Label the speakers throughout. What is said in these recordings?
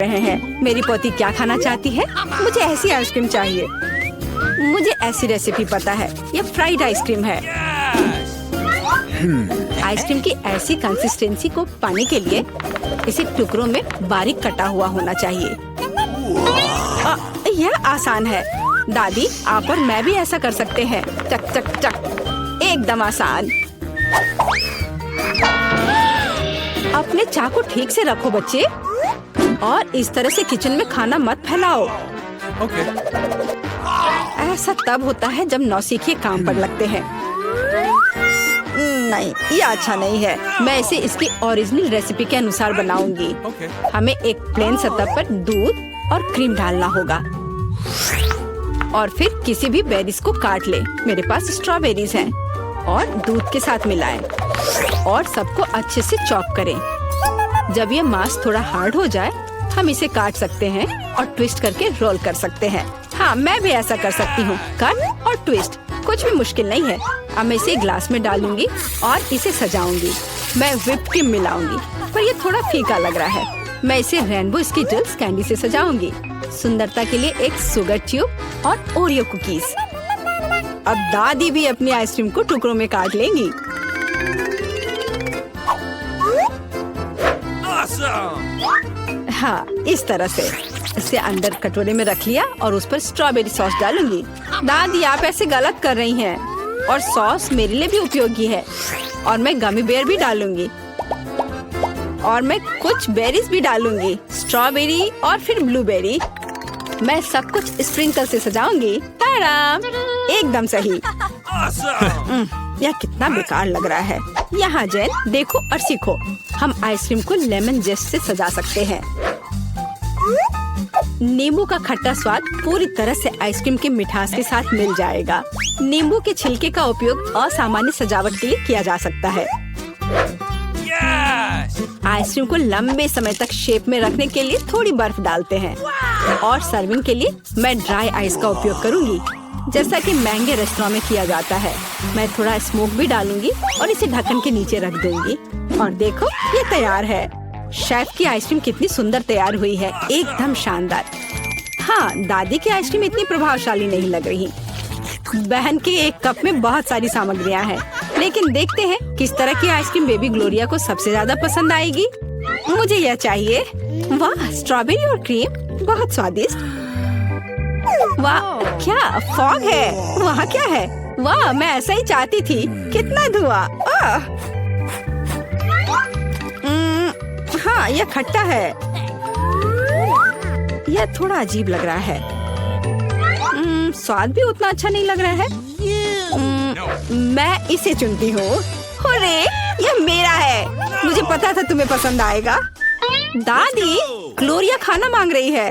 Speaker 1: रहे हैं। मेरी पोती क्या खाना चाहती है? मुझे ऐसी आइसक्रीम चाहिए। मुझे ऐसी रेसिपी पता है, ये फ्राइड आइसक्रीम है। आइसक्रीम की ऐसी कंसिस्टेंसी को पाने के लिए इसे टुकड़ों में बारीक कटा हुआ होना चाहिए। यह आसान है। दादी, आप और मैं भी ऐसा कर सकते हैं। चक चक चक, एकदम आसान। अपने चाकू ठीक से रखो बच्चे, और इस तरह से किचन में खाना मत फैलाओ। ऐसा तब होता है जब नौसिखिए काम पर लगते हैं। नहीं, ये अच्छा नहीं है। मैं इसे इसकी ओरिजिनल रेसिपी के अनुसार बनाऊंगी। हमें एक प्लेन सतह पर दूध और क्रीम डालना होगा, और फिर किसी भी बेरीज को काट ले। मेरे पास स्ट्रॉबेरीज हैं, और दूध के साथ मिलाएं और सबको अच्छे से चॉप करें। जब ये मांस थोड़ा हार्ड हो जाए, हम इसे काट सकते हैं और ट्विस्ट करके रोल कर सकते हैं। हाँ, मैं भी ऐसा कर सकती हूँ। कट और ट्विस्ट कुछ भी मुश्किल नहीं है। अब मैं इसे ग्लास में डालूंगी और इसे सजाऊंगी। मैं व्हिप क्रीम मिलाऊंगी, पर ये थोड़ा फीका लग रहा है। मैं इसे रेनबो स्किटल्स कैंडी से सजाऊंगी। सुंदरता के लिए एक शुगर ट्यूब और ओरियो कुकीज। अब दादी भी अपनी आइसक्रीम को टुकड़ों में काट लेंगी। हाँ, इस तरह से। इसे अंदर कटोरे में रख लिया और उस पर स्ट्रॉबेरी सॉस डालूंगी। दादी, आप ऐसे गलत कर रही हैं, और सॉस मेरे लिए भी उपयोगी है। और मैं गमी बेयर भी डालूंगी, और मैं कुछ बेरीज भी डालूंगी, स्ट्रॉबेरी और फिर ब्लूबेरी। मैं सब कुछ स्प्रिंकल से सजाऊंगी। ताराम, एकदम सही। यह कितना बेकार लग रहा है। यहाँ जेन, देखो और सीखो। हम आइसक्रीम को लेमन जेस्ट से सजा सकते हैं। नींबू का खट्टा स्वाद पूरी तरह से आइसक्रीम की मिठास के साथ मिल जाएगा। नींबू के छिलके का उपयोग असामान्य सजावट के लिए किया जा सकता है। आइसक्रीम को लंबे समय तक शेप में रखने के लिए थोड़ी बर्फ डालते हैं, और सर्विंग के लिए मैं ड्राई आइस का उपयोग करूंगी, जैसा कि महंगे रेस्टोरेंट में किया जाता है। मैं थोड़ा स्मोक भी डालूंगी और इसे ढक्कन के नीचे रख दूंगी। और देखो, ये तैयार है। शेफ की आइसक्रीम कितनी सुंदर तैयार हुई है, एकदम शानदार। हाँ, दादी की आइसक्रीम इतनी प्रभावशाली नहीं लग रही। बहन के एक कप में बहुत सारी सामग्रियाँ हैं, लेकिन देखते हैं किस तरह की आइसक्रीम बेबी ग्लोरिया को सबसे ज्यादा पसंद आएगी। मुझे यह चाहिए। वाह, स्ट्रॉबेरी और क्रीम, बहुत स्वादिष्ट। वाह, क्या फॉग है? वहाँ क्या है? वाह, मैं ऐसा ही चाहती थी। कितना धुआं। हाँ, यह खट्टा है। यह थोड़ा अजीब लग रहा है। स्वाद भी उतना अच्छा नहीं लग रहा है। मैं इसे चुनती हूँ। अरे, यह मेरा है। मुझे पता था तुम्हें पसंद आएगा। दादी, ग्लोरिया खाना मांग रही है।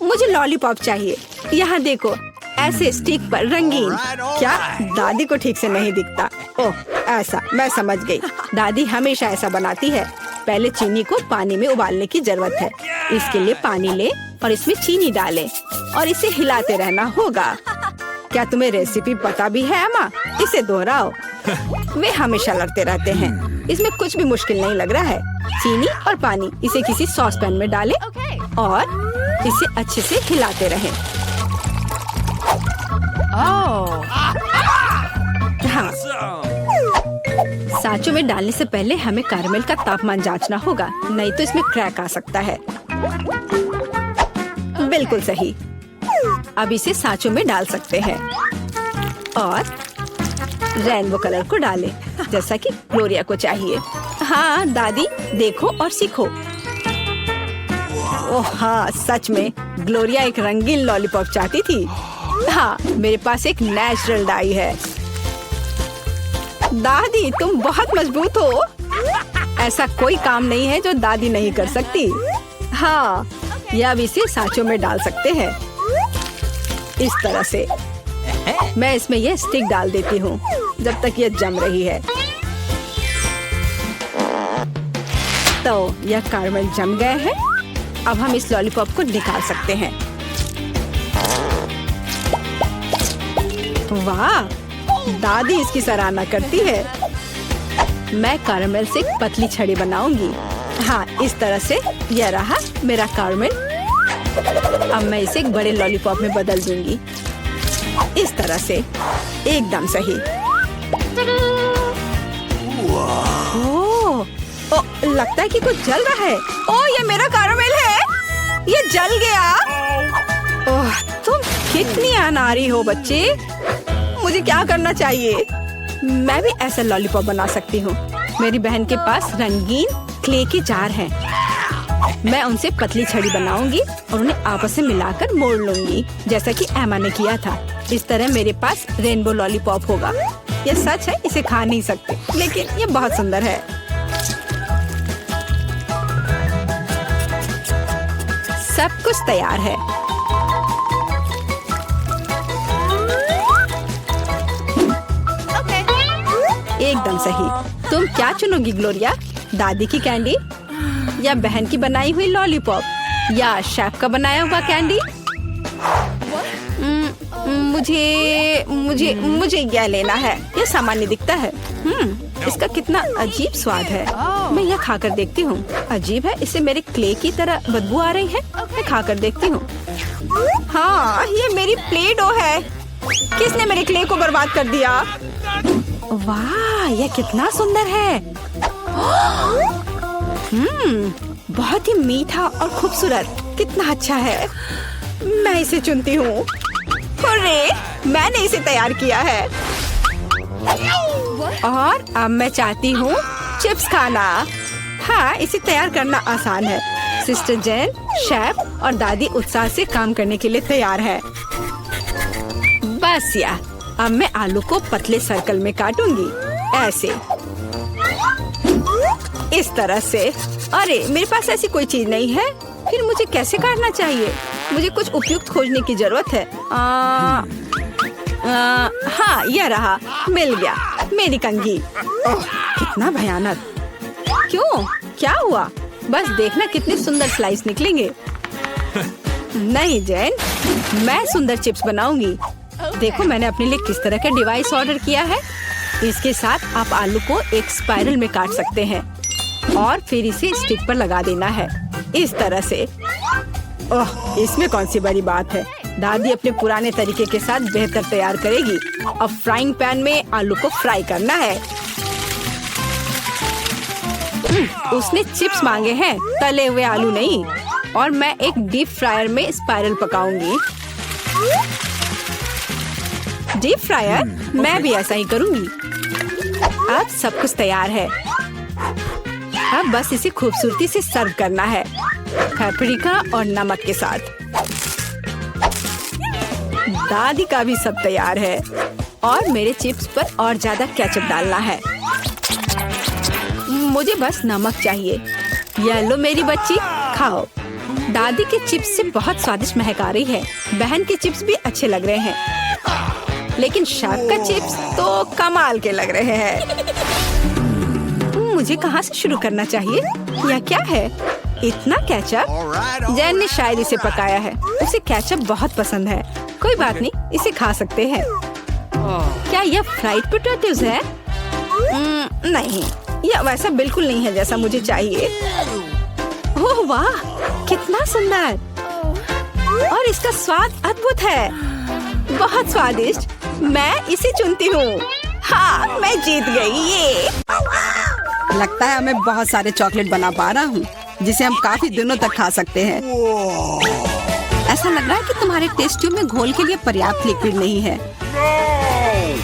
Speaker 1: मुझे लॉलीपॉप चाहिए। यहाँ देखो, ऐसे स्टिक पर रंगीन। क्या दादी को ठीक से नहीं दिखता? ओह, ऐसा, मैं समझ गई। दादी हमेशा ऐसा बनाती है। पहले चीनी को पानी में उबालने की जरूरत है। इसके लिए पानी ले और इसमें चीनी डालें और इसे हिलाते रहना होगा। क्या तुम्हें रेसिपी पता भी है अम्मा? इसे दोहराओ। वे हमेशा लड़ते रहते हैं। इसमें कुछ भी मुश्किल नहीं लग रहा है। चीनी और पानी, इसे किसी सॉस पैन में डालें और इसे अच्छे से हिलाते रहें। हाँ, सांचों में डालने से पहले हमें कैरमेल का तापमान जांचना होगा, नहीं तो इसमें क्रैक आ सकता है। बिल्कुल सही। अब इसे सांचों में डाल सकते हैं और रेनबो कलर को डालें, जैसा कि ग्लोरिया को चाहिए। हाँ दादी, देखो और सीखो। ओह हाँ, सच में ग्लोरिया एक रंगीन लॉलीपॉप चाहती थी। हाँ, मेरे पास एक नेचुरल डाई है। दादी, तुम बहुत मजबूत हो। ऐसा कोई काम नहीं है जो दादी नहीं कर सकती। हाँ, या अब इसे सांचों में डाल सकते हैं इस तरह से। मैं इसमें यह स्टिक डाल देती हूँ जब तक यह जम रही है। तो यह कैरमेल जम गए हैं। अब हम इस लॉलीपॉप को निकाल सकते हैं। वाह, दादी इसकी सराहना करती है। मैं कैरमेल से एक पतली छड़ी बनाऊंगी। हाँ, इस तरह से। यह रहा मेरा कैरमेल अब मैं इसे एक बड़े लॉलीपॉप में बदल दूंगी, इस तरह से, एकदम सही। ओह, लगता है कि कुछ जल रहा है। ओह, ये मेरा कैरामेल है, ये जल गया। ओह, तुम कितनी अनाड़ी हो बच्चे। मुझे क्या करना चाहिए? मैं भी ऐसा लॉलीपॉप बना सकती हूँ। मेरी बहन के पास रंगीन क्ले के जार हैं। मैं उनसे पतली छड़ी बनाऊंगी और उन्हें आपस में मिलाकर मोड़ लूंगी, जैसा कि एमा ने किया था। इस तरह मेरे पास रेनबो लॉलीपॉप होगा। यह सच है, इसे खा नहीं सकते, लेकिन ये बहुत सुंदर है। सब कुछ तैयार है। एकदम सही। तुम क्या चुनोगी ग्लोरिया? दादी की कैंडी या बहन की बनाई हुई लॉलीपॉप या शेफ का बनाया हुआ कैंडी? मुझे मुझे मुझे यह लेना है। यह सामान्य दिखता है। इसका कितना अजीब स्वाद है। मैं यह खाकर देखती हूँ। अजीब है, इसे मेरे क्ले की तरह बदबू आ रही है। मैं खाकर देखती हूँ। हाँ, ये मेरी प्ले डो है। किसने मेरे क्ले को बर्बाद कर दिया? वाह, यह कितना सुंदर है। बहुत ही मीठा और खूबसूरत। कितना अच्छा है। मैं इसे चुनती हूँ। हुर्रे, मैंने इसे तैयार किया है। और अब मैं चाहती हूँ चिप्स खाना। हाँ, इसे तैयार करना आसान है। सिस्टर जेन, शेफ और दादी उत्साह से काम करने के लिए तैयार है। बस या, अब मैं आलू को पतले सर्कल में काटूंगी, ऐसे, इस तरह से। अरे, मेरे पास ऐसी कोई चीज नहीं है। फिर मुझे कैसे काटना चाहिए? मुझे कुछ उपयुक्त खोजने की जरूरत है। हाँ, यह रहा, मिल गया, मेरी कंघी। ओह, कितना भयानक। क्यों? क्या हुआ? बस देखना कितने सुंदर स्लाइस निकलेंगे। नहीं जेन, मैं सुंदर चिप्स बनाऊंगी। देखो मैंने अपने लिए किस तरह का डिवाइस ऑर्डर किया है। इसके साथ आप आलू को एक स्पाइरल में काट सकते हैं और फिर इसे स्टिक पर लगा देना है, इस तरह से। ओह, इसमें कौन सी बड़ी बात है। दादी अपने पुराने तरीके के साथ बेहतर तैयार करेगी। अब फ्राइंग पैन में आलू को फ्राई करना है। उसने चिप्स मांगे हैं, तले हुए आलू नहीं। और मैं एक डीप फ्रायर में स्पाइरल पकाऊंगी। Deep fryer? मैं भी ऐसा ही करूंगी। अब सब कुछ तैयार है। अब बस इसे खूबसूरती से सर्व करना है, पेपरिका और नमक के साथ। दादी का भी सब तैयार है और मेरे चिप्स पर और ज्यादा केचप डालना है। मुझे बस नमक चाहिए। ये लो मेरी बच्ची, खाओ। दादी के चिप्स से बहुत स्वादिष्ट महक आ रही है। बहन के चिप्स भी अच्छे लग रहे हैं, लेकिन शेफ का चिप्स तो कमाल के लग रहे हैं। मुझे कहाँ से शुरू करना चाहिए? यह क्या है? इतना केचप? जैन ने शायद इसे पकाया है। उसे केचप बहुत पसंद है। कोई बात नहीं, इसे खा सकते हैं। क्या यह फ्राइड पोटैटोज है? नहीं, यह वैसा बिल्कुल नहीं है जैसा मुझे चाहिए। ओह वाह, कितना सुंदर। और इसका स्वाद अद्भुत है, बहुत स्वादिष्ट। मैं इसे चुनती हूँ। हाँ, मैं जीत गई। ये
Speaker 2: लगता है मैं बहुत सारे चॉकलेट बना पा रहा हूँ, जिसे हम काफी दिनों तक खा सकते हैं। ऐसा लग रहा है कि तुम्हारे टेस्ट ट्यूब में घोल के लिए पर्याप्त लिक्विड नहीं है।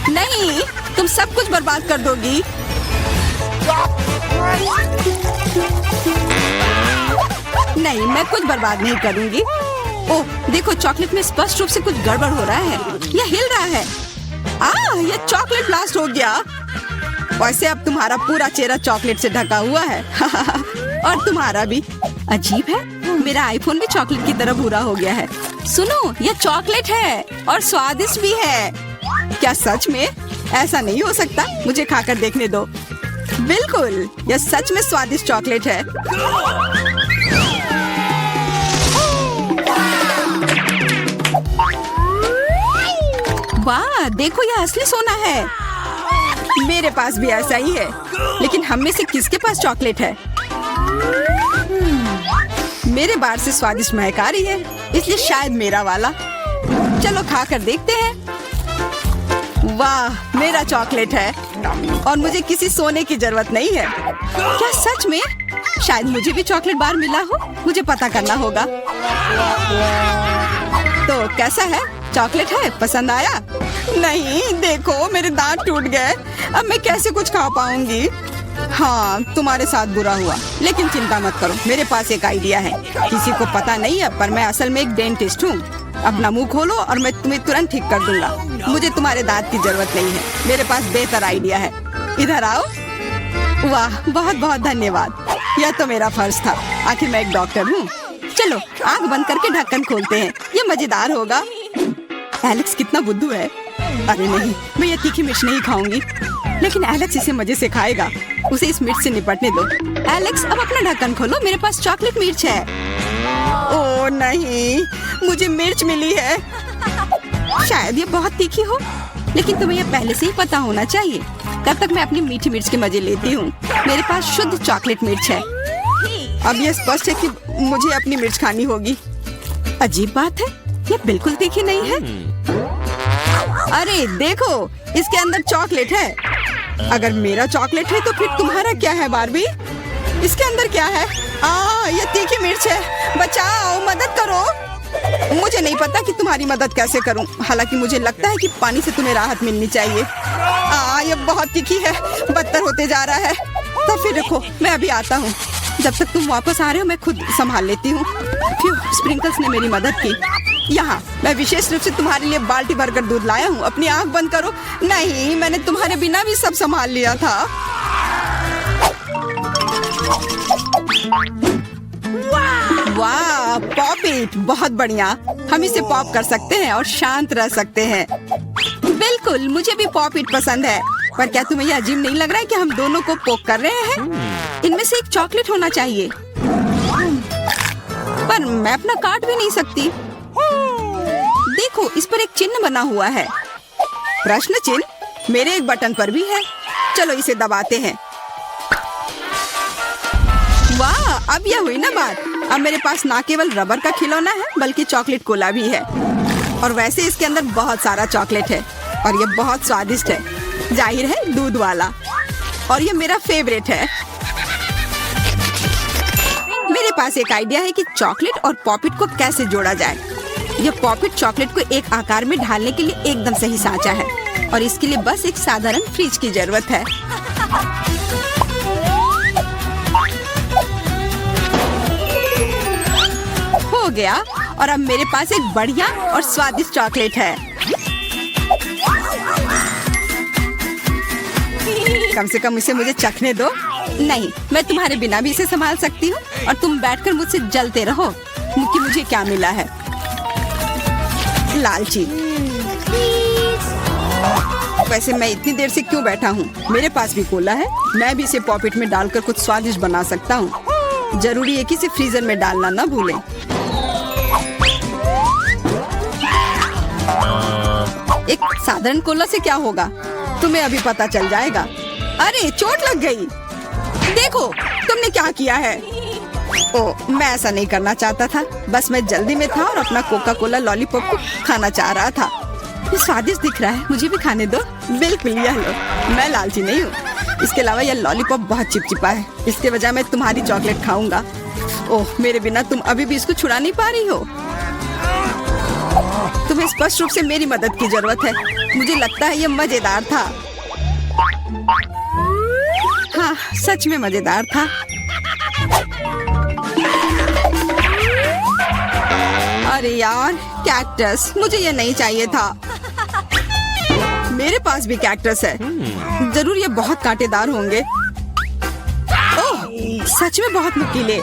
Speaker 2: नहीं, तुम सब कुछ बर्बाद कर दोगी। नहीं, मैं कुछ बर्बाद नहीं करूंगी। ओह, देखो चॉकलेट में स्पष्ट रूप से कुछ गड़बड़ हो रहा है। यह हिल रहा है। यह चॉकलेट ब्लास्ट हो गया। वैसे अब तुम्हारा पूरा चेहरा चॉकलेट से ढका हुआ है। और तुम्हारा भी। अजीब है, मेरा आईफोन भी चॉकलेट की तरह भूरा हो गया है। सुनो, यह चॉकलेट है और स्वादिष्ट भी है। क्या सच में? ऐसा नहीं हो सकता, मुझे खाकर देखने दो। बिल्कुल, यह सच में स्वादिष्ट चॉकलेट है। वाह, देखो यह असली सोना है। मेरे पास भी ऐसा ही है, लेकिन हम में से किसके पास चॉकलेट है? मेरे बार से स्वादिष्ट महक आ रही है, इसलिए शायद मेरा वाला। चलो खा कर देखते हैं। वाह, मेरा चॉकलेट है और मुझे किसी सोने की जरूरत नहीं है। क्या सच में? शायद मुझे भी चॉकलेट बार मिला हो, मुझे पता करना होगा। तो कैसा है? चॉकलेट है? पसंद आया? नहीं, देखो मेरे दांत टूट गए, अब मैं कैसे कुछ खा पाऊंगी। हाँ, तुम्हारे साथ बुरा हुआ, लेकिन चिंता मत करो, मेरे पास एक आइडिया है। किसी को पता नहीं है, पर मैं असल में एक डेंटिस्ट हूँ। अपना मुंह खोलो और मैं तुम्हें तुरंत ठीक कर दूंगा। मुझे तुम्हारे दांत की जरूरत नहीं है, मेरे पास बेहतर आइडिया है। इधर आओ। वाह, बहुत बहुत धन्यवाद। यह तो मेरा फर्ज था, आखिर मैं एक डॉक्टर हूँ। चलो आंख बंद करके ढक्कन खोलते हैं, ये मजेदार होगा। एलेक्स कितना बुद्धू है। अरे नहीं, मैं ये तीखी मिर्च नहीं खाऊंगी, लेकिन एलेक्स इसे मजे से खाएगा। उसे इस मिर्च से निपटने दो। एलेक्स, अब अपना ढक्कन खोलो, मेरे पास चॉकलेट मिर्च है। ओह नहीं, मुझे मिर्च मिली है। शायद ये बहुत तीखी हो, लेकिन तुम्हें यह पहले से ही पता होना चाहिए। तब तक मैं अपनी मीठी मिर्च के मजे लेती हूँ। मेरे पास शुद्ध चॉकलेट मिर्च है। अब यह स्पष्ट है कि मुझे अपनी मिर्च खानी होगी। अजीब बात है, ये बिल्कुल तीखी नहीं है। अरे देखो, इसके अंदर चॉकलेट है। अगर मेरा चॉकलेट है तो फिर तुम्हारा क्या है बार्बी? इसके अंदर क्या है? ये तीखी मिर्च है। बचाओ, मदद करो। मुझे नहीं पता कि तुम्हारी मदद कैसे करूं। हालांकि मुझे लगता है कि पानी से तुम्हें राहत मिलनी चाहिए। ये बहुत तीखी है, बदतर होते जा रहा है। तो फिर रखो, मैं अभी आता हूँ। जब तक तुम वापस आ रहे हो मैं खुद संभाल लेती हूँ। स्प्रिंकल्स ने मेरी मदद की। यहाँ मैं विशेष रूप से तुम्हारे लिए बाल्टी भरकर दूध लाया हूँ। अपनी आंख बंद करो। नहीं, मैंने तुम्हारे बिना भी सब संभाल लिया था। वाह, पॉप इट, बहुत बढ़िया। हम इसे पॉप कर सकते हैं और शांत रह सकते हैं। बिल्कुल, मुझे भी पॉप इट पसंद है। पर क्या तुम्हें यह अजीब नहीं लग रहा है कि हम दोनों को पोक कर रहे हैं? इनमें से एक चॉकलेट होना चाहिए, पर मैं अपना काट भी नहीं सकती। देखो, इस पर एक चिन्ह बना हुआ है, प्रश्न चिन्ह। मेरे एक बटन पर भी है। चलो इसे दबाते हैं। वाह, अब यह हुई ना बात। अब मेरे पास ना केवल रबर का खिलौना है, बल्कि चॉकलेट कोला भी है। और वैसे इसके अंदर बहुत सारा चॉकलेट है और यह बहुत स्वादिष्ट है। जाहिर है, दूध वाला। और यह मेरा फेवरेट है। मेरे पास एक आइडिया है कि चॉकलेट और पॉपिट को कैसे जोड़ा जाए। यह पॉपिट चॉकलेट को एक आकार में ढालने के लिए एकदम सही सांचा है, और इसके लिए बस एक साधारण फ्रिज की जरूरत है। हो गया, और अब मेरे पास एक बढ़िया और स्वादिष्ट चॉकलेट है। कम से कम इसे मुझे चखने दो। नहीं, मैं तुम्हारे बिना भी इसे संभाल सकती हूँ, और तुम बैठकर मुझसे जलते रहो कि मुझे क्या मिला है। लालची। वैसे मैं इतनी देर से क्यों बैठा हूँ? मेरे पास भी कोला है, मैं भी इसे पॉकेट में डालकर कुछ स्वादिष्ट बना सकता हूँ। जरूरी है कि इसे फ्रीजर में डालना ना भूलें। एक साधारण कोला से क्या होगा, तुम्हें अभी पता चल जाएगा। अरे चोट लग गई। देखो तुमने क्या किया है। ओह, मैं ऐसा नहीं करना चाहता था, बस मैं जल्दी में था और अपना कोका कोला लॉलीपॉप को खाना चाह रहा था। ये स्वादिष्ट दिख रहा है, मुझे भी खाने दो। बिल्कुल, यह लो, मैं लालची नहीं हूँ। इसके अलावा यह लॉलीपॉप बहुत चिपचिपा है, इसके बजाय मैं तुम्हारी चॉकलेट खाऊंगा। ओह, मेरे बिना तुम अभी भी इसको छुड़ा नहीं पा रही हो। तुम्हें स्पष्ट रूप से मेरी मदद की जरूरत है। मुझे लगता है यह मजेदार था। हाँ, सच में मजेदार था। अरे यार, कैक्टस, मुझे ये नहीं चाहिए था। मेरे पास भी कैक्टस है, जरूर ये बहुत कांटेदार होंगे। ओह, सच में बहुत नुकीले।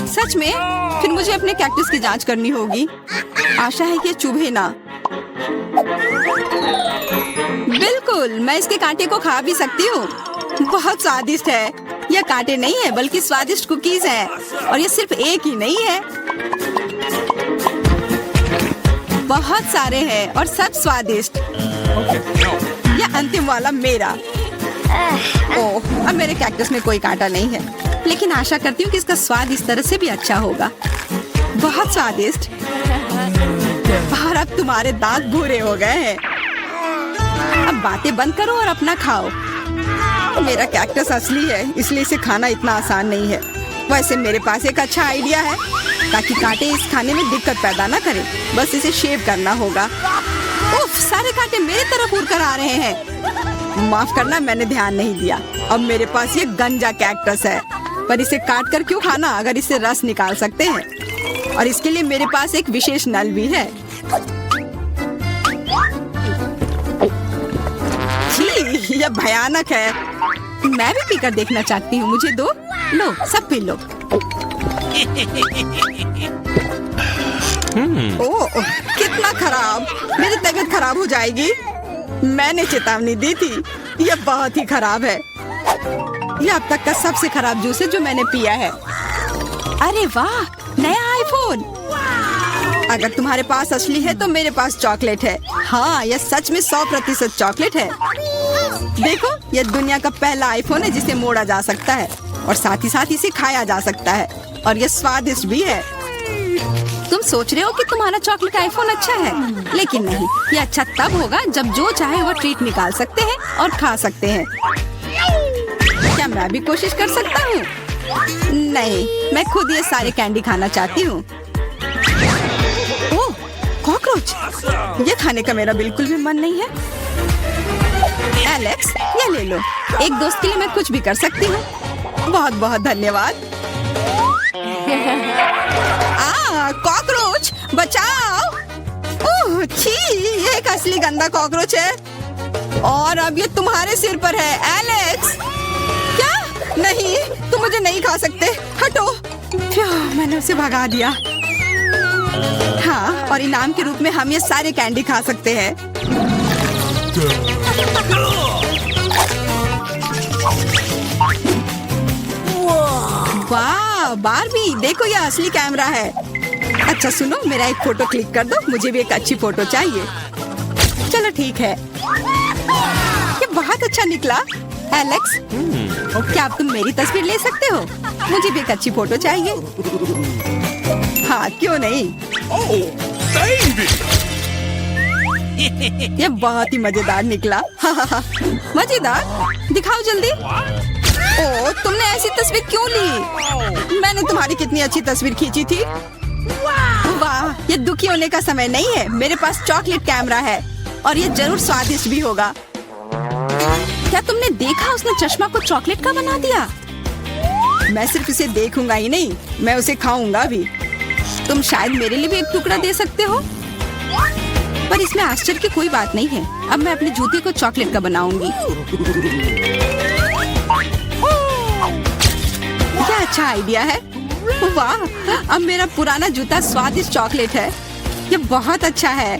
Speaker 2: सच में? फिर मुझे अपने कैक्टस की जांच करनी होगी। आशा है कि चुभे ना। बिल्कुल, मैं इसके कांटे को खा भी सकती हूँ। बहुत स्वादिष्ट है। यह कांटे नहीं है, बल्कि स्वादिष्ट कुकीज है, और यह सिर्फ एक ही नहीं है, बहुत सारे हैं और सब स्वादिष्ट। यह अंतिम वाला मेरा। ओह, अब मेरे कैक्टस में कोई कांटा नहीं है। लेकिन आशा करती हूँ कि इसका स्वाद इस तरह से भी अच्छा होगा। बहुत स्वादिष्ट। और अब तुम्हारे दांत भूरे हो गए हैं। अब बातें बंद करो और अपना खाओ। मेरा कैक्टस असली है, इसलिए इसे खाना इतना आसान नहीं है। वैसे मेरे पास एक अच्छा आइडिया है, ताकि कांटे इस खाने में दिक्कत पैदा ना करें। बस इसे शेव करना होगा। उफ, सारे कांटे मेरे तरफ उड़ कर आ रहे हैं। माफ करना, मैंने ध्यान नहीं दिया। अब मेरे पास ये गंजा कैक्टस है, पर इसे काट कर क्यों खाना अगर इससे रस निकाल सकते हैं। और इसके लिए मेरे पास एक विशेष नल भी है। छी, यह भयानक है। मैं भी पीकर देखना चाहती हूँ। मुझे दो। लो, सब पी लो। ओह, कितना खराब। मेरी तबीयत खराब हो जाएगी। मैंने चेतावनी दी थी। यह बहुत ही खराब है। यह अब तक का सबसे खराब जूस है जो मैंने पिया है। अरे वाह, नया आईफोन। अगर तुम्हारे पास असली है तो मेरे पास चॉकलेट है। हाँ, यह सच में 100% चॉकलेट है। देखो, यह दुनिया का पहला आईफोन है जिसे मोड़ा जा सकता है, और साथ ही साथ इसे खाया जा सकता है, और यह स्वादिष्ट भी है। तुम सोच रहे हो कि तुम्हारा चॉकलेट आईफोन अच्छा है, लेकिन नहीं। यह अच्छा तब होगा जब जो चाहे वो ट्रीट निकाल सकते हैं और खा सकते हैं। क्या मैं भी कोशिश कर सकता हूँ? नहीं, मैं खुद ये सारे कैंडी खाना चाहती हूँ। ओह, कॉकरोच। ये खाने का मेरा बिल्कुल भी मन नहीं है। एलेक्स, ये ले लो। एक दोस्त के लिए मैं कुछ भी कर सकती हूँ। बहुत बहुत धन्यवाद। कॉकरोच, बचाओ। ओह, छी, ये एक असली गंदा कॉकरोच है, और अब ये तुम्हारे सिर पर है। एलेक्स, क्या? नहीं, तुम मुझे नहीं खा सकते। हटो। मैंने उसे भगा दिया। हाँ, और इनाम के रूप में हम ये सारे कैंडी खा सकते हैं। वाह, बारबी, देखो ये असली कैमरा है। अच्छा सुनो, मेरा एक फोटो क्लिक कर दो। मुझे भी एक अच्छी फोटो चाहिए। चलो ठीक है। ये बहुत अच्छा निकला। एलेक्स, क्या अब तुम मेरी तस्वीर ले सकते हो? मुझे भी एक अच्छी फोटो चाहिए। हाँ, क्यों नहीं। ये बहुत ही मजेदार निकला। मजेदार? दिखाओ जल्दी। ओह, तुमने ऐसी तस्वीर क्यों ली? मैंने तुम्हारी कितनी अच्छी तस्वीर खींची थी। वाह, ये दुखी होने का समय नहीं है। मेरे पास चॉकलेट कैमरा है, और ये जरूर स्वादिष्ट भी होगा। क्या तुमने देखा, उसने चश्मा को चॉकलेट का बना दिया? मैं सिर्फ इसे देखूंगा ही नहीं, मैं उसे खाऊंगा भी। तुम शायद मेरे लिए भी एक टुकड़ा दे सकते हो, पर इसमें आश्चर्य की कोई बात नहीं है। अब मैं अपने जूते को चॉकलेट का बनाऊंगी। क्या अच्छा आइडिया है। वाह, अब मेरा पुराना जूता स्वादिष्ट चॉकलेट है। ये बहुत अच्छा है।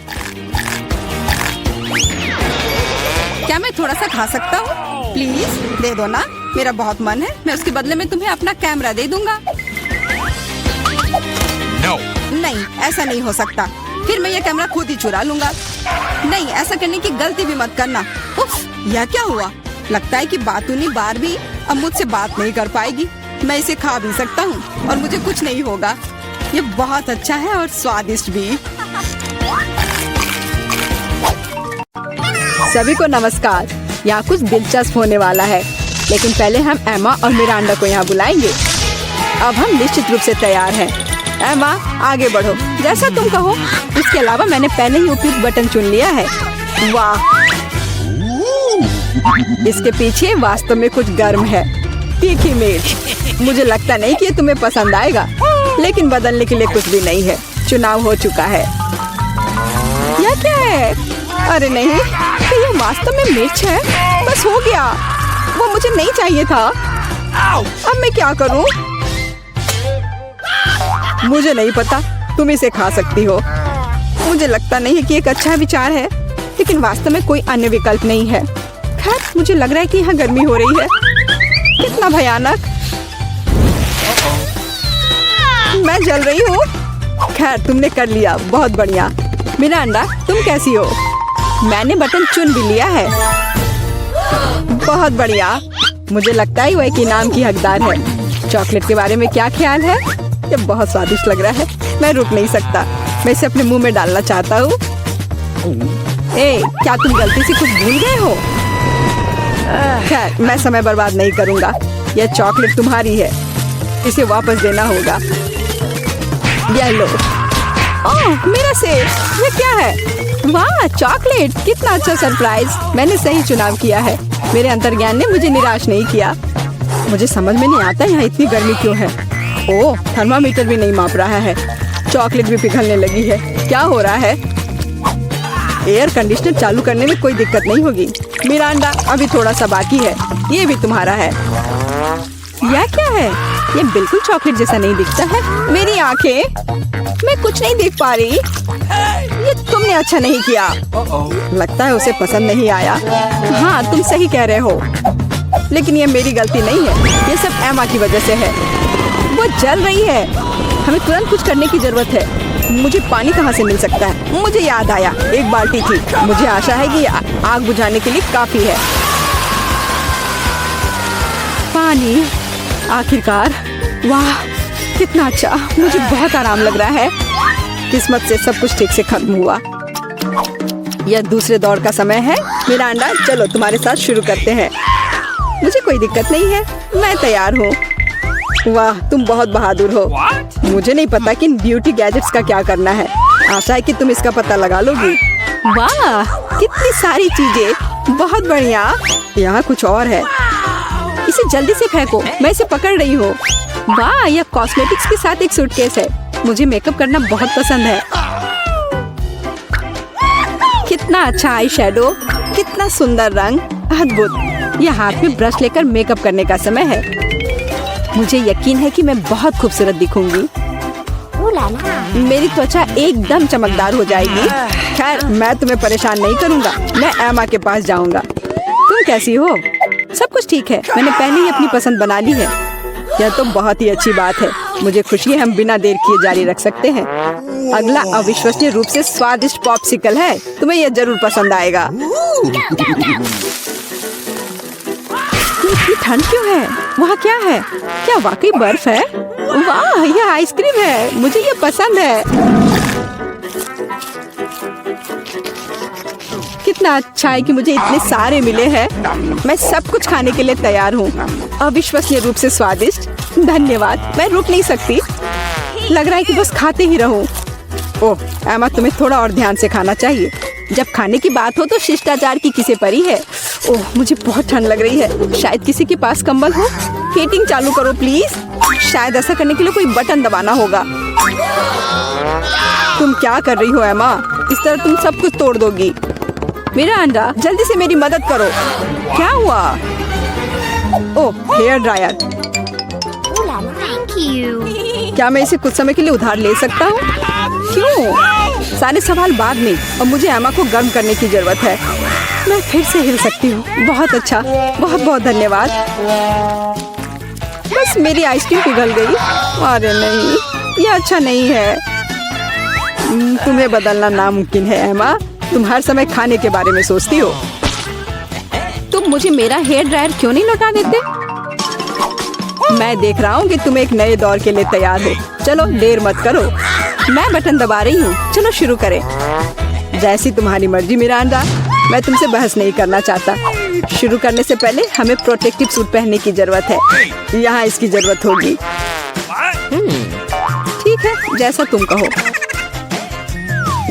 Speaker 2: क्या मैं थोड़ा सा खा सकता हूँ? प्लीज दे दो ना, मेरा बहुत मन है। मैं उसके बदले में तुम्हें अपना कैमरा दे दूंगा।
Speaker 3: No.
Speaker 2: नहीं, ऐसा नहीं हो सकता। फिर मैं ये कैमरा खुद ही चुरा लूंगा। नहीं, ऐसा करने की गलती भी मत करना। उफ, यह क्या हुआ? लगता है कि बातूनी बारबी अब मुझसे बात नहीं कर पाएगी। मैं इसे खा भी सकता हूँ और मुझे कुछ नहीं होगा। ये बहुत अच्छा है और स्वादिष्ट भी।
Speaker 1: सभी को नमस्कार। यहाँ कुछ दिलचस्प होने वाला है, लेकिन पहले हम एमा और मिरांडा को यहाँ बुलाएंगे। अब हम निश्चित रूप से तैयार हैं। एमा, आगे बढ़ो, जैसा तुम कहो। इसके अलावा मैंने पहले ही उपयुक्त बटन चुन लिया है। वाह, इसके पीछे वास्तव में कुछ गर्म है। तीखी मिर्च। मुझे लगता नहीं कि ये तुम्हें पसंद आएगा, लेकिन बदलने के लिए कुछ भी नहीं है। चुनाव हो चुका है। यह क्या है? अरे नहीं, तो ये वास्तव में मिर्च है। बस हो गया, वो मुझे नहीं चाहिए था। अब मैं क्या करूं? मुझे नहीं पता, तुम इसे खा सकती हो। मुझे लगता नहीं है कि एक अच्छा विचार है, लेकिन वास्तव में कोई अन्य विकल्प नहीं है। खैर, मुझे लग रहा है कि यहाँ गर्मी हो रही है। कितना भयानक। मैं जल रही हूँ। खैर, तुमने कर लिया, बहुत बढ़िया। मिरांडा, तुम कैसी हो? मैंने बटन चुन भी लिया है। बहुत बढ़िया। मुझे लगता है वो एक इनाम की हकदार है। चॉकलेट के बारे में क्या ख्याल है? ये बहुत स्वादिष्ट लग रहा है, मैं रुक नहीं सकता। मैं इसे अपने मुंह में डालना चाहता हूँ। ए, क्या तुम गलती से कुछ भूल गए हो? खैर, मैं समय बर्बाद नहीं करूँगा। यह चॉकलेट तुम्हारी है, इसे वापस देना होगा। ये लो। ओह, मेरा सेब, ये क्या है? वाह, चॉकलेट, कितना अच्छा सरप्राइज। मैंने सही चुनाव किया है। मेरे अंतर्ज्ञान ने मुझे निराश नहीं किया। मुझे समझ में नहीं आता यहाँ इतनी गर्मी क्यों है। ओह, थर्मामीटर भी नहीं माप रहा है। चॉकलेट भी पिघलने लगी है। क्या हो रहा है? एयर कंडीशनर चालू करने में कोई दिक्कत नहीं होगी। मिरांडा, अभी थोड़ा सा बाकी है। ये भी तुम्हारा है। यह क्या है? ये बिल्कुल चॉकलेट जैसा नहीं दिखता है। मेरी आंखें, मैं कुछ नहीं देख पा रही। ये तुमने अच्छा नहीं किया। लगता है उसे पसंद नहीं आया। हाँ, तुम सही कह रहे हो, लेकिन ये मेरी गलती नहीं है। ये सब एमा की वजह से है। वो जल रही है। हमें तुरंत कुछ करने की जरूरत है। मुझे पानी कहाँ से मिल सकता है? मुझे याद आया, एक बाल्टी थी। मुझे आशा है कि आग बुझाने के लिए काफी है। पानी, आखिरकार। वाह, कितना अच्छा। मुझे बहुत आराम लग रहा है। किस्मत से सब कुछ ठीक से खत्म हुआ। यह दूसरे दौर का समय है। मिरांडा, चलो तुम्हारे साथ शुरू करते हैं। मुझे कोई दिक्कत नहीं है, मैं तैयार हूँ। वाह, तुम बहुत बहादुर हो। मुझे नहीं पता कि इन ब्यूटी गैजेट्स का क्या करना है। आशा है कि तुम इसका पता लगा लोगी। वाह, कितनी सारी चीजें, बहुत बढ़िया। यहाँ कुछ और है। इसे जल्दी से फेंको, मैं इसे पकड़ रही हूँ। वाह, यह कॉस्मेटिक्स के साथ एक सूटकेस है। मुझे मेकअप करना बहुत पसंद है। कितना अच्छा आई शेडो, कितना सुंदर रंग, अद्भुत। यह हाथ में ब्रश लेकर मेकअप करने का समय है। मुझे यकीन है कि मैं बहुत खूबसूरत दिखूंगी। मेरी त्वचा एकदम चमकदार हो जाएगी। खैर, मैं तुम्हें परेशान नहीं करूंगा। मैं एमा के पास जाऊंगा। तुम कैसी हो? सब कुछ ठीक है। मैंने पहले ही अपनी पसंद बना ली है। यह तो बहुत ही अच्छी बात है। मुझे खुशी है, हम बिना देर किए जारी रख सकते हैं। अगला अविश्वसनीय रूप से स्वादिष्ट पॉप्सिकल है। तुम्हें यह जरूर पसंद आएगा। इतनी ठंड क्यों है? वहाँ क्या है? क्या वाकई बर्फ है? वाह, यह आइसक्रीम है। मुझे यह पसंद है। कितना अच्छा है कि मुझे इतने सारे मिले हैं। मैं सब कुछ खाने के लिए तैयार हूँ। अविश्वसनीय रूप से स्वादिष्ट। धन्यवाद, मैं रुक नहीं सकती। लग रहा है कि बस खाते ही रहूं। ओह एमा, तुम्हें थोड़ा और ध्यान से खाना चाहिए। जब खाने की बात हो तो शिष्टाचार की किसे परी है। ओह, मुझे बहुत ठंड लग रही है। शायद किसी के पास कंबल हो। हीटिंग चालू करो प्लीज। शायद ऐसा करने के लिए कोई बटन दबाना होगा। तुम क्या कर रही हो एमा? इस तरह तुम सब कुछ तोड़ दोगी। मेरा अंडा, जल्दी से मेरी मदद करो। क्या हुआ? ओह, हेयर ड्रायर। क्या मैं इसे कुछ समय के लिए उधार ले सकता हूँ? क्यों? सारे सवाल बाद में। अब मुझे एमा को गर्म करने की जरूरत है। मैं फिर से हिल सकती हूँ। बहुत अच्छा, बहुत बहुत धन्यवाद। बस मेरी आइसक्रीम पिघल गई। अरे नहीं, यह अच्छा नहीं है। तुम्हें बदलना नामुमकिन है एमा। तुम हर समय खाने के बारे में सोचती हो। तुम मुझे मेरा हेयर ड्रायर क्यों नहीं लौटा देते? मैं देख रहा हूँ कि तुम एक नए दौर के लिए तैयार हो। चलो देर मत करो। मैं बटन दबा रही हूँ। चलो शुरू करें। जैसी तुम्हारी मर्जी मिरांडा। मैं तुमसे बहस नहीं करना चाहता। शुरू करने से पहले हमें प्रोटेक्टिव सूट पहनने की जरूरत है। यहाँ इसकी जरूरत होगी। ठीक है, जैसा तुम कहो।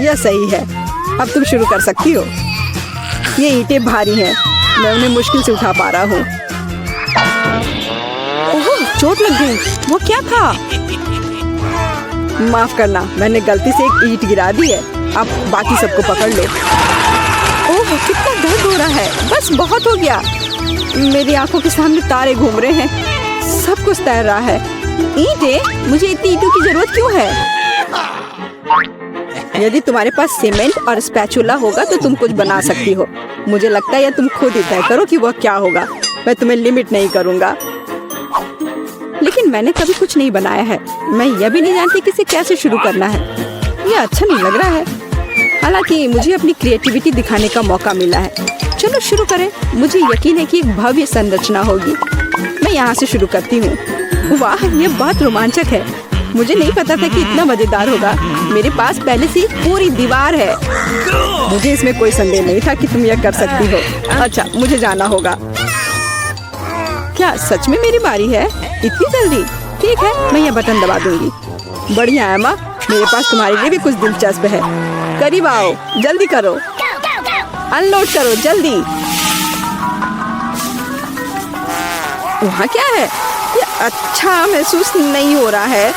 Speaker 1: यह सही है। अब तुम शुरू कर सकती हो। ये ईंटें भारी हैं। मैं उन्हें मुश्किल से उठा पा रहा हूँ। ओह, चोट लग गई। वो क्या था? माफ करना, मैंने गलती से एक ईंट गिरा दी है। अब बाकी सबको पकड़ लो। ओह, कितना दर्द हो रहा है। बस बहुत हो गया। मेरी आंखों के सामने तारे घूम रहे हैं। सब कुछ तैर रहा है। ईंटें? मुझे इतनी ईंटों की जरूरत क्यों है? यदि तुम्हारे पास सीमेंट और स्पैचुला होगा तो तुम कुछ बना सकती हो। मुझे लगता है या तुम खुद ही तय करो कि वह क्या होगा। मैं तुम्हें लिमिट नहीं करूँगा। लेकिन मैंने कभी कुछ नहीं बनाया है। मैं यह भी नहीं जानती कि इसे कैसे शुरू करना है। यह अच्छा नहीं लग रहा है। हालांकि मुझे अपनी क्रिएटिविटी दिखाने का मौका मिला है। चलो शुरू करें। मुझे यकीन है कि एक भव्य संरचना होगी। मैं यहाँ से शुरू करती हूँ। वाह, ये बहुत रोमांचक है। मुझे नहीं पता था कि इतना मजेदार होगा। मेरे पास पहले से ही पूरी दीवार है। मुझे इसमें कोई संदेह नहीं था कि तुम यह कर सकती हो। अच्छा, मुझे जाना होगा। क्या सच में मेरी बारी है? इतनी जल्दी? ठीक है, मैं यह बटन दबा दूंगी। बढ़िया एमा, मेरे पास तुम्हारे लिए भी कुछ दिलचस्प है। करीब आओ, जल्दी करो, अनलोड करो जल्दी। वहाँ क्या है? ये अच्छा महसूस नहीं हो रहा है।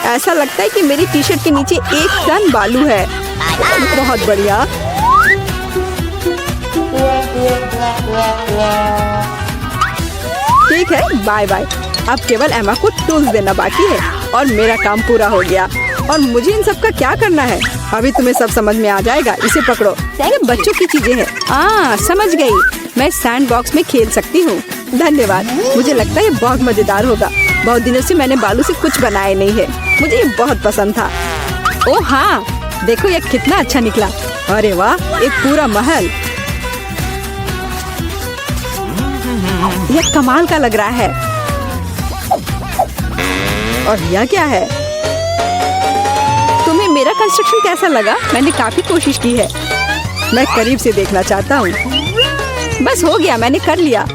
Speaker 1: ऐसा लगता है कि मेरी टी शर्ट के नीचे 1 टन बालू है। बहुत बढ़िया। ठीक है, बाय बाय। अब केवल एमा को टूल्स देना बाकी है और मेरा काम पूरा हो गया। और मुझे इन सब का क्या करना है? अभी तुम्हें सब समझ में आ जाएगा। इसे पकड़ो, ये बच्चों की चीजें हैं। समझ गई। मैं सैंड बॉक्स में खेल सकती हूँ। धन्यवाद। मुझे लगता है ये बहुत मजेदार होगा। बहुत दिनों से मैंने बालू से कुछ बनाया नहीं है। मुझे ये बहुत पसंद था। ओह हाँ, देखो ये कितना अच्छा निकला। अरे वाह, एक पूरा महल। यह कमाल का लग रहा है। और यह क्या है? तुम्हें मेरा कंस्ट्रक्शन कैसा लगा? मैंने काफी कोशिश की है। मैं करीब से देखना चाहता हूँ। बस हो गया, मैंने कर लिया।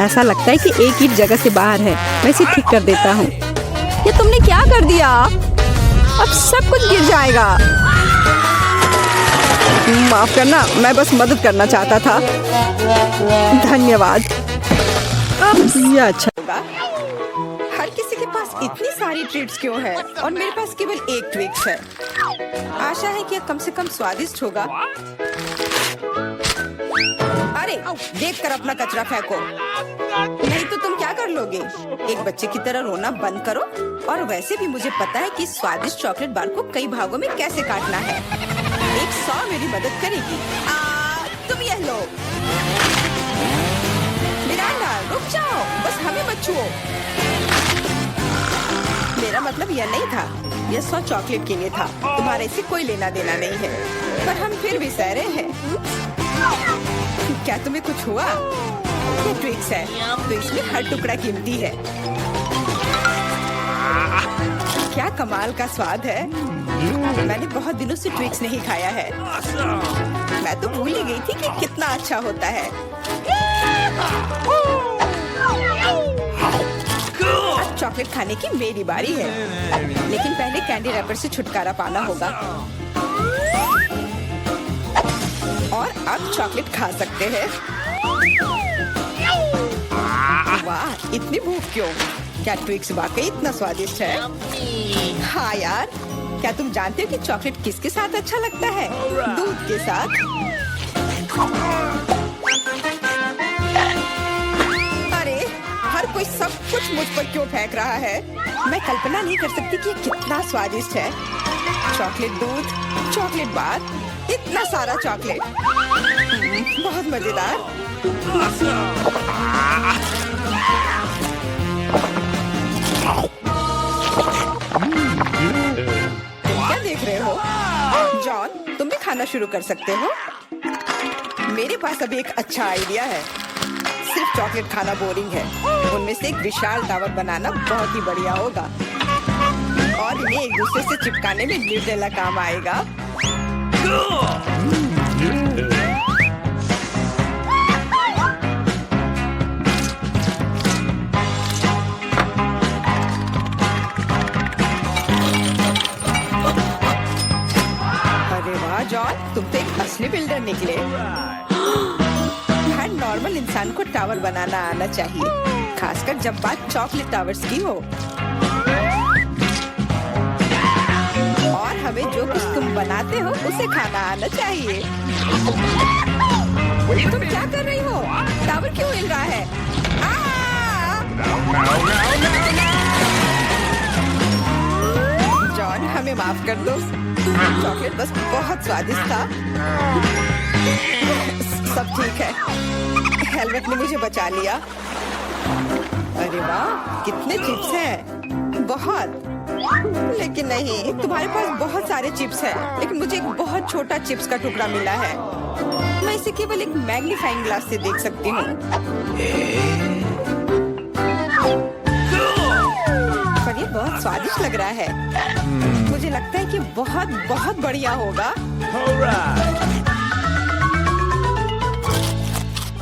Speaker 1: ऐसा लगता है कि एक ईंट जगह से बाहर है। मैं इसे ठीक कर देता हूँ। ये तुमने क्या कर दिया? अब सब कुछ गिर जाएगा। माफ करना, मैं बस मदद करना चाहता था। धन्यवाद। अब यह अच्छा होगा। हर किसी के पास इतनी सारी ट्रीट्स क्यों है और मेरे पास केवल एक ट्विक्स है। आशा है कि यह कम से कम स्वादिष्ट होगा। अरे देखकर अपना कचरा फेंको, नहीं तो तुम क्या कर लोगे? एक बच्चे की तरह रोना बंद करो। और वैसे भी मुझे पता है कि स्वादिष्ट चॉकलेट बार को कई भागों में कैसे काटना है। एक सॉ मेरी मदद करेगी। तुम यह लो। मिरांडा, रुक जाओ, बस हमें मत छुओ। मेरा मतलब यह नहीं था। यह सॉ चॉकलेट के लिए था। तुम्हारे से कोई लेना देना नहीं है। पर हम फिर भी सहरे हैं। क्या तुम्हें कुछ हुआ? ये ट्विक्स है, तो इसमें हर टुकड़ा कीमती है। क्या कमाल का स्वाद है। मैंने बहुत दिनों से ट्विक्स नहीं खाया है। मैं तो भूल ही गई थी कि कितना अच्छा होता है। अब चॉकलेट खाने की मेरी बारी है, लेकिन पहले कैंडी रैपर से छुटकारा पाना होगा। और अब चॉकलेट खा सकते हैं। वाह, इतनी भूख क्यों? क्या ट्विक्स वाकई इतना स्वादिष्ट है? हाँ यार, क्या तुम जानते हो कि चॉकलेट किसके साथ अच्छा लगता है? दूध के साथ। अरे हर कोई सब कुछ मुझ पर क्यों फेंक रहा है? मैं कल्पना नहीं कर सकती कि ये कितना स्वादिष्ट है। चॉकलेट दूध, चॉकलेट बार, इतना सारा चॉकलेट। बहुत मजेदार। तुम क्या देख रहे हो? जॉन, तुम भी खाना शुरू कर सकते हो। मेरे पास अभी एक अच्छा आइडिया है। सिर्फ चॉकलेट खाना बोरिंग है। उनमें से एक विशाल टावर बनाना बहुत ही बढ़िया होगा। और इन्हें एक दूसरे से चिपकाने में न्यूटेला काम आएगा। अरे वाह जॉन, तुम तो एक असली बिल्डर निकले। हर नॉर्मल इंसान को टावर बनाना आना चाहिए, खासकर जब बात चॉकलेट टावर्स की हो। और हमें जो कुछ तुम बनाते हो उसे खाना आना चाहिए। तुम क्या कर रही हो? टावर क्यों हिल रहा है? जॉन, हमें माफ कर दो। चॉकलेट बस बहुत स्वादिष्ट था। सब ठीक है। हेलमेट ने मुझे बचा लिया। अरे वाह, कितने चिप्स हैं। बहुत। लेकिन नहीं, तुम्हारे पास बहुत सारे चिप्स हैं, लेकिन मुझे एक बहुत छोटा चिप्स का टुकड़ा मिला है। मैं इसे केवल एक मैग्नीफाइंग ग्लास से देख सकती हूँ।
Speaker 2: बहुत स्वादिष्ट लग रहा है। मुझे लगता है कि बहुत बहुत बढ़िया होगा।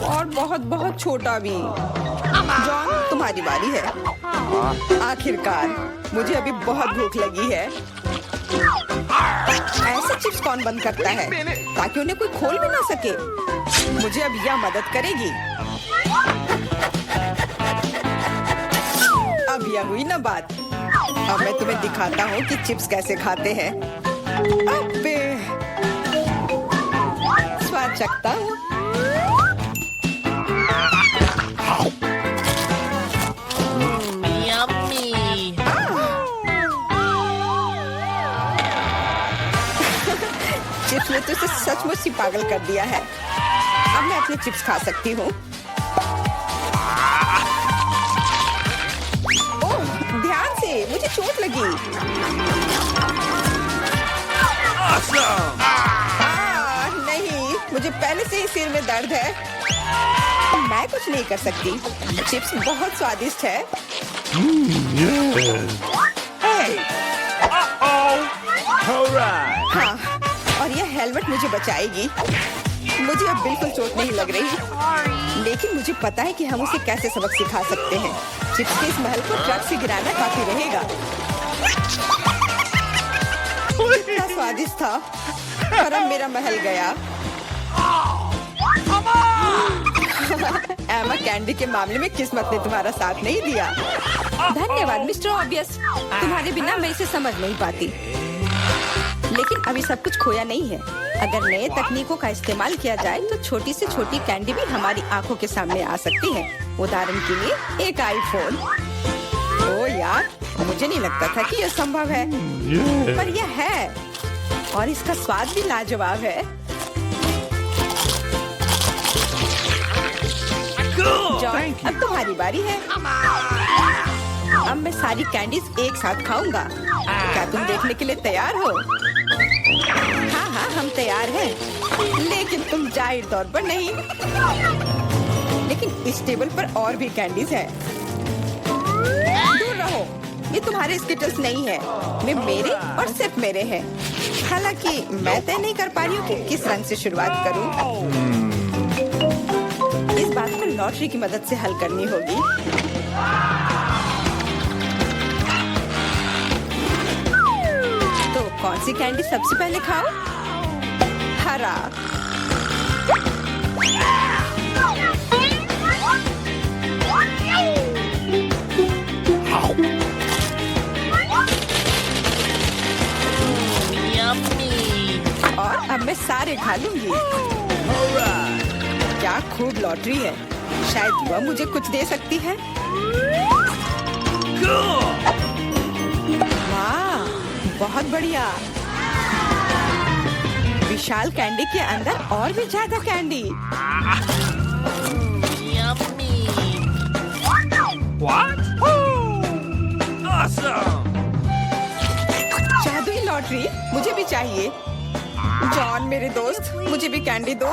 Speaker 2: और बहुत बहुत छोटा भी। जॉन, तुम्हारी बारी है। आखिरकार मुझे अभी बहुत भूख लगी है। ऐसे चिप्स कौन बंद करता है ताकि उन्हें कोई खोल भी ना सके? मुझे अब यह मदद करेगी। अब यह हुई ना बात। अब मैं तुम्हें दिखाता हूँ कि चिप्स कैसे खाते हैं। अबे, स्वाद चखता हूँ। चिप्स ने तो इसे सचमुच ही पागल कर दिया है। अब मैं अपने चिप्स खा सकती हूँ। ओह, ध्यान से, मुझे चोट लगी। नहीं, मुझे पहले से ही सिर में दर्द है। मैं कुछ नहीं कर सकती। चिप्स बहुत स्वादिष्ट है। हाँ, और यह हेलमेट मुझे बचाएगी। मुझे अब बिल्कुल चोट नहीं लग रही, लेकिन मुझे पता है कि हम उसे कैसे सबक सिखा सकते हैं। चिप्स के इस महल को ट्रक से गिराना काफी रहेगा। कितना स्वादिष्ट था, पर अब मेरा महल गया। एमा, कैंडी के मामले में किस्मत ने तुम्हारा साथ नहीं दिया। धन्यवाद मिस्टर ऑब्वियस। तुम्हारे बिना मैं इसे समझ नहीं पाती। लेकिन अभी सब कुछ खोया नहीं है। अगर नए तकनीकों का इस्तेमाल किया जाए तो छोटी से छोटी कैंडी भी हमारी आंखों के सामने आ सकती है। उदाहरण के लिए एक आईफोन। ओ यार, मुझे नहीं लगता था कि यह संभव है, पर यह है। और इसका स्वाद भी लाजवाब है। जॉन, अब तुम्हारी बारी है। अब मैं सारी कैंडीज एक साथ खाऊंगा। क्या तुम देखने के लिए तैयार हो? हाँ हाँ, हम तैयार हैं। लेकिन तुम जाहिर तौर पर नहीं। लेकिन इस टेबल पर और भी कैंडीज हैं। दूर रहो, ये तुम्हारे स्किटल्स नहीं है। वे मेरे और सिर्फ मेरे हैं। हालांकि मैं तय नहीं कर पा रही हूँ कि किस रंग से शुरुआत करूँ। इस बात को लॉटरी की मदद से हल करनी होगी। तो कौन सी कैंडी सबसे पहले खाओ? हरा। और अब मैं सारे खा लूंगी। क्या खूब लॉटरी है। शायद वह मुझे कुछ दे सकती है। वाह, बहुत बढ़िया। विशाल कैंडी के अंदर और भी ज्यादा कैंडी। जादुई लॉटरी मुझे भी चाहिए। जॉन मेरे दोस्त, मुझे भी कैंडी दो।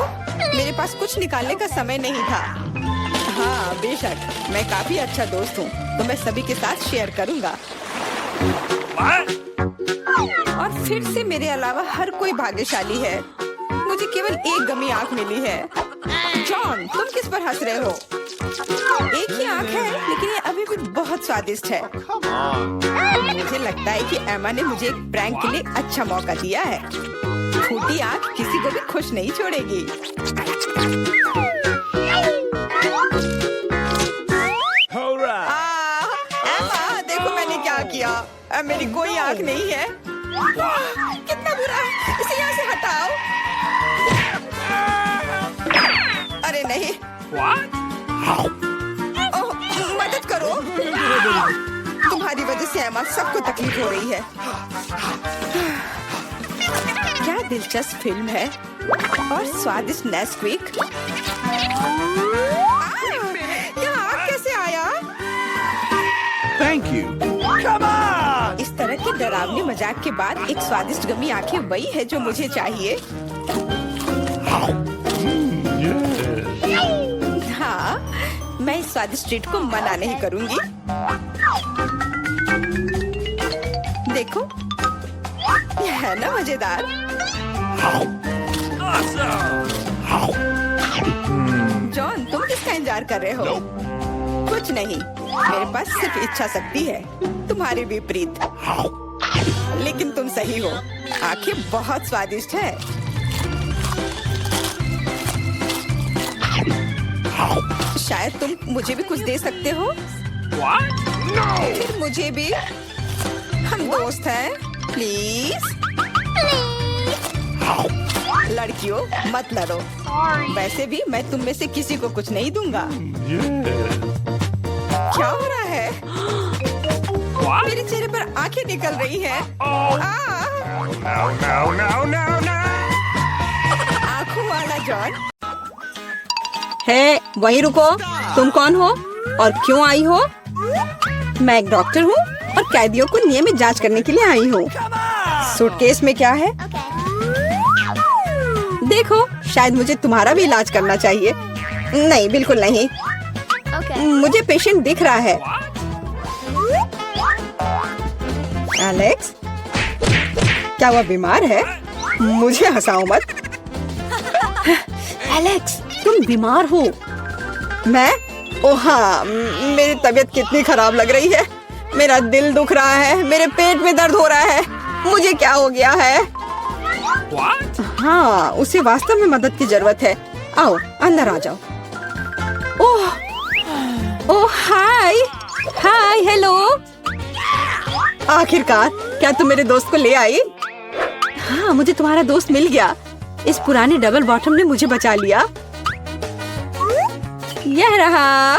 Speaker 2: मेरे पास कुछ निकालने का समय नहीं था। हाँ बेशक, मैं काफी अच्छा दोस्त हूँ, तो मैं सभी के साथ शेयर करूँगा। और फिर से मेरे अलावा हर कोई भाग्यशाली है। मुझे केवल एक गमी आंख मिली है। जॉन, तुम किस पर हंस रहे हो? एक ही आंख है, लेकिन ये अभी भी बहुत स्वादिष्ट है। मुझे लगता है कि एमा ने मुझे एक प्रैंक के लिए अच्छा मौका दिया है। फूटी आंख किसी को भी खुश नहीं छोड़ेगी। एमा, देखो मैंने क्या किया। अब मेरी कोई आंख नहीं है। कितना बुरा है, इसे यहाँ से हटाओ। अरे नहीं। ओह, मदद करो। तुम्हारी वजह से एमा सबको तकलीफ हो रही है। क्या दिलचस्प फिल्म है। और स्वादिष्ट नेस्क्विक। यहाँ कैसे आया?
Speaker 3: Thank you. Come on!
Speaker 2: इस तरह के डरावने मजाक के बाद एक स्वादिष्ट गमी आंखें वही है जो मुझे चाहिए। हाँ, मैं इस स्वादिष्ट ट्रीट को मना नहीं करूंगी। देखो, यह है ना मजेदार। जॉन, तुम किसका इंतजार कर रहे हो? कुछ नहीं, मेरे पास सिर्फ इच्छा शक्ति है, तुम्हारे विपरीत। लेकिन तुम सही हो, आंखें बहुत स्वादिष्ट है। शायद तुम मुझे भी कुछ दे सकते हो। फिर मुझे भी। हम दोस्त हैं, प्लीज। लड़कियों, मत लड़ो। वैसे भी मैं तुम में से किसी को कुछ नहीं दूंगा। क्या हो रहा है? मेरे चेहरे पर आंखें निकल रही हैं। आंखों वाला जॉन।
Speaker 1: है, वहीं रुको। तुम कौन हो और क्यों आई हो? मैं एक डॉक्टर हूँ और कैदियों को नियमित जांच करने के लिए आई हूँ। सूटकेस में क्या है? देखो, शायद मुझे तुम्हारा भी इलाज करना चाहिए। नहीं, बिल्कुल नहीं। मुझे पेशेंट दिख रहा है। एलेक्स, क्या वह बीमार है? मुझे हंसाओ मत। एलेक्स, तुम बीमार हो। मैं? ओह हाँ, मेरी तबीयत कितनी खराब लग रही है। मेरा दिल दुख रहा है, मेरे पेट में दर्द हो रहा है। मुझे क्या हो गया है? हाँ, उसे वास्तव में मदद की जरूरत है। आओ, अंदर आ जाओ। ओह हाय, हाय, हेलो। आखिरकार, क्या तुम मेरे दोस्त को ले आई? हाँ, मुझे तुम्हारा दोस्त मिल गया। इस पुराने डबल बॉटम ने मुझे बचा लिया। यह रहा।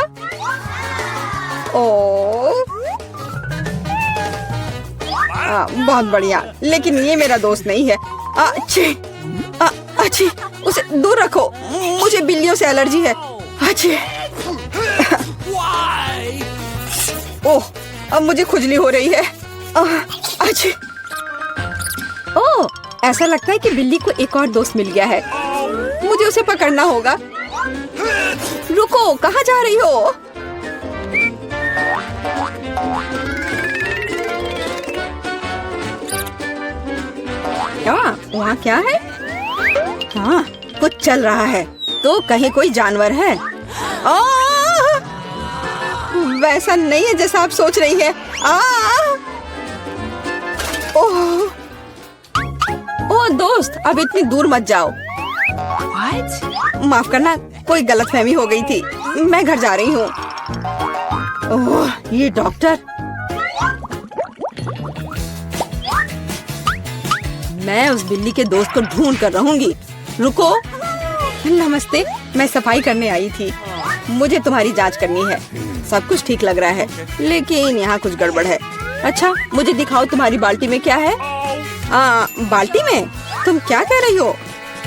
Speaker 1: ओह, बहुत बढ़िया। लेकिन ये मेरा दोस्त नहीं है। अच्छी, उसे दूर रखो। मुझे बिल्लियों से एलर्जी है। अच्छी। ओह, अब मुझे खुजली हो रही है। अच्छी। ओह, ऐसा लगता है कि बिल्ली को एक और दोस्त मिल गया है। मुझे उसे पकड़ना होगा। रुको, कहाँ जा रही हो? वहाँ क्या है? हाँ, कुछ चल रहा है। तो कहीं कोई जानवर है? वैसा नहीं है जैसा आप सोच रही है। ओह दोस्त, अब इतनी दूर मत जाओ। माफ करना, कोई गलतफहमी हो गई थी। मैं घर जा रही हूँ। ओह, ये डॉक्टर। मैं उस बिल्ली के दोस्त को ढूंढ कर रहूंगी। रुको। नमस्ते, मैं सफाई करने आई थी। मुझे तुम्हारी जांच करनी है। सब कुछ ठीक लग रहा है, लेकिन यहाँ कुछ गड़बड़ है। अच्छा, मुझे दिखाओ तुम्हारी बाल्टी में क्या है। बाल्टी में? तुम क्या कह रही हो?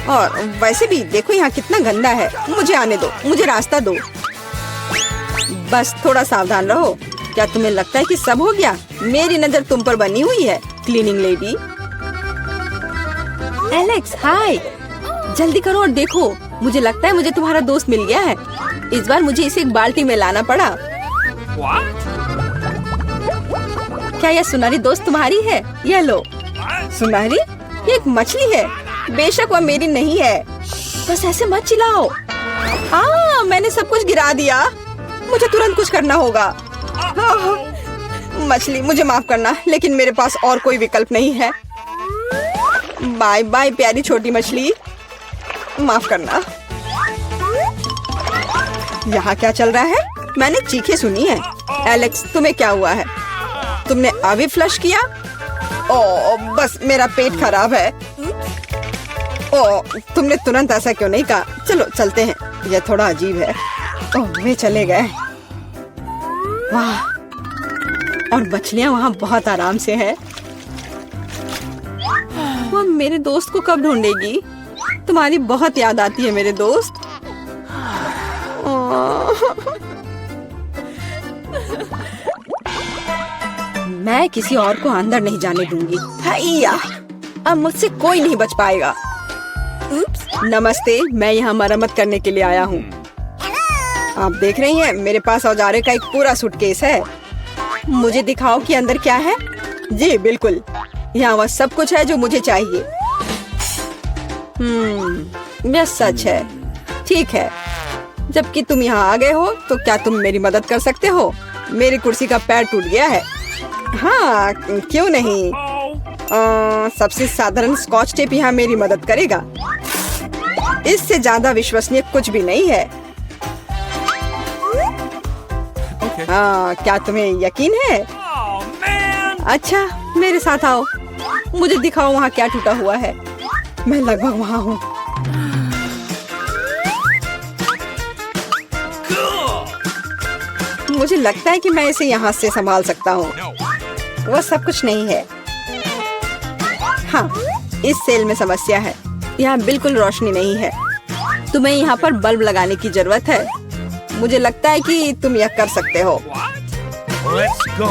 Speaker 1: और वैसे भी देखो यहाँ कितना गंदा है। मुझे आने दो, मुझे रास्ता दो। बस थोड़ा सावधान रहो। क्या तुम्हें लगता है कि सब हो गया? मेरी नजर तुम पर बनी हुई है, क्लीनिंग लेडी। एलेक्स, हाय। जल्दी करो और देखो। मुझे लगता है मुझे तुम्हारा दोस्त मिल गया है। इस बार मुझे इसे एक बाल्टी में लाना पड़ा। क्या यह सुनहरी दोस्त तुम्हारी है? यह लो। सुनहरी? ये एक मछली है। बेशक वह मेरी नहीं है। बस ऐसे मत चिल्लाओ। मैंने सब कुछ गिरा दिया। मुझे तुरंत कुछ करना होगा। मछली, मुझे माफ करना, लेकिन मेरे पास और कोई विकल्प नहीं है। बाय बाय प्यारी छोटी मछली, माफ करना। यहाँ क्या चल रहा है? मैंने चीखें सुनी है। एलेक्स, तुम्हें क्या हुआ है? तुमने अभी फ्लश किया? ओह, बस मेरा पेट खराब है। ओह, तुमने तुरंत ऐसा क्यों नहीं कहा? चलो चलते हैं। यह थोड़ा अजीब है। ओह, वे चले गए। वाह, और मछलियाँ वहाँ बहुत आराम से हैं। वह मेरे दोस्त को कब ढूंढेगी? तुम्हारी बहुत याद आती है मेरे दोस्त। मैं किसी और को अंदर नहीं जाने दूंगी। हैया, अब मुझसे कोई नहीं बच पाएगा। नमस्ते, मैं यहाँ मरम्मत करने के लिए आया हूँ। आप देख रही हैं, मेरे पास औजारे का एक पूरा सूटकेस है। मुझे दिखाओ कि अंदर क्या है।
Speaker 2: जी बिल्कुल, यहाँ वह सब कुछ है जो मुझे चाहिए। यह सच है। ठीक है, जबकि तुम यहाँ आ गए हो तो क्या तुम मेरी मदद कर सकते हो? मेरी कुर्सी का पैर टूट गया है। हाँ, क्यों नहीं। सबसे साधारण स्कॉच टेप यहाँ मेरी मदद करेगा। इससे ज्यादा विश्वसनीय कुछ भी नहीं है। हाँ, क्या तुम्हें यकीन है? अच्छा, मेरे साथ आओ, मुझे दिखाओ वहाँ क्या टूटा हुआ है। मैं लगभग वहाँ हूँ। मुझे लगता है कि मैं इसे यहाँ से संभाल सकता हूँ। वह सब कुछ नहीं है। हाँ, इस सेल में समस्या है। यहाँ बिल्कुल रोशनी नहीं है। तुम्हें यहाँ पर बल्ब लगाने की जरूरत है। मुझे लगता है कि तुम यह कर सकते हो।
Speaker 3: Let's go.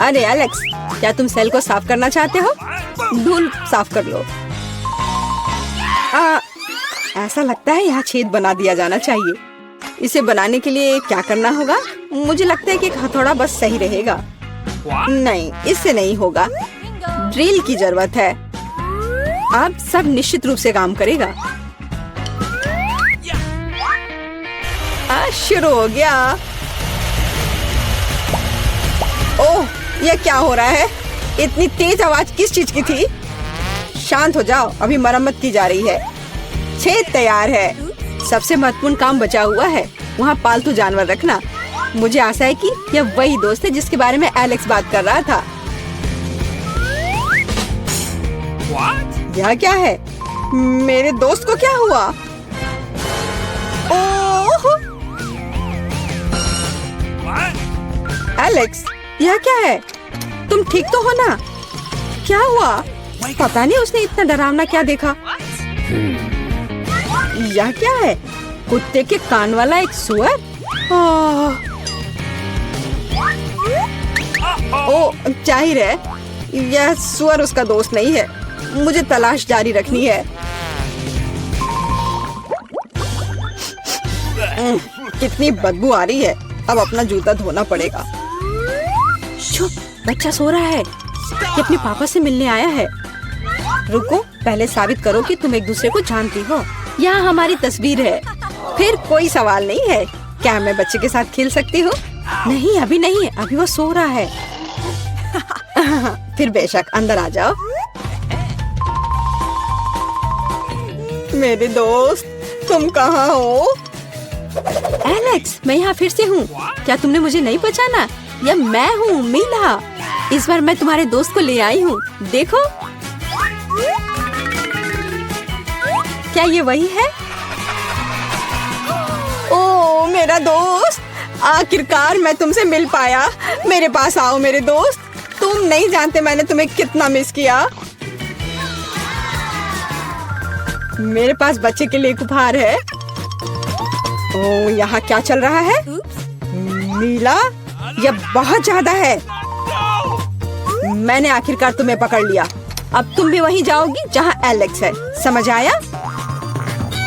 Speaker 2: अरे एलेक्स, क्या तुम सेल को साफ करना चाहते हो? धूल साफ कर लो। ऐसा लगता है यहाँ छेद बना दिया जाना चाहिए। इसे बनाने के लिए क्या करना होगा? मुझे लगता है कि एक हथौड़ा बस सही रहेगा। नहीं, इससे नहीं होगा। ड्रिल की जरूरत है। अब सब निश्चित रूप से काम करेगा। शुरू हो गया। ओह, यह क्या हो रहा है? इतनी तेज आवाज किस चीज की थी? शांत हो जाओ, अभी मरम्मत की जा रही है। छेद तैयार है। सबसे महत्वपूर्ण काम बचा हुआ है, वहाँ पालतू जानवर रखना। मुझे आशा है कि यह वही दोस्त है जिसके बारे में एलेक्स बात कर रहा था। यह क्या है? मेरे दोस्त को क्या हुआ? ओह! एलेक्स, यह क्या है? तुम ठीक तो हो ना? क्या हुआ? पता नहीं उसने इतना डरावना क्या देखा। यह क्या है? कुत्ते के कान वाला एक सुअर? ओ, जाहिर है यह सुअर उसका दोस्त नहीं है। मुझे तलाश जारी रखनी है। कितनी बदबू आ रही है। अब अपना जूता धोना पड़ेगा। चुप, बच्चा सो रहा है। ये अपने पापा से मिलने आया है। रुको, पहले साबित करो कि तुम एक दूसरे को जानती हो। यहाँ हमारी तस्वीर है। फिर कोई सवाल नहीं है। क्या मैं बच्चे के साथ खेल सकती हूँ? नहीं, अभी नहीं, अभी वो सो रहा है। फिर बेशक अंदर आ जाओ। मेरे दोस्त, तुम कहाँ हो? एलेक्स, मैं यहाँ फिर से हूँ। क्या तुमने मुझे नहीं पहचाना? यह मैं हूँ, मीला। इस बार मैं तुम्हारे दोस्त को ले आई हूँ। देखो, क्या ये वही है? ओ, मेरा दोस्त, आखिरकार मैं तुमसे मिल पाया। मेरे पास आओ मेरे दोस्त। तुम नहीं जानते मैंने तुम्हें कितना मिस किया। मेरे पास बच्चे के लिए एक उपहार है। ओ, यहाँ क्या चल रहा है? नीला, यह बहुत ज्यादा है। मैंने आखिरकार तुम्हें पकड़ लिया। अब तुम भी वहीं जाओगी जहाँ एलेक्स है। समझ आया?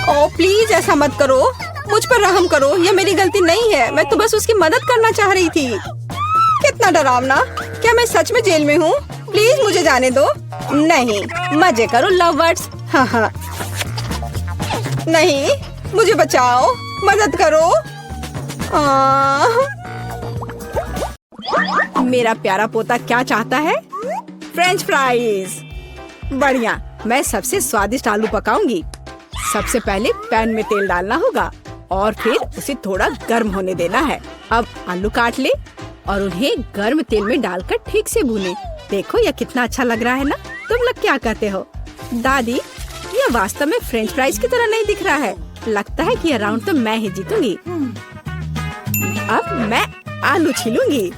Speaker 2: ओ प्लीज, ऐसा मत करो। मुझ पर रहम करो। यह मेरी गलती नहीं है। मैं तो बस उसकी मदद करना चाह रही थी। कितना डरावना। क्या मैं सच में जेल में हूँ? प्लीज मुझे जाने दो। नहीं, मजे करो लव बर्ड्स। हाँ, नहीं, मुझे बचाओ, मदद करो। मेरा प्यारा पोता क्या चाहता है? French fries. बढ़िया, मैं सबसे स्वादिष्ट आलू पकाऊंगी। सबसे पहले पैन में तेल डालना होगा और फिर उसे थोड़ा गर्म होने देना है। अब आलू काट ले और उन्हें गर्म तेल में डालकर ठीक से भूने। देखो, यह कितना अच्छा लग रहा है ना? तुम लोग क्या कहते हो? दादी, यह वास्तव में फ्रेंच फ्राइज की तरह नहीं दिख रहा है। लगता है कि यह राउंड तो मैं ही जीतूंगी। अब मैं आलू छीलूंगी।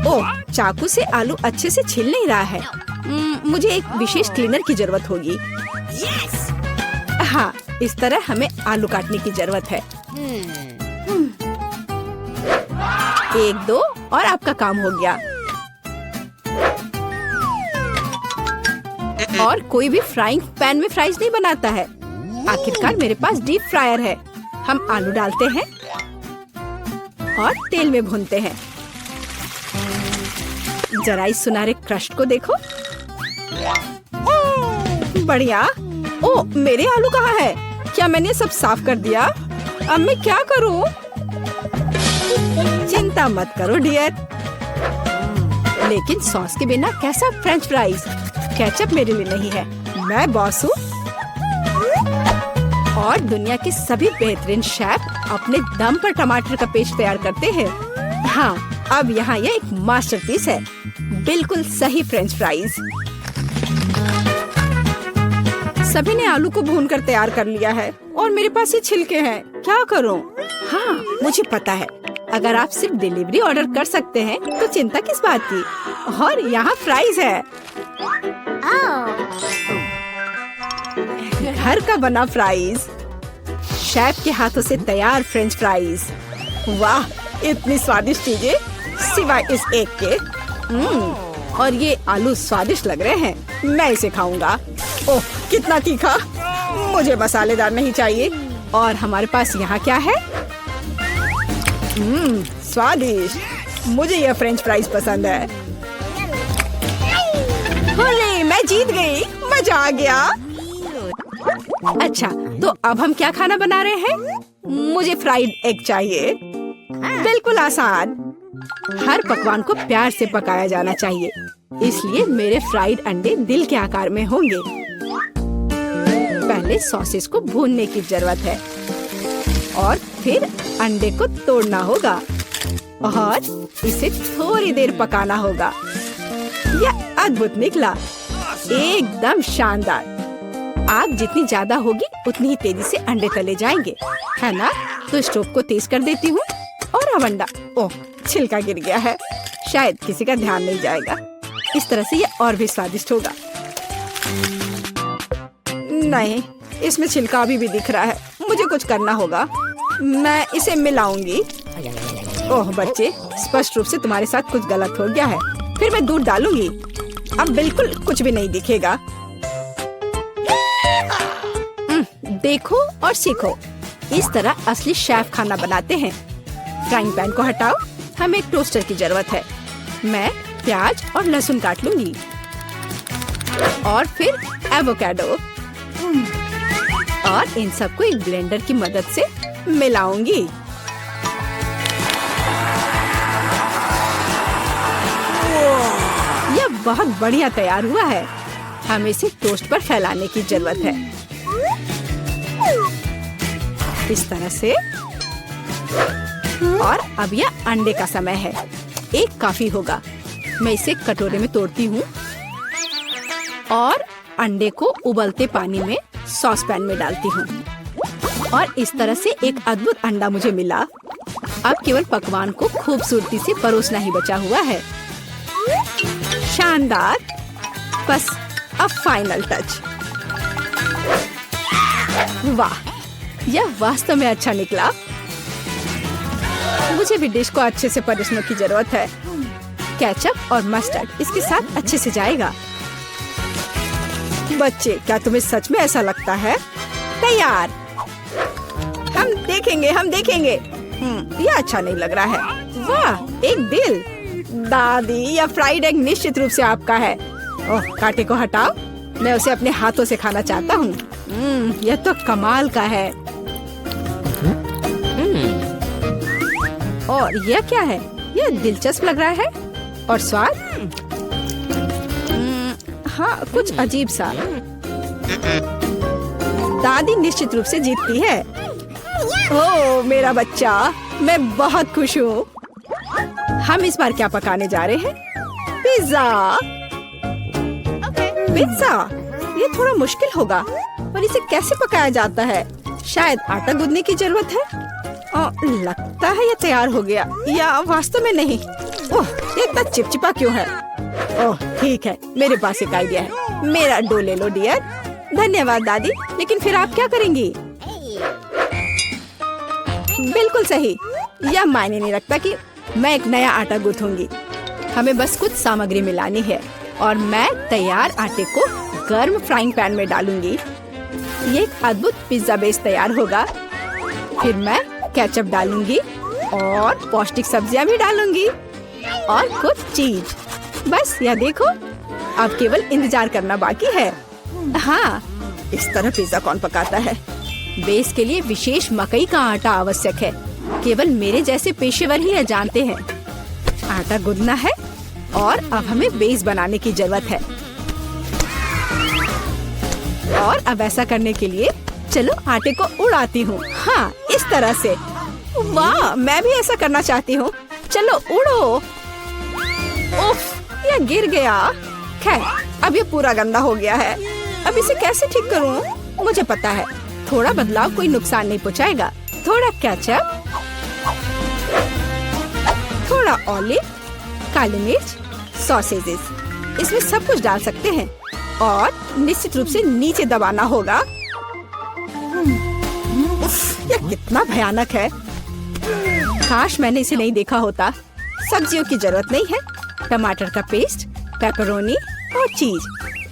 Speaker 2: ओह, चाकू से आलू अच्छे से छिल नहीं रहा है। मुझे एक विशेष क्लीनर की जरूरत होगी। हाँ, इस तरह हमें आलू काटने की जरूरत है। 1, 2 और आपका काम हो गया। और कोई भी फ्राइंग पैन में फ्राइज नहीं बनाता है।
Speaker 1: आखिरकार मेरे पास डीप फ्रायर है। हम आलू डालते हैं और तेल में भूनते हैं। जरा इस सुनहरे क्रस्ट को देखो। बढ़िया। ओ, मेरे आलू कहाँ है? क्या मैंने सब साफ कर दिया? अब मैं क्या करूं? चिंता मत करो डियर। लेकिन सॉस के बिना कैसा फ्रेंच फ्राइज? केचप मेरे लिए नहीं है, मैं बॉस हूँ। और दुनिया के सभी बेहतरीन शेफ अपने दम पर टमाटर का पेस्ट तैयार करते हैं। हाँ, अब यहाँ यह एक मास्टरपीस है, बिल्कुल सही फ्रेंच फ्राइज। सभी ने आलू को भूनकर तैयार कर लिया है और मेरे पास ये छिलके हैं। क्या करूं? हाँ, मुझे पता है, अगर आप सिर्फ डिलीवरी ऑर्डर कर सकते हैं तो चिंता किस बात की। और यहाँ फ्राइज है। घर का बना फ्राइज, शेफ के हाथों से तैयार फ्रेंच फ्राइज। वाह, इतनी स्वादिष्ट चीजें सिवाय इस एक के। और ये आलू स्वादिष्ट लग रहे हैं, मैं इसे खाऊंगा। ओह, कितना तीखा! मुझे मसालेदार नहीं चाहिए। और हमारे पास यहाँ क्या है? स्वादिष्ट। मुझे यह फ्रेंच फ्राइज पसंद है। होले, मैं जीत गई, मजा आ गया। अच्छा, तो अब हम क्या खाना बना रहे हैं? मुझे फ्राइड एग चाहिए। बिल्कुल आसान। हर पकवान को प्यार से पकाया जाना चाहिए, इसलिए मेरे फ्राइड अंडे दिल के आकार में होंगे। पहले सॉसेस को भूनने की जरूरत है और फिर अंडे को तोड़ना होगा और इसे थोड़ी देर पकाना होगा। यह अद्भुत निकला, एकदम शानदार। आग जितनी ज्यादा होगी उतनी ही तेजी से अंडे तले जाएंगे, है ना? तो स्टोव को तेज कर देती हूँ और अब अंडा। ओह, छिलका गिर गया है, शायद किसी का ध्यान नहीं जाएगा। इस तरह से यह और भी स्वादिष्ट होगा। नहीं, इसमें छिलका अभी भी दिख रहा है, मुझे कुछ करना होगा। मैं इसे मिलाऊंगी। ओह बच्चे, स्पष्ट रूप से तुम्हारे साथ कुछ गलत हो गया है। फिर मैं दूध डालूंगी, अब बिल्कुल कुछ भी नहीं दिखेगा। देखो और सीखो, इस तरह असली शेफ खाना बनाते हैं। फ्राइंग पैन को हटाओ, हमें एक टोस्टर की जरूरत है। मैं प्याज और लहसुन काट लूंगी और फिर एवोकाडो, और इन सबको एक ब्लेंडर की मदद से मिलाऊंगी। यह बहुत बढ़िया तैयार हुआ है। हमें इसे टोस्ट पर फैलाने की जरूरत है, इस तरह से। और अब यह अंडे का समय है, एक काफी होगा। मैं इसे कटोरे में तोड़ती हूँ और अंडे को उबलते पानी में सॉस पैन में डालती हूँ और इस तरह से एक अद्भुत अंडा मुझे मिला। अब केवल पकवान को खूबसूरती से परोसना ही बचा हुआ है। शानदार। बस अब फाइनल टच। वाह, यह वास्तव में अच्छा निकला। मुझे भी डिश को अच्छे से परोसने की जरूरत है। केचप और मस्टर्ड इसके साथ अच्छे से जाएगा। बच्चे, क्या तुम्हें सच में ऐसा लगता है? तैयार। हम देखेंगे। यह अच्छा नहीं लग रहा है। वाह, एक दिल। दादी, यह फ्राइड एग निश्चित रूप से आपका है। ओह, कांटे को हटाओ, मैं उसे अपने हाथों से खाना चाहता हूँ। यह तो कमाल का है। और यह क्या है? यह दिलचस्प लग रहा है। और स्वाद? हाँ, कुछ अजीब सा। दादी निश्चित रूप से जीतती है। ओह मेरा बच्चा, मैं बहुत खुश हूँ। हम इस बार क्या पकाने जा रहे हैं? पिज्जा। पिज्जा, ये थोड़ा मुश्किल होगा, पर इसे कैसे पकाया जाता है? शायद आटा गूंदने की जरूरत है। लगता है ये तैयार हो गया, या वास्तव में नहीं। ओह, ये इतना चिपचिपा क्यों है? ओह ठीक है, मेरे पास एक आइडिया है। मेरा डो ले लो डियर। धन्यवाद दादी, लेकिन फिर आप क्या करेंगी? बिल्कुल सही, यह मायने नहीं रखता कि मैं एक नया आटा गूंथूंगी। हमें बस कुछ सामग्री मिलानी है और मैं तैयार आटे को गर्म फ्राइंग पैन में डालूंगी। ये एक अद्भुत पिज्जा बेस तैयार होगा। फिर मैं केचप डालूंगी और पौष्टिक सब्जियां भी डालूंगी और कुछ चीज। बस यह देखो, अब केवल इंतजार करना बाकी है। हाँ,
Speaker 2: इस तरह पिज्जा कौन पकाता है?
Speaker 1: बेस के लिए विशेष मकई का आटा आवश्यक है। केवल मेरे जैसे पेशेवर ही यह जानते हैं। आटा गूंदना है और अब हमें बेस बनाने की जरूरत है। और अब ऐसा करने के लिए चलो आटे को उड़ाती हूँ। हाँ, इस तरह से। वाह, मैं भी ऐसा करना चाहती हूँ। चलो उड़ो। उफ, यह गिर गया। खैर, अब ये पूरा गंदा हो गया है। अब इसे कैसे ठीक करूँ? मुझे पता है, थोड़ा बदलाव कोई नुकसान नहीं पहुँचाएगा। थोड़ा केचप, थोड़ा ऑलिव, काली मिर्च, सॉसेजेस, इसमें सब कुछ डाल सकते हैं और निश्चित रूप से नीचे दबाना होगा।
Speaker 2: उफ, यह कितना भयानक है।
Speaker 1: काश मैंने इसे नहीं देखा होता।
Speaker 2: सब्जियों की जरूरत नहीं है।
Speaker 1: टमाटर का पेस्ट, पेपरोनी और चीज,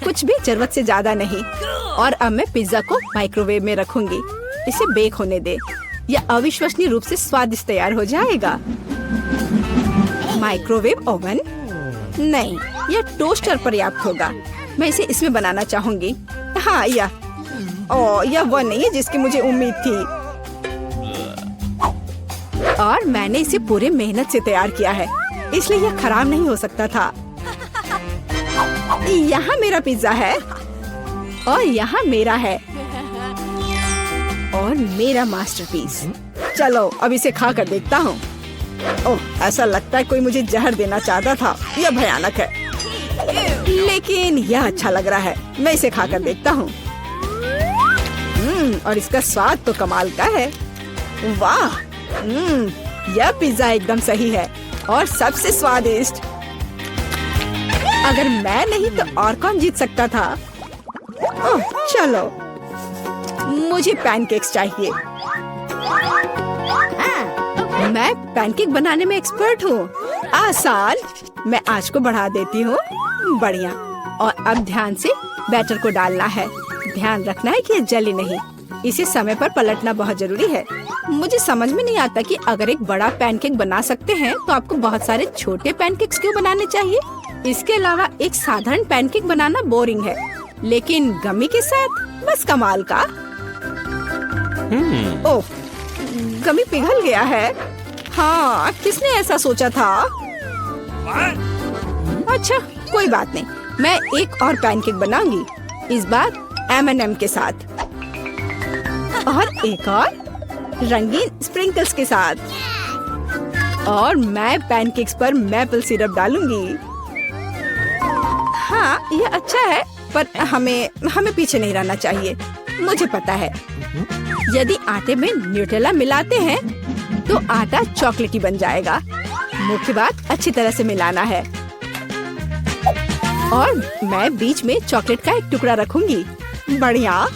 Speaker 1: कुछ भी जरूरत से ज्यादा नहीं। और अब मैं पिज्जा को माइक्रोवेव में रखूंगी। इसे बेक होने दे। यह अविश्वसनीय रूप से स्वादिष्ट तैयार हो जाएगा। माइक्रोवेव ओवन नहीं, यह टोस्टर पर्याप्त होगा। मैं इसे इसमें बनाना चाहूंगी।
Speaker 2: हाँ, यह वो नहीं है जिसकी मुझे उम्मीद थी।
Speaker 1: और मैंने इसे पूरे मेहनत से तैयार किया है, इसलिए यह खराब नहीं हो सकता था। यहाँ मेरा पिज्जा है और यहाँ मेरा है और मेरा मास्टरपीस।
Speaker 2: चलो अब इसे खा कर देखता हूँ। ओह, ऐसा लगता है कोई मुझे जहर देना चाहता था। यह भयानक है, लेकिन यह अच्छा लग रहा है। मैं इसे खा कर देखता हूँ। और इसका स्वाद तो कमाल का है। वाह, यह पिज्जा एकदम सही है और सबसे स्वादिष्ट। अगर मैं नहीं तो और कौन जीत सकता था? ओह, चलो, मुझे पैनकेक्स चाहिए।
Speaker 1: मैं पैनकेक बनाने में एक्सपर्ट हूँ।
Speaker 2: आसान।
Speaker 1: मैं आंच को बढ़ा देती हूँ। बढ़िया। और अब ध्यान से बैटर को डालना है। ध्यान रखना है कि ये जले नहीं। इसे समय पर पलटना बहुत जरूरी है। मुझे समझ में नहीं आता कि अगर एक बड़ा पैनकेक बना सकते हैं तो आपको बहुत सारे छोटे पैनकेक्स क्यों बनाने चाहिए। इसके अलावा एक साधारण पैनकेक बनाना बोरिंग है, लेकिन गमी के साथ बस कमाल का।
Speaker 2: ओह, गमी पिघल गया है। हाँ, किसने ऐसा सोचा था?
Speaker 1: अच्छा, कोई बात नहीं। मैं एक और पैनकेक बनाऊंगी, इस बार M&M के साथ और एक और रंगीन स्प्रिंकल्स के साथ। और मैं पैनकेक्स पर मैपल सिरप डालूंगी।
Speaker 2: हाँ, यह अच्छा है, पर हमें पीछे नहीं रहना चाहिए।
Speaker 1: मुझे पता है, यदि आटे में न्यूटेला मिलाते हैं तो आटा चॉकलेटी बन जाएगा। मुख्य बात अच्छी तरह से मिलाना है। और मैं बीच में चॉकलेट का एक टुकड़ा रखूंगी।
Speaker 2: बढ़िया।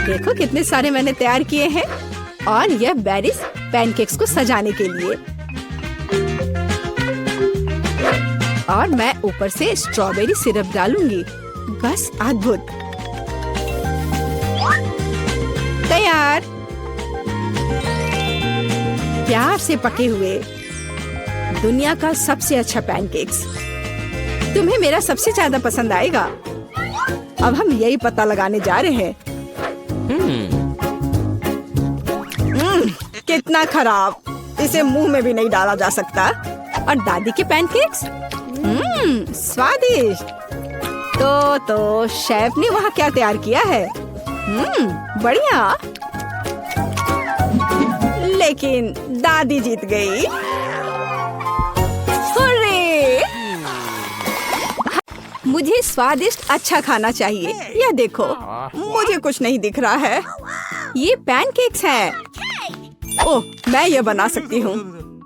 Speaker 1: देखो कितने सारे मैंने तैयार किए हैं। और यह बेरीज पैनकेक्स को सजाने के लिए। और मैं ऊपर से स्ट्रॉबेरी सिरप डालूंगी। बस अद्भुत। तैयार। प्यार से पके हुए दुनिया का सबसे अच्छा पैनकेक्स। तुम्हें मेरा सबसे ज्यादा पसंद आएगा।
Speaker 2: अब हम यही पता लगाने जा रहे हैं। कितना खराब। इसे मुंह में भी नहीं डाला जा सकता।
Speaker 1: और दादी के पैनकेक्स
Speaker 2: स्वादिष्ट।
Speaker 1: तो शेफ ने वहाँ क्या तैयार किया है?
Speaker 2: बढ़िया। लेकिन दादी जीत गई।
Speaker 1: हुर्रे! मुझे स्वादिष्ट अच्छा खाना चाहिए। यह देखो,
Speaker 2: मुझे कुछ नहीं दिख रहा है।
Speaker 1: ये पैनकेक्स हैं।
Speaker 2: ओह, मैं ये बना सकती हूँ।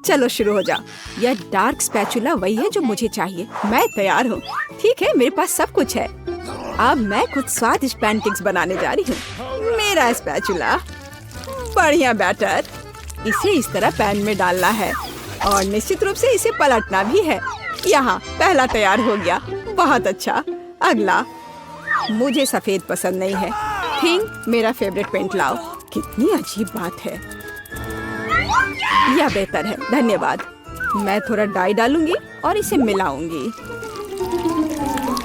Speaker 2: चलो शुरू हो जा।
Speaker 1: यह डार्क स्पैचुला वही है जो मुझे चाहिए।
Speaker 2: मैं तैयार हूँ।
Speaker 1: ठीक है, मेरे पास सब कुछ है। अब मैं कुछ स्वादिष्ट पैनकेक्स बनाने जा रही हूँ।
Speaker 2: मेरा स्पैचुला। बढ़िया बैटर।
Speaker 1: इसे इस तरह पैन में डालना है और निश्चित रूप से इसे पलटना भी है। यहाँ पहला तैयार हो गया। बहुत अच्छा। अगला। मुझे सफेद पसंद नहीं है। पिंक मेरा फेवरेट पेंट लाओ। कितनी अजीब बात है। यह बेहतर है, धन्यवाद। मैं थोड़ा डाई डालूंगी और इसे मिलाऊंगी।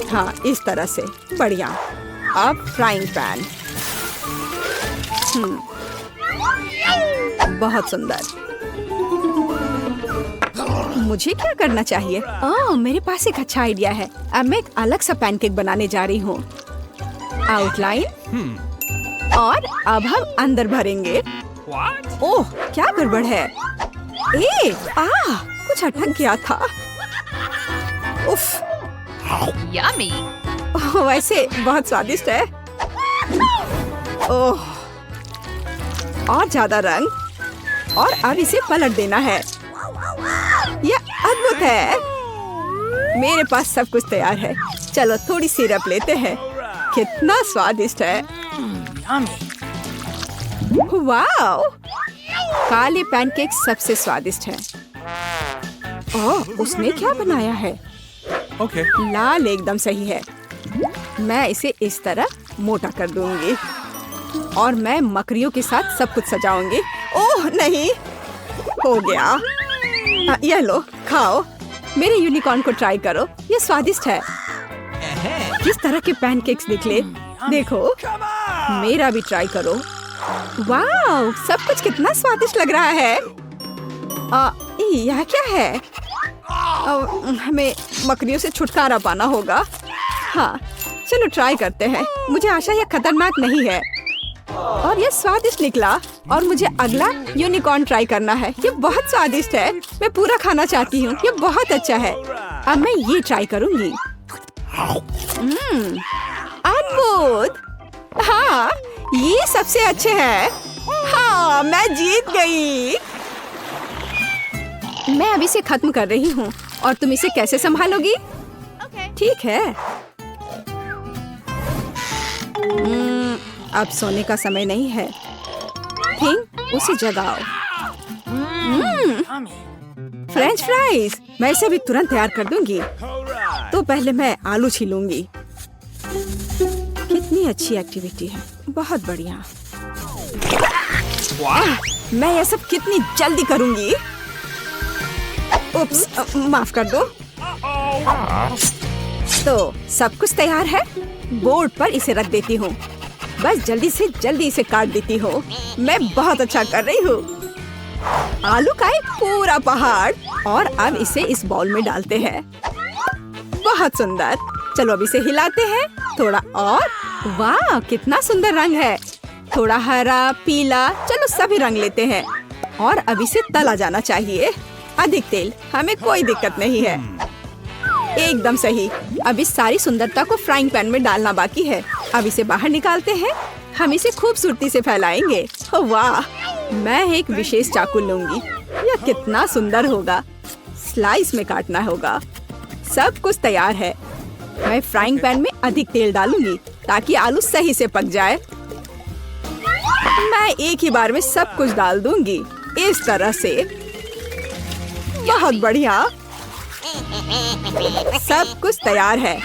Speaker 1: हाँ, इस तरह से। बढ़िया। अब फ्राइंग पैन। बहुत सुंदर। मुझे क्या करना चाहिए? मेरे पास एक अच्छा आइडिया है। अब मैं एक अलग सा पैनकेक बनाने जा रही हूँ। आउटलाइन और अब हम अंदर भरेंगे। ओह, क्या गड़बड़ है? कुछ अटक गया था। उफ।
Speaker 4: Yummy.
Speaker 1: वैसे बहुत स्वादिष्ट है। ओह, और ज्यादा रंग। और अब इसे पलट देना है। यह अद्भुत है। मेरे पास सब कुछ तैयार है। चलो थोड़ी सिरप लेते हैं। कितना स्वादिष्ट है। वाओ, काले पैनकेक सबसे स्वादिष्ट है। ओह, उसने क्या बनाया है?
Speaker 3: Okay.
Speaker 1: लाल एकदम सही है। मैं इसे इस तरह मोटा कर दूंगी और मैं मकड़ियों के साथ सब कुछ सजाऊंगी। ओह नहीं, हो गया। यह लो, खाओ। मेरे यूनिकॉर्न को ट्राई करो, ये स्वादिष्ट है। किस तरह के पैनकेक्स निकले, देखो। मेरा भी ट्राई करो। वाह, सब कुछ कितना स्वादिष्ट लग रहा है। यह क्या है? हमें मकड़ियों से छुटकारा पाना होगा। हाँ, चलो ट्राई करते हैं। मुझे आशा यह खतरनाक नहीं है। और यह स्वादिष्ट निकला। और मुझे अगला यूनिकॉर्न ट्राई करना है। ये बहुत स्वादिष्ट है। मैं पूरा खाना चाहती हूँ। ये बहुत अच्छा है। अब मैं ये ट्राई करूँगी। अद्भुत। हाँ, ये सबसे अच्छे हैं। हाँ, मैं जीत गई। मैं अब इसे खत्म कर रही हूँ और तुम इसे कैसे संभालोगी? ठीक है। अब सोने का समय नहीं है। थिंक, उसे जगाओ। French fries. मैं इसे भी तुरंत तैयार कर दूंगी। तो पहले मैं आलू छीलूंगी। कितनी अच्छी एक्टिविटी है। बहुत बढ़िया। वाह, मैं यह सब कितनी जल्दी करूंगी। उप्स, माफ कर दो। तो सब कुछ तैयार है। बोर्ड पर इसे रख देती हूँ। बस जल्दी से जल्दी इसे काट देती हूँ। मैं बहुत अच्छा कर रही हूँ। आलू का एक पूरा पहाड़। और अब इसे इस बाउल में डालते हैं। बहुत सुंदर। चलो अब इसे हिलाते हैं थोड़ा और। वाह, कितना सुंदर रंग है। थोड़ा हरा, पीला, चलो सभी रंग लेते हैं। और अब इसे तला जाना चाहिए। अधिक तेल, हमें कोई दिक्कत नहीं है। एकदम सही। अब इस सारी सुंदरता को फ्राइंग पैन में डालना बाकी है। अब इसे बाहर निकालते हैं। हम इसे खूबसूरती से फैलाएंगे। वाह, मैं एक विशेष चाकू लूंगी। यह कितना सुंदर होगा। स्लाइस में काटना होगा। सब कुछ तैयार है। मैं फ्राइंग पैन में अधिक तेल डालूंगी ताकि आलू सही से पक जाए। मैं एक ही बार में सब कुछ डाल दूंगी, इस तरह से। बहुत बढ़िया। सब कुछ तैयार है।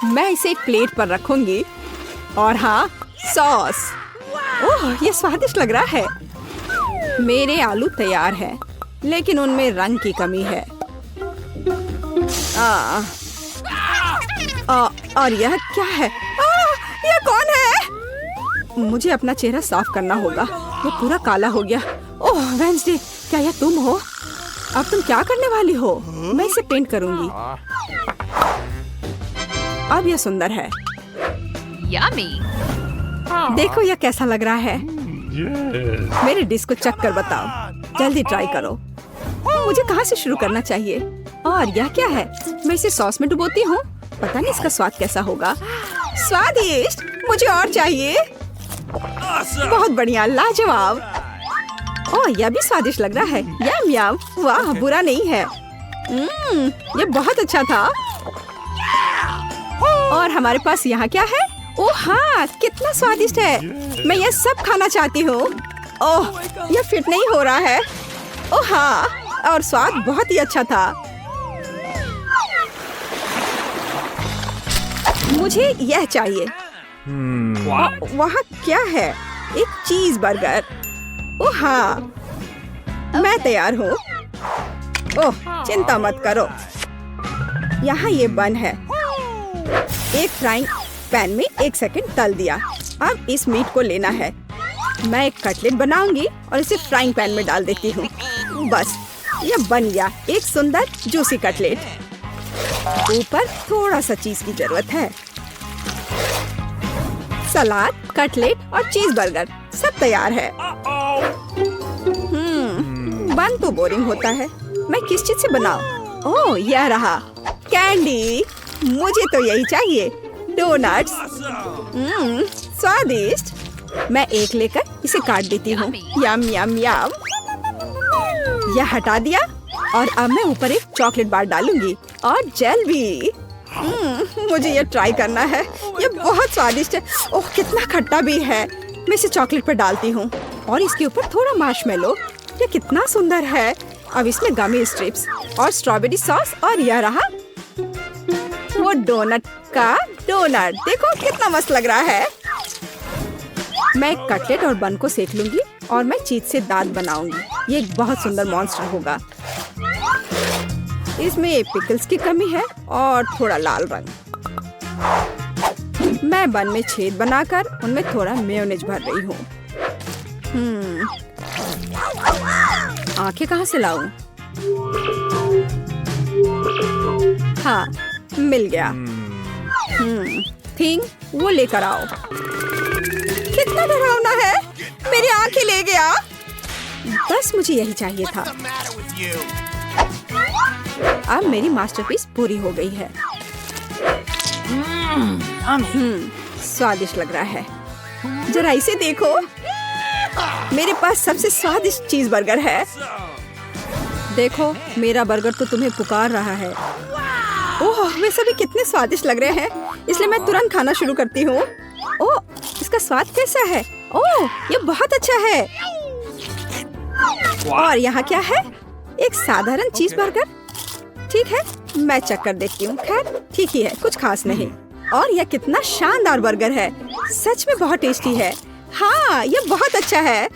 Speaker 1: मैं इसे एक प्लेट पर रखूंगी। और हाँ, सॉस। ओह, ये स्वादिष्ट लग रहा है। मेरे आलू तैयार हैं, लेकिन उनमें रंग की कमी है। और यह क्या है? यह कौन है? मुझे अपना चेहरा साफ करना होगा। यह पूरा काला हो गया। ओह वेंसडे, क्या यह तुम हो? अब तुम क्या करने वाली हो? मैं इसे पेंट करूंगी। अब यह सुंदर है।
Speaker 4: Yummy.
Speaker 1: देखो यह कैसा लग रहा है। मेरे डिश को चख कर बताओ। जल्दी ट्राई करो। मुझे कहाँ से शुरू करना चाहिए? और यह क्या है? मैं इसे सॉस में डुबोती हूँ। पता नहीं इसका स्वाद कैसा होगा। स्वादिष्ट, मुझे और चाहिए। बहुत बढ़िया, लाजवाब। ओह, यह भी स्वादिष्ट लग रहा है। यम यम। वाह, बुरा नहीं है। यह बहुत अच्छा था। और हमारे पास यहाँ क्या है? ओह हाँ, कितना स्वादिष्ट है। मैं यह सब खाना चाहती हूँ। ओह, यह फिट नहीं हो रहा है। ओह हाँ,
Speaker 2: और स्वाद बहुत ही अच्छा था। मुझे यह चाहिए। वहाँ क्या है? एक चीज बर्गर। ओह हाँ, मैं तैयार हूँ। ओह चिंता मत करो, यहाँ ये बन है। एक फ्राइंग पैन में 1 सेकंड तल दिया। अब इस मीट को लेना है। मैं एक कटलेट बनाऊंगी और इसे फ्राइंग पैन में डाल देती हूँ। बस ये बन गया एक सुंदर जूसी कटलेट। ऊपर थोड़ा सा चीज की जरूरत है। सलाद, कटलेट और चीज बर्गर सब तैयार है। बन तो बोरिंग होता है। मैं किस चीज से बनाऊं? ओह यह रहा, कैंडी। मुझे तो यही चाहिए। डोनट्स। स्वादिष्ट। मैं एक लेकर इसे काट देती हूँ। यम यम यम। यह हटा दिया और अब मैं ऊपर एक चॉकलेट बार डालूंगी और जेल भी। मुझे यह ट्राई करना है। यह बहुत स्वादिष्ट है। ओह कितना खट्टा भी है। मैं इसे चॉकलेट पर डालती हूँ और इसके ऊपर थोड़ा मार्शमेलो। यह कितना सुंदर है। अब इसमें गमी स्ट्रिप्स और स्ट्रॉबेरी सॉस और यह रहा वो डोनट का डोनट। देखो कितना मस्त लग रहा है। मैं एक कटलेट और बन को सेक लूंगी और मैं चीज से दांत बनाऊंगी। ये एक बहुत सुंदर मॉन्स्टर होगा। इसमें ये पिकल्स की कमी है और थोड़ा लाल रंग। मैं बन में छेद बनाकर उनमें थोड़ा मेयोनेज भर रही हूँ। आंखें कहाँ से लाऊं? हाँ मिल गया। थिंग वो लेकर आओ। कितना डरावना है। मेरी आंखें ले गया। बस मुझे यही चाहिए था। अब मेरी मास्टरपीस पूरी हो गई है। स्वादिष्ट लग रहा है। जरा इसे देखो। मेरे पास सबसे स्वादिष्ट चीज बर्गर है। देखो मेरा बर्गर तो तुम्हें पुकार रहा है। ओह वे सभी कितने स्वादिष्ट लग रहे हैं, इसलिए मैं तुरंत खाना शुरू करती हूँ। ओह इसका स्वाद कैसा है? ओह ये बहुत अच्छा है। और यहाँ क्या है? एक साधारण चीज बर्गर। ठीक है मैं चेक कर देखती हूँ। खैर ठीक ही है, कुछ खास नहीं। और यह कितना शानदार बर्गर है। सच में बहुत टेस्टी है। हाँ ये बहुत अच्छा है।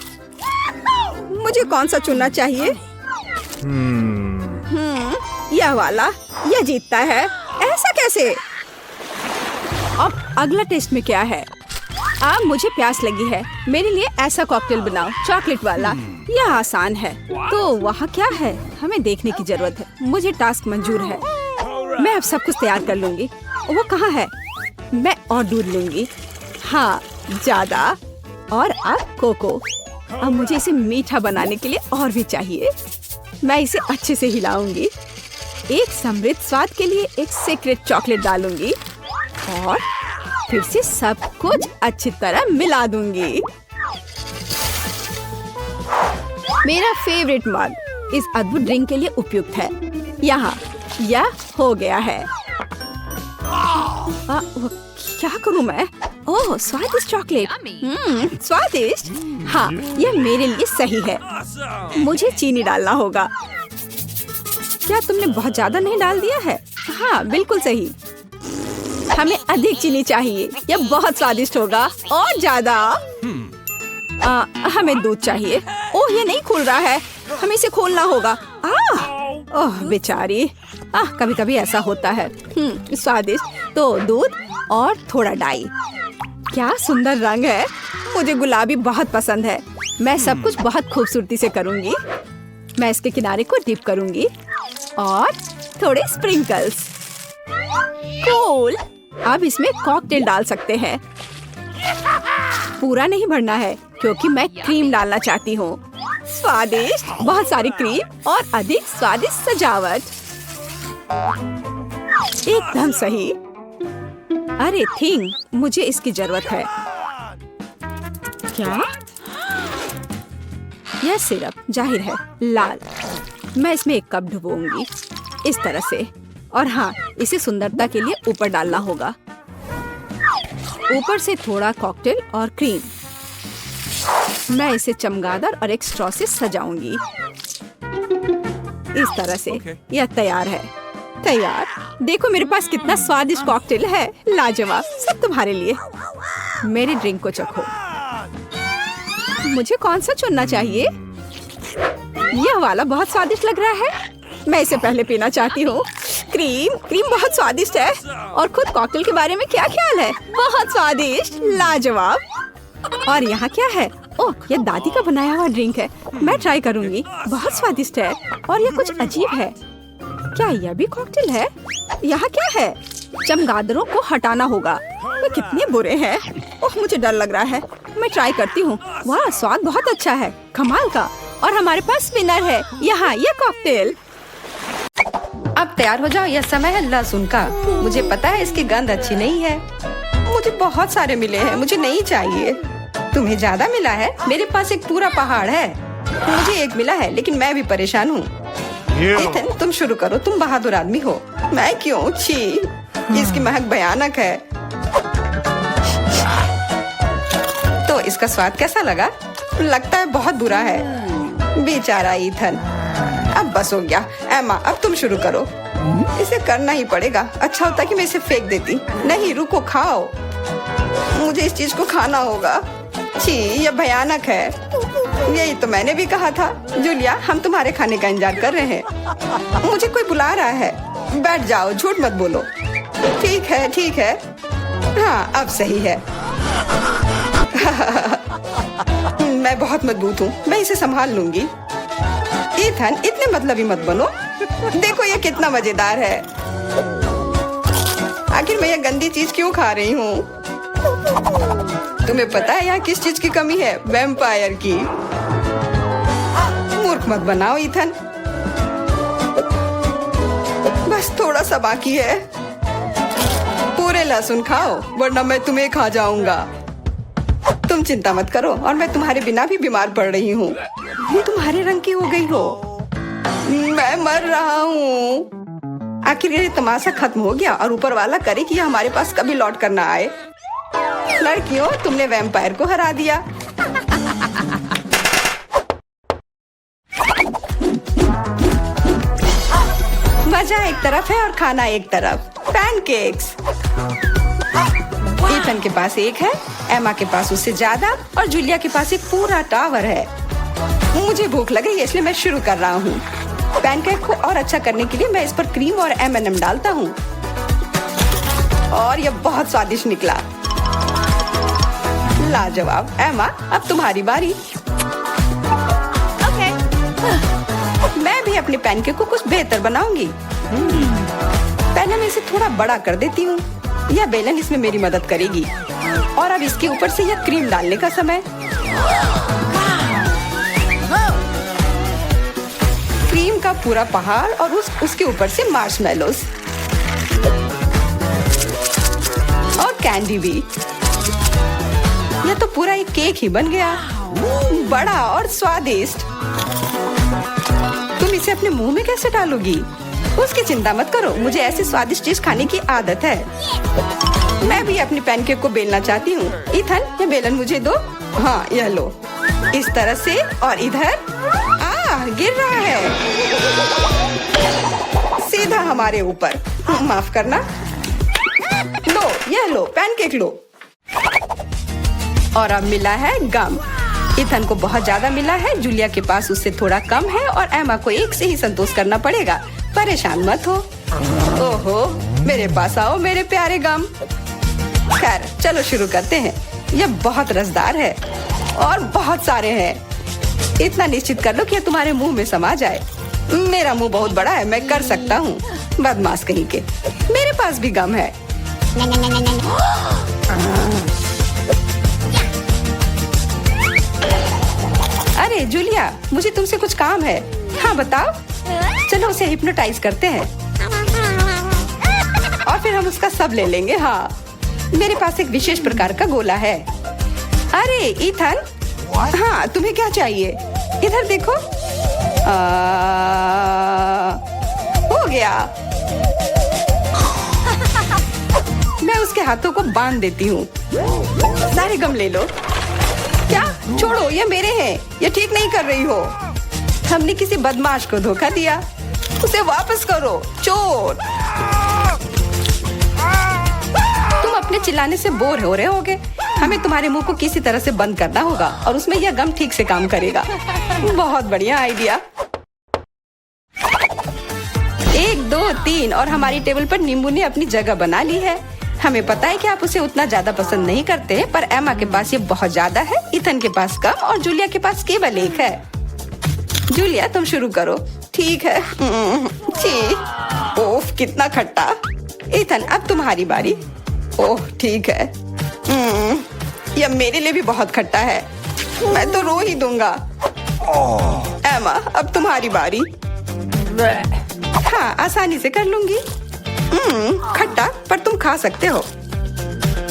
Speaker 2: मुझे कौन सा चुनना चाहिए? यह वाला। यह जीतता है। ऐसा कैसे? अब अगला टेस्ट में क्या है? अब मुझे प्यास लगी है। मेरे लिए ऐसा कॉकटेल बनाओ, चॉकलेट वाला। यह आसान है। तो वहाँ क्या है? हमें देखने की जरूरत है। मुझे टास्क मंजूर है। मैं अब सब कुछ तैयार कर लूंगी। वो कहाँ है? मैं और दूध लूंगी। हाँ ज्यादा। और अब कोको। अब मुझे इसे मीठा बनाने के लिए और भी चाहिए। मैं इसे अच्छे से हिलाऊंगी। एक समृद्ध स्वाद के लिए एक सीक्रेट चॉकलेट डालूंगी और फिर से सब कुछ अच्छी तरह मिला दूंगी। मेरा फेवरेट मग इस अद्भुत ड्रिंक के लिए उपयुक्त है। यहाँ यह हो गया है। क्या करूँ मैं? ओह स्वादिष्ट चॉकलेट। स्वादिष्ट। हाँ यह मेरे लिए सही है। मुझे चीनी डालना होगा। क्या तुमने बहुत ज्यादा नहीं डाल दिया है? हाँ बिल्कुल सही। हमें अधिक चीनी चाहिए। यह बहुत स्वादिष्ट होगा। और ज्यादा। हमें दूध चाहिए। ओह ये नहीं खुल रहा है। हमें इसे खोलना होगा। ओह बेचारी। कभी कभी ऐसा होता है। स्वादिष्ट। तो दूध और थोड़ा डाई। क्या सुंदर रंग है। मुझे गुलाबी बहुत पसंद है। मैं सब कुछ बहुत खूबसूरती से करूंगी। मैं इसके किनारे को डिप करूंगी और थोड़े स्प्रिंकल्स। कूल। अब इसमें कॉकटेल डाल सकते हैं। पूरा नहीं भरना है क्योंकि मैं क्रीम डालना चाहती हूँ। स्वादिष्ट। बहुत सारी क्रीम और अधिक स्वादिष्ट सजावट। एकदम सही। अरे थिंग मुझे इसकी जरूरत है। क्या? यह सिरप जाहिर है लाल। मैं इसमें 1 कप डुबोऊंगी इस तरह से। और हाँ इसे सुंदरता के लिए ऊपर डालना होगा। ऊपर से थोड़ा कॉकटेल और क्रीम। मैं इसे चमगादड़ और एक स्ट्रॉ से सजाऊंगी।
Speaker 1: इस तरह से यह तैयार है। तैयार। देखो मेरे पास कितना स्वादिष्ट कॉकटेल है, लाजवाब, सब तुम्हारे लिए। मेरी ड्रिंक को चखो। मुझे कौन सा चुनना चाहिए? यह वाला बहुत स्वादिष्ट लग रहा है, मैं इसे पहले पीना चाहती हूँ। क्रीम क्रीम बहुत स्वादिष्ट है। और खुद कॉकटेल के बारे में क्या ख्याल है? बहुत स्वादिष्ट, लाजवाब। और यहाँ क्या है? ओह, यह दादी का बनाया हुआ ड्रिंक है, मैं ट्राई करूंगी। बहुत स्वादिष्ट है। और यह कुछ अजीब है। क्या यह भी कॉकटेल है? यहाँ क्या है? चमगादड़ों को हटाना होगा। वे कितने बुरे हैं। ओह, मुझे डर लग रहा है। मैं ट्राई करती हूँ। वाह, स्वाद बहुत अच्छा है, कमाल का। और हमारे पास विनर है यहाँ, यह कॉकटेल। अब तैयार हो जाओ, यह समय है लहसुन का। मुझे पता है इसकी गंध अच्छी नहीं है। मुझे बहुत सारे मिले हैं, मुझे नहीं चाहिए। तुम्हें ज्यादा मिला है? मेरे पास एक पूरा पहाड़ है। मुझे एक मिला है, लेकिन मैं भी परेशान हूँ। एथन, तुम शुरू करो, तुम बहादुर आदमी हो। मैं क्यों? छी, इसकी महक भयानक है। तो इसका स्वाद कैसा लगा? लगता है बहुत बुरा है। बेचारा ईथन। अब बस हो गया। एमा, अब तुम शुरू करो। इसे करना ही पड़ेगा। अच्छा होता कि मैं इसे फेंक देती। नहीं, रुको, खाओ। मुझे इस चीज को खाना होगा। छी, यह भयानक है। यही तो मैंने भी कहा था। जूलिया, हम तुम्हारे खाने का इंतजार कर रहे हैं। मुझे कोई बुला रहा है। बैठ जाओ, झूठ मत बोलो। ठीक है, ठीक है। हाँ, अब सही है। मैं बहुत मजबूत हूँ, मैं इसे संभाल लूंगी। ईथन, इतने मतलबी मत बनो। देखो ये कितना मजेदार है। आखिर मैं ये गंदी चीज क्यों खा रही हूँ? तुम्हें पता है यहाँ किस चीज की कमी है? वैम्पायर की। मूर्ख मत बनाओ ईथन। बस थोड़ा सा बाकी है। पूरे लहसुन खाओ, वरना मैं तुम्हें खा जाऊंगा। तुम चिंता मत करो, और मैं तुम्हारे बिना भी बीमार पड़ रही हूँ। तुम्हारे रंग की हो गई हो। मैं मर रहा हूँ। आखिर ये तमाशा खत्म हो गया, और ऊपर वाला करे कि ये हमारे पास कभी लौट कर ना आए। लड़कियों, तुमने वैम्पायर को हरा दिया। मजा एक तरफ है और खाना एक तरफ। पैनकेक्स। ईथन के पास एक है, एमा के पास उससे ज्यादा, और जूलिया के पास एक पूरा टावर है। मुझे भूख लग रही है, इसलिए मैं शुरू कर रहा हूँ। पैनकेक को और अच्छा करने के लिए मैं इस पर क्रीम और M&M डालता हूँ, और यह बहुत स्वादिष्ट निकला। लाजवाब। एमा, अब तुम्हारी बारी।
Speaker 4: Okay.
Speaker 1: मैं भी अपने पैनकेक को कुछ बेहतर बनाऊंगी। पहले मैं इसे थोड़ा बड़ा कर देती हूँ। यह बेलन इसमें मेरी मदद करेगी। और अब इसके ऊपर से यह क्रीम डालने का समय। क्रीम का पूरा पहाड़, और उसके ऊपर से मार्शमेलोस और कैंडी भी। यह तो पूरा एक केक ही बन गया, बड़ा और स्वादिष्ट। तुम इसे अपने मुंह में कैसे डालोगी? उसकी चिंता मत करो, मुझे ऐसी स्वादिष्ट चीज खाने की आदत है। मैं भी अपनी पैनकेक को बेलना चाहती हूँ। ईथन, ये बेलन मुझे दो। हाँ, यह लो। इस तरह से, और इधर। गिर रहा है सीधा हमारे ऊपर। माफ करना। लो, यह लो, पैनकेक लो। और अब मिला है गम। ईथन को बहुत ज्यादा मिला है, जूलिया के पास उससे थोड़ा कम है, और एमा को एक से ही संतोष करना पड़ेगा। परेशान मत हो। ओहो, मेरे पास आओ मेरे प्यारे गम। खैर, चलो शुरू करते हैं। यह बहुत रसदार है, और बहुत सारे हैं। इतना निश्चित कर लो कि यह तुम्हारे मुंह में समा जाए। मेरा मुंह बहुत बड़ा है, मैं कर सकता हूँ। बदमाश कहीं के। मेरे पास भी गम है। अरे जूलिया, मुझे तुमसे कुछ काम है। हाँ, बताओ। चलो उसे हिप्नोटाइज करते हैं, और फिर हम उसका सब ले लेंगे। हाँ, मेरे पास एक विशेष प्रकार का गोला है। अरे ईथन, हाँ, तुम्हें क्या चाहिए? इधर देखो। हो गया। मैं उसके हाथों को बांध देती हूँ। सारे गम ले लो। क्या? छोड़ो, ये मेरे हैं। ये ठीक नहीं कर रही हो। हमने किसी बदमाश को धोखा दिया।
Speaker 2: उसे वापस करो, चोर। तुम अपने चिल्लाने से बोर हो रहे होगे। हमें तुम्हारे मुंह को किसी तरह से बंद करना होगा और उसमें यह गम ठीक से काम करेगा। बहुत बढ़िया आइडिया। 1 2 3 और हमारी टेबल पर नींबू ने अपनी जगह बना ली है। हमें पता है कि आप उसे उतना ज्यादा पसंद नहीं करते, पर एमा के पास ये बहुत ज्यादा है, इथन के पास कम और जूलिया के पास केवल 1 है। जूलिया तुम शुरू करो। ठीक है। छी, ओफ कितना खट्टा। इथन अब तुम्हारी बारी। ओह ठीक है। यह मेरे लिए भी बहुत खट्टा है, मैं तो रो ही दूंगा। एमा अब तुम्हारी बारी। हाँ आसानी से कर लूंगी। खट्टा, पर तुम खा सकते हो।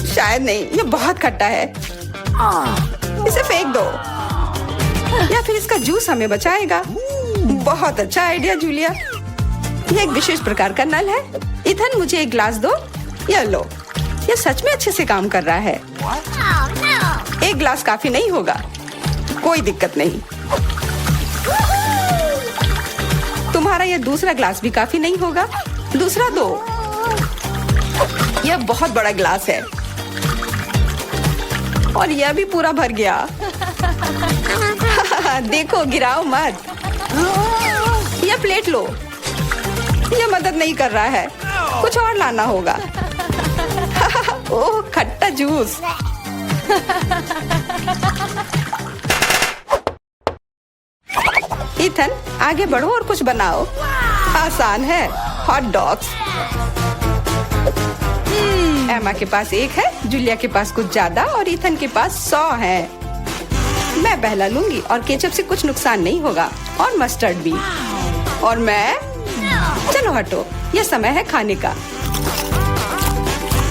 Speaker 2: शायद नहीं, यह बहुत खट्टा है। इसे फेंक दो या फिर इसका जूस हमें बचाएगा। बहुत अच्छा आइडिया जूलिया। यह एक विशेष प्रकार का नल है। इथन मुझे एक ग्लास दो। यह लो, यह सच में अच्छे से काम कर रहा है। एक ग्लास काफी नहीं होगा, कोई दिक्कत नहीं। तुम्हारा यह दूसरा ग्लास भी काफी नहीं होगा, दूसरा दो। यह बहुत बड़ा ग्लास है और यह भी पूरा भर गया। देखो, गिराओ मत। यह प्लेट लो। यह मदद नहीं कर रहा है, कुछ और लाना होगा। ओह खट्टा जूस। इथन आगे बढ़ो और कुछ बनाओ। आसान है, हॉट डॉग्स। एमा के पास 1 है, जूलिया के पास कुछ ज्यादा और इथन के पास 100 है। मैं पहला लूंगी और केचप से कुछ नुकसान नहीं होगा और मस्टर्ड भी। और मैं, चलो हटो, यह समय है खाने का।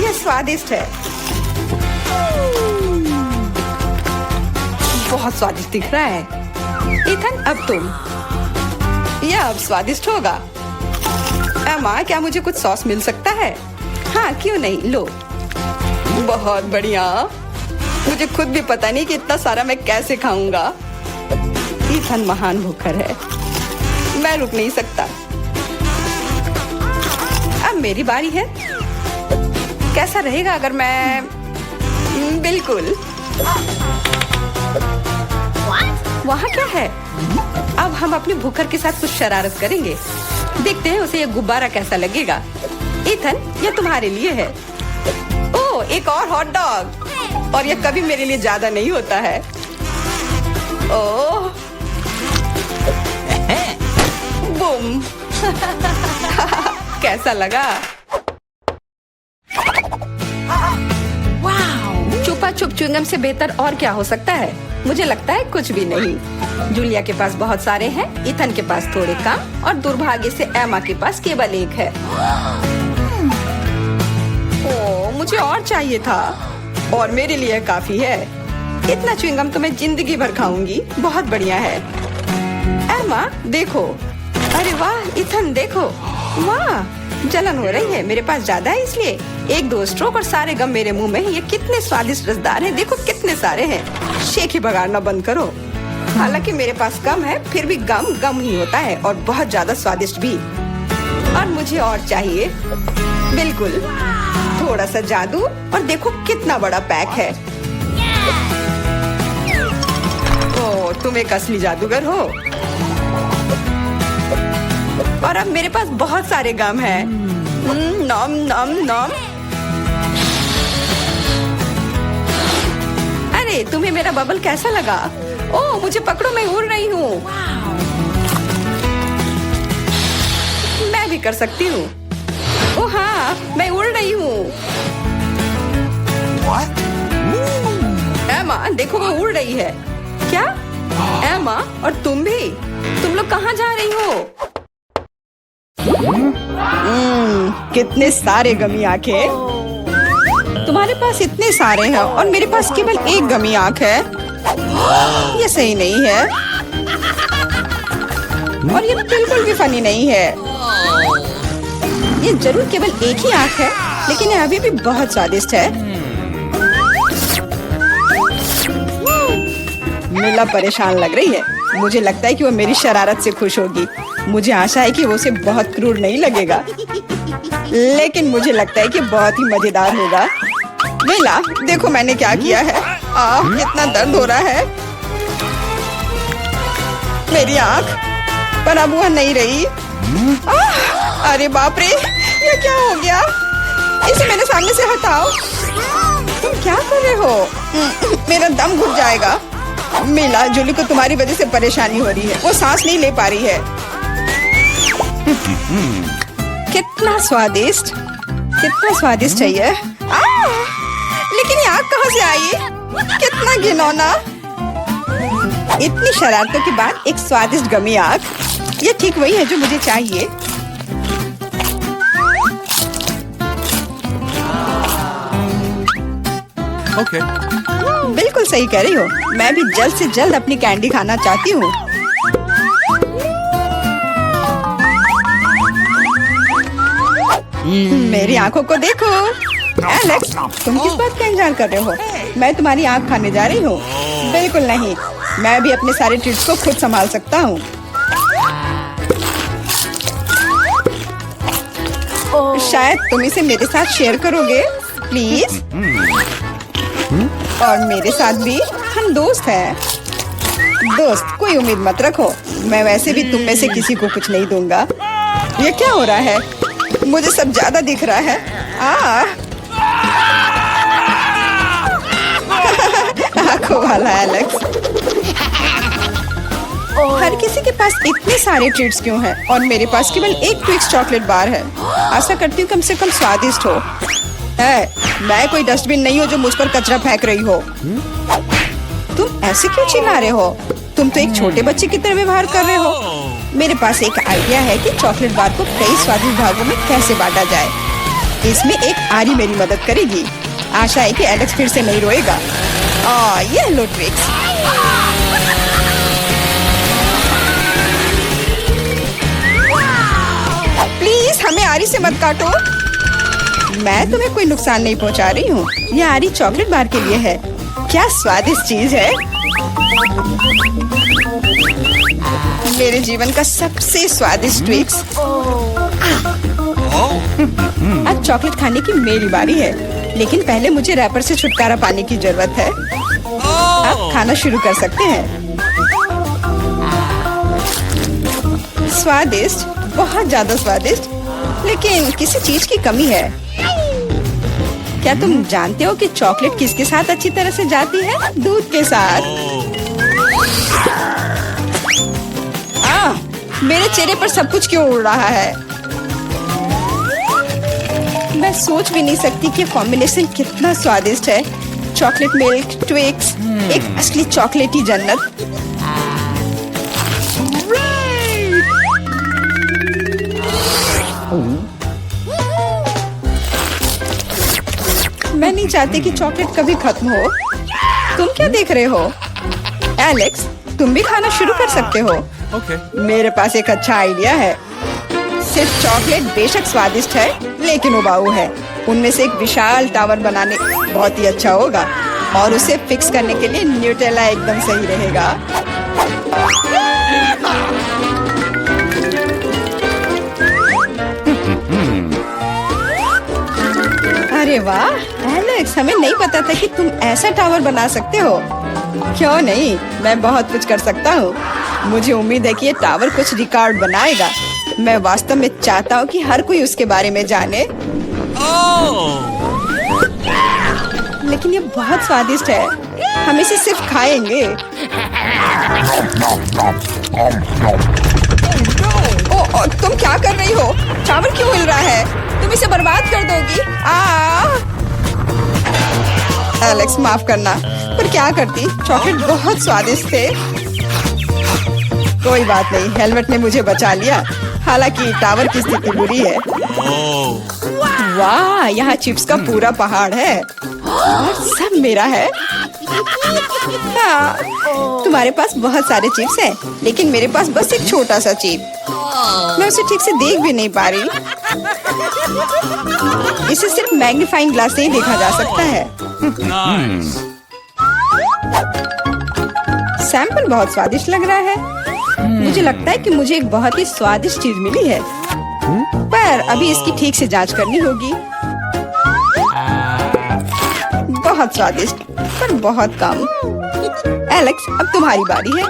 Speaker 2: यह स्वादिष्ट है, बहुत स्वादिष्ट दिख रहा है। इथन अब तुम। यह अब स्वादिष्ट होगा। एमा क्या मुझे कुछ सॉस मिल सकता है? हाँ क्यों नहीं, लो। बहुत बढ़िया। मुझे खुद भी पता नहीं कि इतना सारा मैं कैसे खाऊंगा। इथन महान भूखर है, मैं रुक नहीं सकता। अब मेरी बारी है। कैसा रहेगा अगर मैं, बिल्कुल। वहाँ क्या है? अब हम अपने भूखर के साथ कुछ शरारत करेंगे। देखते हैं उसे यह गुब्बारा कैसा लगेगा। इथन यह तुम्हारे लिए है। ओह एक और हॉट डॉग, और यह कभी मेरे लिए ज्यादा नहीं होता है। ओह बूम। कैसा लगा? छुपा छुप च्युइंगम से बेहतर और क्या हो सकता है? मुझे लगता है कुछ भी नहीं। जूलिया के पास बहुत सारे हैं, इथन के पास थोड़े कम और दुर्भाग्य से एमा के पास केवल 1 है। ओह मुझे और चाहिए था, और मेरे लिए काफी है। इतना च्युइंगम तो मैं जिंदगी भर खाऊंगी। बहुत बढ़िया है। एमा देखो, अरे वाह। इथन देखो, वाह जलन हो रही है। मेरे पास ज्यादा है इसलिए 1-2 स्ट्रोक और सारे गम मेरे मुंह में। ये कितने स्वादिष्ट रसदार हैं, देखो कितने सारे हैं। शेख ही बगाड़ना बंद करो। हालांकि मेरे पास कम है, फिर भी गम गम ही होता है और बहुत ज्यादा स्वादिष्ट भी। और मुझे और चाहिए, बिल्कुल। थोड़ा सा जादू और देखो कितना बड़ा पैक है। ओह तुम एक असली जादूगर हो। और अब मेरे पास बहुत सारे गम हैं। नॉम नॉम नॉम। अरे तुम्हें मेरा बबल कैसा लगा? ओह मुझे पकड़ो, मैं उड़ रही हूँ। मैं भी कर सकती हूँ। ओह हाँ मैं उड़ रही हूँ। एमा देखो वो उड़ रही है। क्या? एमा और तुम भी? तुम लोग कहाँ जा रही हो? कितने सारे गमी आंखें। तुम्हारे पास इतने सारे हैं और मेरे पास केवल 1 गमी आंख है। ये सही नहीं है और ये बिल्कुल भी फनी नहीं है। ये जरूर केवल 1 ही आंख है, लेकिन यह अभी भी बहुत स्वादिष्ट है। मिला परेशान लग रही है। मुझे लगता है कि वो मेरी शरारत से खुश होगी। मुझे आशा है कि वो उसे बहुत क्रूर नहीं लगेगा, लेकिन मुझे लगता है कि बहुत ही मजेदार होगा। बेला, देखो मैंने क्या किया है। कितना दर्द हो रहा है। मेरी आँख, पर अब वह नहीं रही। अरे बाप रे, ये क्या हो गया? इसे मेरे सामने से हटाओ। तुम क्या कर रहे हो? मेरा दम घुट जाएगा। मिला, जूली को तुम्हारी वजह से परेशानी हो रही है। वो सांस नहीं ले पा रही है। कितना स्वादिष्ट, कितना स्वादिष्ट है ये। लेकिन ये आग कहाँ से आई? कितना घिनौना। इतनी शरारतों के बाद एक स्वादिष्ट गमी आग, ये ठीक वही है जो मुझे चाहिए।
Speaker 3: Okay.
Speaker 2: बिल्कुल सही कह रही हो। मैं भी जल्द से जल्द अपनी कैंडी खाना चाहती हूँ। मेरी आंखों को देखो। एलेक्स, तुम किस बात का इंतजार कर रहे हो? मैं तुम्हारी आंख खाने जा रही हूँ। बिल्कुल नहीं, मैं भी अपने सारे ट्रीट्स को खुद संभाल सकता हूँ। शायद तुम इसे मेरे साथ शेयर करोगे, प्लीज। और मेरे साथ भी, हम दोस्त हैं। दोस्त, कोई उम्मीद मत रखो। मैं वैसे भी तुम में से किसी को कुछ नहीं दूंगा। ये क्या हो रहा है? मुझे सब ज्यादा दिख रहा है। आंखों वाला एलेक्स। हर किसी के पास इतने सारे ट्रीट्स क्यों हैं? और मेरे पास केवल एक ट्विक्स चॉकलेट बार है। आशा करती हूँ कम से कम स्वादिष्ट हो। मैं कोई डस्टबिन नहीं हो जो मुझ पर कचरा फेंक रही हो। तुम ऐसे क्यों चिल्ला रहे हो? तुम तो एक छोटे बच्चे की तरह व्यवहार कर रहे हो। मेरे पास एक आइडिया है कि चॉकलेट बार को कई स्वादिष्ट भागों में कैसे बांटा जाए। इसमें एक आरी मेरी मदद करेगी। आशा है कि एलेक्स फिर से नहीं रोएगा। ये लो ट्रिक्स। प्लीज हमें आरी से मत काटो। मैं तुम्हें कोई नुकसान नहीं पहुंचा रही हूँ। ये आरी चॉकलेट बार के लिए है। क्या स्वादिष्ट चीज है। मेरे जीवन का सबसे स्वादिष्ट ट्विक्स। आज चॉकलेट खाने की मेरी बारी है, लेकिन पहले मुझे रैपर से छुटकारा पाने की जरूरत है। अब खाना शुरू कर सकते हैं। स्वादिष्ट, बहुत ज्यादा स्वादिष्ट, लेकिन किसी चीज की कमी है। क्या तुम जानते हो कि चॉकलेट किसके साथ अच्छी तरह से जाती है? दूध के साथ। मेरे चेहरे पर सब कुछ क्यों उड़ रहा है? मैं सोच भी नहीं सकती कि कॉम्बिनेशन कितना स्वादिष्ट है। चॉकलेट मिल्क, ट्विक्स, एक असली चॉकलेटी जन्नत। मैं नहीं चाहती कि चॉकलेट कभी खत्म हो। तुम क्या देख रहे हो? एलेक्स, तुम भी खाना शुरू कर सकते हो।
Speaker 3: Okay.
Speaker 2: मेरे पास एक अच्छा आइडिया है। सिर्फ चॉकलेट बेशक स्वादिष्ट है, लेकिन उबाऊ है। उनमें से एक विशाल टावर बनाने बहुत ही अच्छा होगा, और उसे फिक्स करने के लिए न्यूटेला एकदम सही रहेगा। अरे वाह एलेक्स, हमें नहीं पता था कि तुम ऐसा टावर बना सकते हो। क्यों नहीं, मैं बहुत कुछ कर सकता हूँ। मुझे उम्मीद है कि ये टावर कुछ रिकॉर्ड बनाएगा। मैं वास्तव में चाहता हूँ कि हर कोई उसके बारे में जाने। लेकिन ये बहुत स्वादिष्ट है, हम इसे सिर्फ खाएंगे। ओ, तुम क्या कर रही हो? टावर क्यों हिल रहा है? तुम इसे बर्बाद कर दोगी। एलेक्स, माफ करना, पर क्या करती? चॉकलेट बहुत स्वादिष्ट थे। कोई बात नहीं, हेलमेट ने मुझे बचा लिया। हालांकि टावर की स्थिति बुरी है। वाह, यहाँ चिप्स का पूरा पहाड़ है और सब मेरा है। हाँ, तुम्हारे पास बहुत सारे चिप्स हैं, लेकिन मेरे पास बस एक छोटा सा चिप। मैं उसे ठीक से देख भी नहीं पा रही। इसे सिर्फ मैग्नीफाइंग ग्लास से ही देखा जा सकता है। सैंपल बहुत स्वादिष्ट लग रहा है।
Speaker 1: मुझे लगता है कि मुझे एक बहुत ही स्वादिष्ट चीज मिली है, पर अभी इसकी ठीक से जांच करनी होगी। बहुत स्वादिष्ट, पर बहुत कम। एलेक्स, अब तुम्हारी बारी है।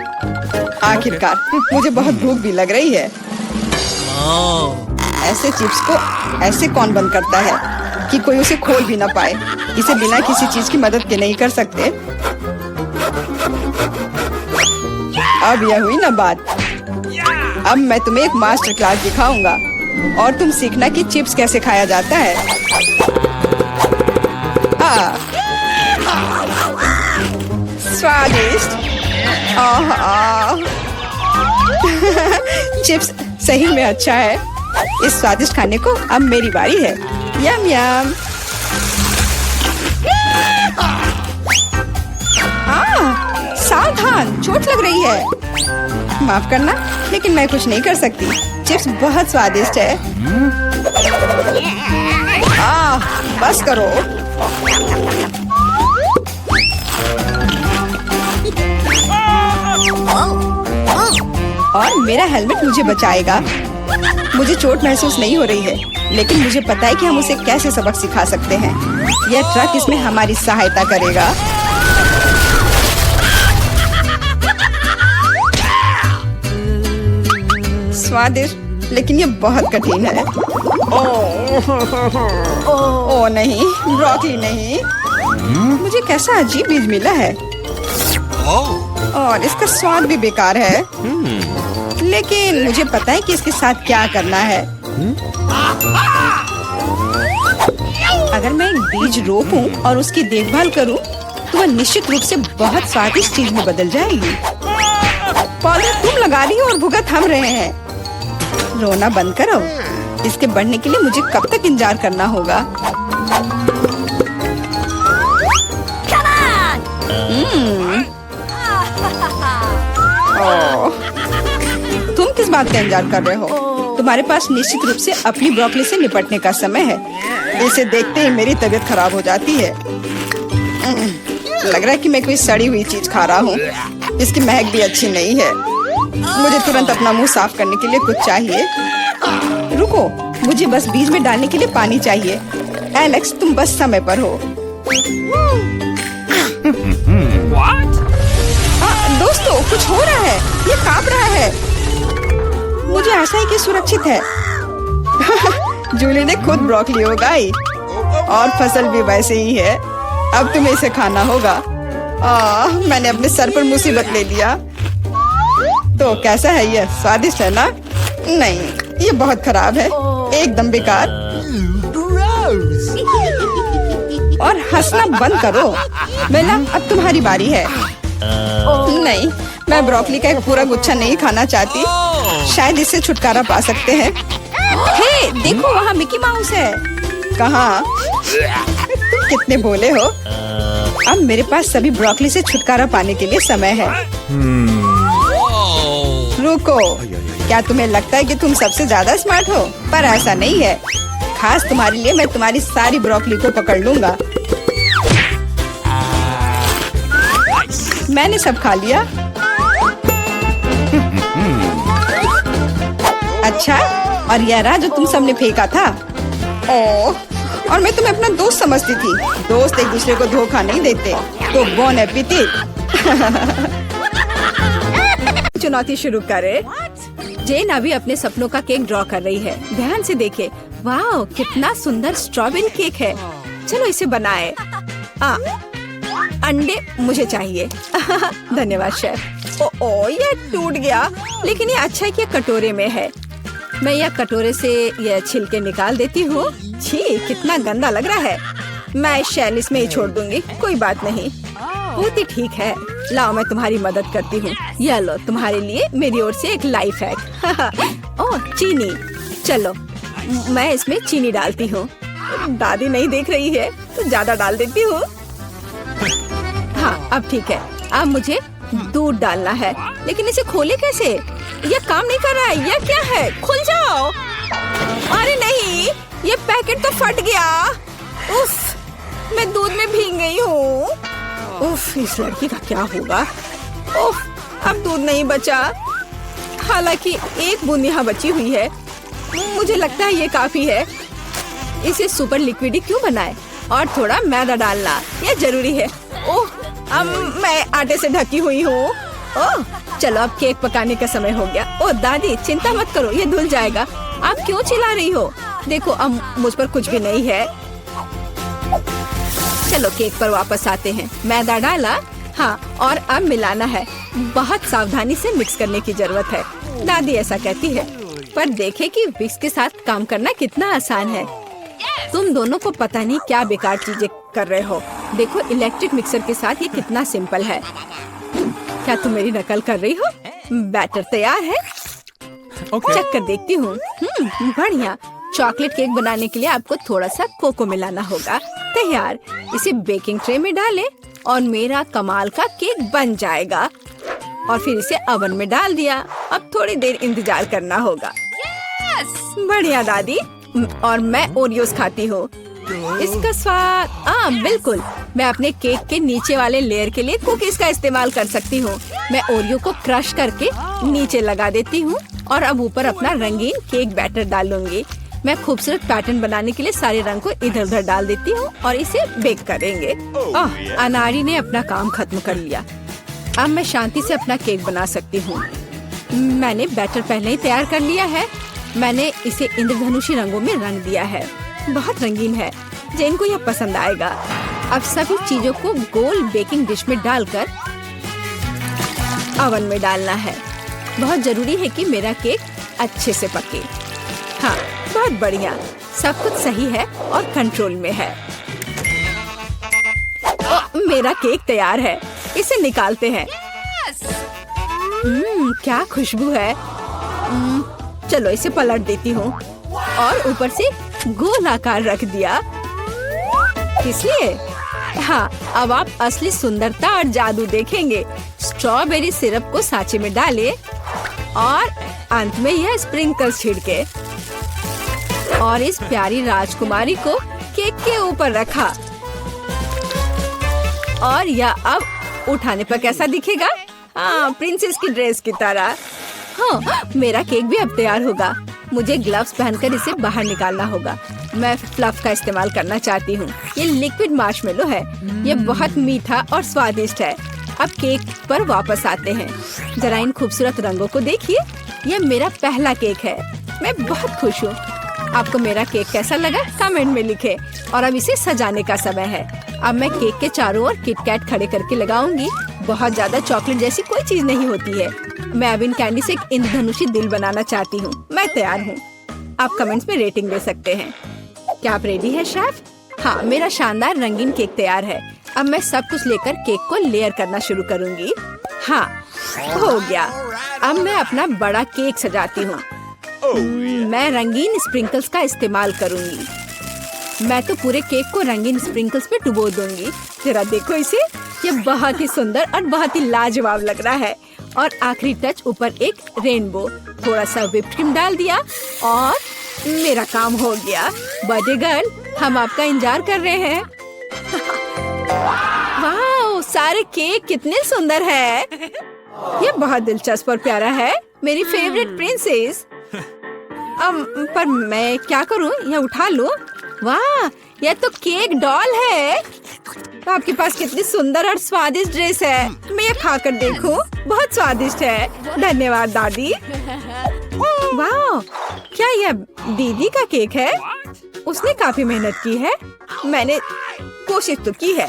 Speaker 1: आखिरकार मुझे बहुत भूख भी लग रही है। ऐसे चिप्स को ऐसे कौन बंद करता है कि कोई उसे खोल भी ना पाए। इसे बिना किसी चीज की मदद के नहीं कर सकते। अब यह हुई ना बात। अब मैं तुम्हें एक मास्टर क्लास दिखाऊंगा और तुम सीखना कि चिप्स कैसे खाया जाता है। स्वादिष्ट। चिप्स सही में अच्छा है। इस स्वादिष्ट खाने को अब मेरी बारी है। यम यम। सावधान, चोट लग रही है। माफ करना, लेकिन मैं कुछ नहीं कर सकती। चिप्स बहुत स्वादिष्ट है। बस करो। और मेरा हेलमेट मुझे बचाएगा। मुझे चोट महसूस नहीं हो रही है, लेकिन मुझे पता है कि हम उसे कैसे सबक सिखा सकते हैं। यह ट्रक इसमें हमारी सहायता करेगा। स्वादिष्ट, लेकिन ये बहुत कठिन है। ओह नहीं, ब्रोकली नहीं। मुझे कैसा अजीब बीज मिला है और इसका स्वाद भी बेकार है। लेकिन मुझे पता है कि इसके साथ क्या करना है। अगर मैं एक बीज रोपूं और उसकी देखभाल करूं, तो वह निश्चित रूप से बहुत स्वादिष्ट चीज में बदल जाएगी। पौधे तुम लगा रही हो और भुगत हम रहे हैं। रोना बंद करो। इसके बढ़ने के लिए मुझे कब तक इंतजार करना होगा? तुम किस बात का इंतजार कर रहे हो? तुम्हारे पास निश्चित रूप से अपनी ब्रोकली से निपटने का समय है। इसे देखते ही मेरी तबीयत खराब हो जाती है। लग रहा है कि मैं कोई सड़ी हुई चीज खा रहा हूँ। इसकी महक भी अच्छी नहीं है। मुझे तुरंत अपना मुंह साफ करने के लिए कुछ चाहिए। रुको, मुझे बस बीज में डालने के लिए पानी चाहिए। एलेक्स, तुम बस समय पर हो। दोस्तों, कुछ हो रहा है। ये कांप रहा है। मुझे आशा है कि सुरक्षित है। जूली ने खुद ब्रोकली उगाई और फसल भी वैसे ही है। अब तुम्हें इसे खाना होगा। मैंने अपने सर पर मुसीबत ले लिया। तो कैसा है ये? स्वादिष्ट है ना? नहीं, ये बहुत खराब है, एकदम बेकार। और हंसना बंद करो। बेला, अब तुम्हारी बारी है। नहीं, मैं ब्रोकली का एक पूरा गुच्छा नहीं खाना चाहती। शायद इससे छुटकारा पा सकते हैं। हे, देखो वहाँ मिकी माउस है। कहाँ? तुम कितने भोले हो। अब मेरे पास सभी ब्रोकली से छुटकारा पाने के लिए समय है। रुको, क्या तुम्हें लगता है कि तुम सबसे ज्यादा स्मार्ट हो? पर ऐसा नहीं है। खास तुम्हारे लिए मैं तुम्हारी सारी ब्रोकली को पकड़ लूंगा। मैंने सब खा लिया। अच्छा, और यह रहा जो तुम सबने फेंका था। ओह, और मैं तुम्हें अपना दोस्त समझती थी। दोस्त एक दूसरे को धोखा नहीं देते। तो बोन एपेटिट। चुनौती शुरू करे। जेन अभी अपने सपनों का केक ड्रॉ कर रही है। ध्यान से देखे। वाह, कितना सुंदर स्ट्रॉबेरी केक है। चलो इसे बनाए। अंडे मुझे चाहिए। धन्यवाद शेफ। ओ, ये टूट गया, लेकिन ये अच्छा है कि ये कटोरे में है। मैं यह कटोरे से यह छिलके निकाल देती हूँ। छी, कितना गंदा लग रहा है। मैं शैल इसमें ही छोड़ दूंगी। कोई बात नहीं, बहुत ही ठीक है। लाओ, मैं तुम्हारी मदद करती हूँ। यह लो, तुम्हारे लिए मेरी ओर से एक लाइफ हैक। ओह, चीनी। चलो, मैं इसमें चीनी डालती हूँ। दादी नहीं देख रही है तो ज्यादा डाल देती हूँ। हाँ, अब ठीक है। अब मुझे दूध डालना है, लेकिन इसे खोले कैसे? यह काम नहीं कर रहा है। यह क्या है? खुल जाओ। अरे नहीं, ये पैकेट तो फट गया। उफ, मैं दूध में भीग गई हूँ। उफ, इस लड़की का क्या होगा? उफ, अब दूध नहीं बचा। हालांकि एक बूंद यहाँ बची हुई है। मुझे लगता है ये काफी है। इसे सुपर लिक्विड क्यों बनाए? और थोड़ा मैदा डालना, ये जरूरी है। ओह, मैं आटे से ढकी हुई हूँ। ओह, चलो अब केक पकाने का समय हो गया। ओह दादी, चिंता मत करो, ये धुल जाएगा। आप क्यों चिल्ला रही हो? देखो अब मुझ पर कुछ भी नहीं है। चलो केक पर वापस आते हैं। मैदा डाला, हाँ, और अब मिलाना है। बहुत सावधानी से मिक्स करने की जरूरत है, दादी ऐसा कहती है। पर देखे कि विक्स के साथ काम करना कितना आसान है। तुम दोनों को पता नहीं क्या बेकार चीजें कर रहे हो। देखो इलेक्ट्रिक मिक्सर के साथ ये कितना सिंपल है। क्या तुम मेरी नकल कर रही हो? बैटर तैयार है। चेक कर देखती हूँ। बढ़िया। चॉकलेट केक बनाने के लिए आपको थोड़ा सा कोको मिलाना होगा। तैयार। इसे बेकिंग ट्रे में डालें और मेरा कमाल का केक बन जाएगा। और फिर इसे ओवन में डाल दिया। अब थोड़ी देर इंतजार करना होगा। बढ़िया दादी। और मैं ओरियोस खाती हूँ। इसका स्वाद बिल्कुल। मैं अपने केक के नीचे वाले लेयर के लिए कुकीज का इस्तेमाल कर सकती हूँ। मैं ओरियो को क्रश करके नीचे लगा देती हूँ और अब ऊपर अपना रंगीन केक बैटर डालूंगी। मैं खूबसूरत पैटर्न बनाने के लिए सारे रंग को इधर उधर डाल देती हूँ और इसे बेक करेंगे। अनाड़ी ने अपना काम खत्म कर लिया। अब मैं शांति से अपना केक बना सकती हूँ। मैंने बैटर पहले ही तैयार कर लिया है। मैंने इसे इंद्रधनुषी रंगों में रंग दिया है। बहुत रंगीन है। जेन को यह पसंद आएगा। अब सभी चीजों को गोल बेकिंग डिश में डालकर ओवन में डालना है। बहुत जरूरी है कि मेरा केक अच्छे से पके। हाँ, बहुत बढ़िया। सब कुछ सही है और कंट्रोल में है। मेरा केक तैयार है। इसे निकालते हैं। क्या खुशबू है। चलो इसे पलट देती हूँ और ऊपर से गोल आकार रख दिया। इसलिए हाँ, अब आप असली सुंदरता और जादू देखेंगे। स्ट्रॉबेरी सिरप को सांचे में डालें और अंत में यह स्प्रिंकल्स छिड़के और इस प्यारी राजकुमारी को केक के ऊपर रखा। और यह अब उठाने पर कैसा दिखेगा? हाँ, प्रिंसेस की ड्रेस की तरह। हाँ, मेरा केक भी अब तैयार होगा। मुझे ग्लव्स पहनकर इसे बाहर निकालना होगा। मैं फ्लफ का इस्तेमाल करना चाहती हूँ। ये लिक्विड मार्शमेलो है। ये बहुत मीठा और स्वादिष्ट है। अब केक पर वापस आते हैं। जरा इन खूबसूरत रंगों को देखिए। ये मेरा पहला केक है। मैं बहुत खुश हूँ। आपको मेरा केक कैसा लगा? कमेंट में लिखें। और अब इसे सजाने का समय है। अब मैं केक के चारों ओर किटकैट खड़े करके लगाऊंगी। बहुत ज्यादा चॉकलेट जैसी कोई चीज नहीं होती है। मैं अब इन कैंडी से एक इंद्रधनुषी दिल बनाना चाहती हूँ। मैं तैयार हूँ। आप कमेंट्स में रेटिंग दे सकते हैं। क्या आप रेडी है शेफ? हाँ, मेरा शानदार रंगीन केक तैयार है। अब मैं सब कुछ लेकर केक को लेयर करना शुरू करूँगी। हाँ, हो गया। अब मैं अपना बड़ा केक सजाती हूँ। मैं रंगीन स्प्रिंकल्स का इस्तेमाल करूँगी। मैं तो पूरे केक को रंगीन स्प्रिंकल्स पे डुबो दूंगी। जरा देखो इसे। ये बहुत ही सुंदर और बहुत ही लाजवाब लग रहा है। और आखिरी टच ऊपर एक रेनबो। थोड़ा सा व्हिप्ड क्रीम डाल दिया और मेरा काम हो गया। बर्थडे गर्ल, हम आपका इंतजार कर रहे हैं। वाह, सारे केक कितने सुंदर है। ये बहुत दिलचस्प और प्यारा है। मेरी फेवरेट प्रिंसेस। पर मैं क्या करूं? यह उठा लूं? वाह, यह तो केक डॉल है। तो आपके पास कितनी सुंदर और स्वादिष्ट ड्रेस है। मैं ये खाकर देखूं? बहुत स्वादिष्ट है। धन्यवाद दादी। वाह, क्या यह दीदी का केक है? उसने काफी मेहनत की है। मैंने कोशिश तो की है।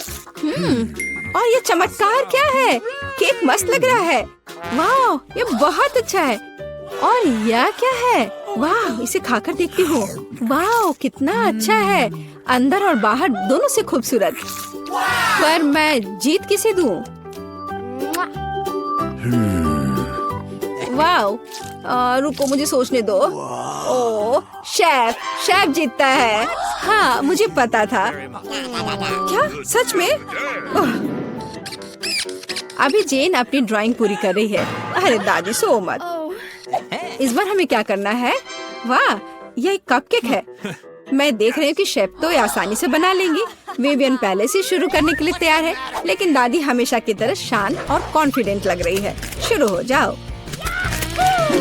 Speaker 1: और ये चमत्कार क्या है? केक मस्त लग रहा है। वाह, ये बहुत अच्छा है। और यह क्या है? वाह, इसे खाकर देखती हूँ। वाह, कितना अच्छा है। अंदर और बाहर दोनों से खूबसूरत। पर मैं जीत किसे दूँ? वाह, रुको मुझे सोचने दो। ओह, शेफ जीतता है। हाँ, मुझे पता था। क्या सच में? अभी जेन अपनी ड्राइंग पूरी कर रही है। अरे दादी, सो मत। इस बार हमें क्या करना है? वाह, यह एक कपकेक है। मैं देख रही हूँ कि शेफ तो आसानी से बना लेंगी। विवियन पहले से शुरू करने के लिए तैयार है, लेकिन दादी हमेशा की तरह शांत और कॉन्फिडेंट लग रही है। शुरू हो जाओ।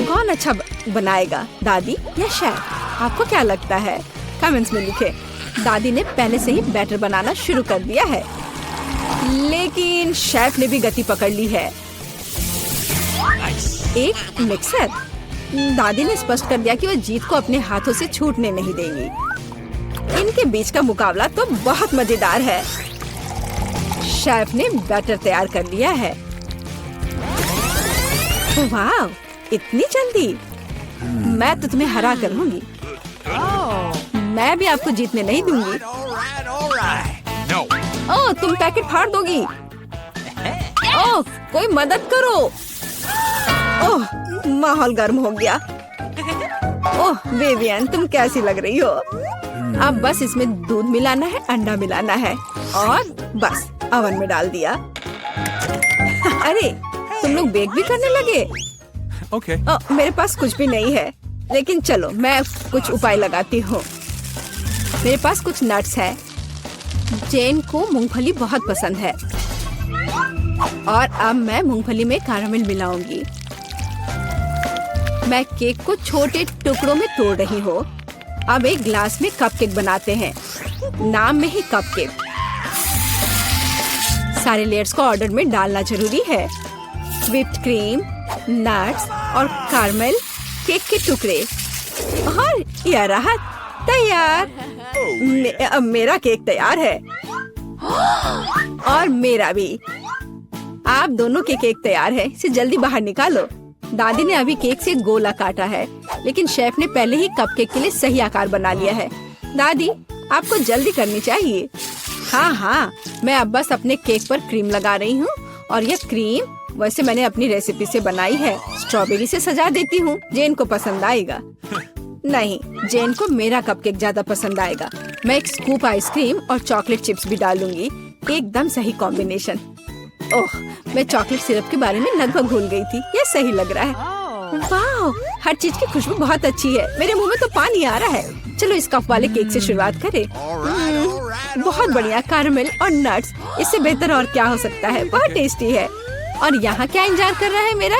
Speaker 1: कौन अच्छा बनाएगा, दादी या शेफ? आपको क्या लगता है? कमेंट्स में लिखे। दादी ने पहले से ही बैटर बनाना शुरू कर दिया है, लेकिन शेफ ने भी गति पकड़ ली है। एक मिक्सर। दादी ने स्पष्ट कर दिया कि वो जीत को अपने हाथों से छूटने नहीं देंगी। इनके बीच का मुकाबला तो बहुत मजेदार है। शेफ ने बैटर तैयार कर लिया है। वाह, इतनी जल्दी! मैं तो तुम्हें हरा कर लूंगी। मैं भी आपको जीतने नहीं दूंगी।
Speaker 3: No.
Speaker 1: ओह, तुम पैकेट फाड़ दोगी। ओह, कोई मदद करो। ओह, माहौल गर्म हो गया। ओह विवियन, तुम कैसी लग रही हो? अब बस इसमें दूध मिलाना है, अंडा मिलाना है और बस ओवन में डाल दिया। अरे, तुम लोग बेक भी करने लगे?
Speaker 3: Okay.
Speaker 1: मेरे पास कुछ भी नहीं है, लेकिन चलो मैं कुछ उपाय लगाती हूँ। मेरे पास कुछ नट्स है। जेन को मूंगफली बहुत पसंद है और अब मैं मूंगफली में कैरामल मिलाऊंगी। मैं केक को छोटे टुकड़ों में तोड़ रही हूँ। अब एक ग्लास में कपकेक बनाते हैं, नाम में ही कपकेक। सारे लेयर्स को ऑर्डर में डालना जरूरी है। व्हिप्ड क्रीम, नट्स और कैरामल, केक के टुकड़े और यह रहा तैयार। अब मेरा केक तैयार है और मेरा भी। आप दोनों के केक तैयार है, इसे जल्दी बाहर निकालो। दादी ने अभी केक से गोला काटा है, लेकिन शेफ ने पहले ही कपकेक के लिए सही आकार बना लिया है। दादी, आपको जल्दी करनी चाहिए। हाँ, मैं अब बस अपने केक पर क्रीम लगा रही हूँ और यह क्रीम वैसे मैंने अपनी रेसिपी से बनाई है। स्ट्रॉबेरी से सजा देती हूँ, जेन को पसंद आएगा। नहीं, जेन को मेरा कपकेक ज्यादा पसंद आएगा। मैं एक स्कूप आइसक्रीम और चॉकलेट चिप्स भी डालूंगी। एकदम सही कॉम्बिनेशन। ओह, मैं चॉकलेट सिरप के बारे में लगभग भूल गई थी। ये सही लग रहा है। वाह, हर चीज की खुशबू बहुत अच्छी है। मेरे मुंह में तो पानी आ रहा है। चलो इस कप वाले केक से शुरुआत करें। बहुत बढ़िया, कैरामल और नट्स, इससे बेहतर और क्या हो सकता है। बहुत टेस्टी है। और यहाँ क्या इंतजार कर रहा है मेरा?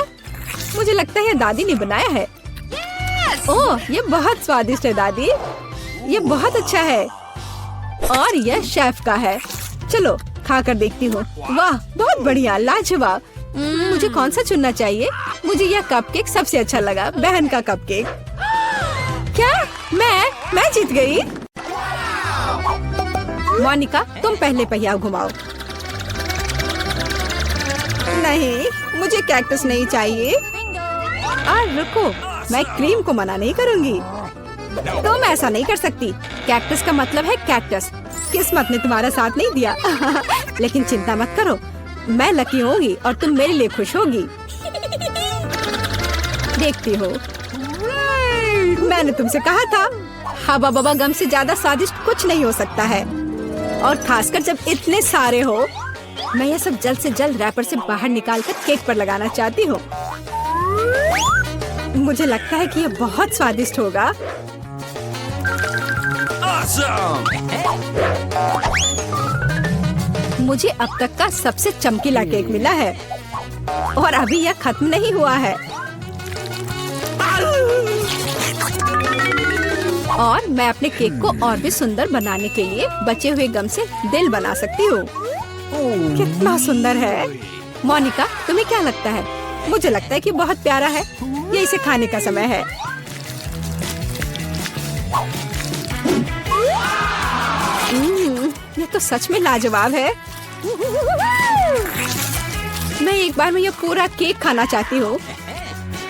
Speaker 1: मुझे लगता है दादी ने बनाया है। ओह, ये बहुत स्वादिष्ट है दादी। ये बहुत अच्छा है और यह शेफ का है। चलो खा कर देखती हूँ। वाह, बहुत बढ़िया, लाजवाब। मुझे कौन सा चुनना चाहिए? मुझे यह कपकेक सबसे अच्छा लगा, बहन का कपकेक। क्या मैं जीत गई? मोनिका, तुम पहले पहिया घुमाओ। नहीं, मुझे कैक्टस नहीं चाहिए। रुको, मैं क्रीम को मना नहीं करूंगी। तुम ऐसा नहीं कर सकती। कैक्टस का मतलब है कैक्टस। किस्मत ने तुम्हारा साथ नहीं दिया। लेकिन चिंता मत करो, मैं लकी होगी और तुम मेरे लिए खुश होगी। देखती हो, मैंने तुमसे कहा था, हवा बबा गम से ज्यादा स्वादिष्ट कुछ नहीं हो सकता है। और खासकर जब इतने सारे हो। मैं यह सब जल्द से जल्द रैपर से बाहर निकालकर केक पर लगाना चाहती हूँ। मुझे लगता है कि यह बहुत स्वादिष्ट होगा।
Speaker 3: Awesome.
Speaker 1: मुझे अब तक का सबसे चमकीला केक मिला है और अभी यह खत्म नहीं हुआ है। और मैं अपने केक को और भी सुंदर बनाने के लिए बचे हुए गम से दिल बना सकती हूँ। कितना सुंदर है। मोनिका, तुम्हें क्या लगता है? मुझे लगता है कि बहुत प्यारा है। ये इसे खाने का समय है। ये तो सच में लाजवाब है। मैं एक बार में ये पूरा केक खाना चाहती हूँ।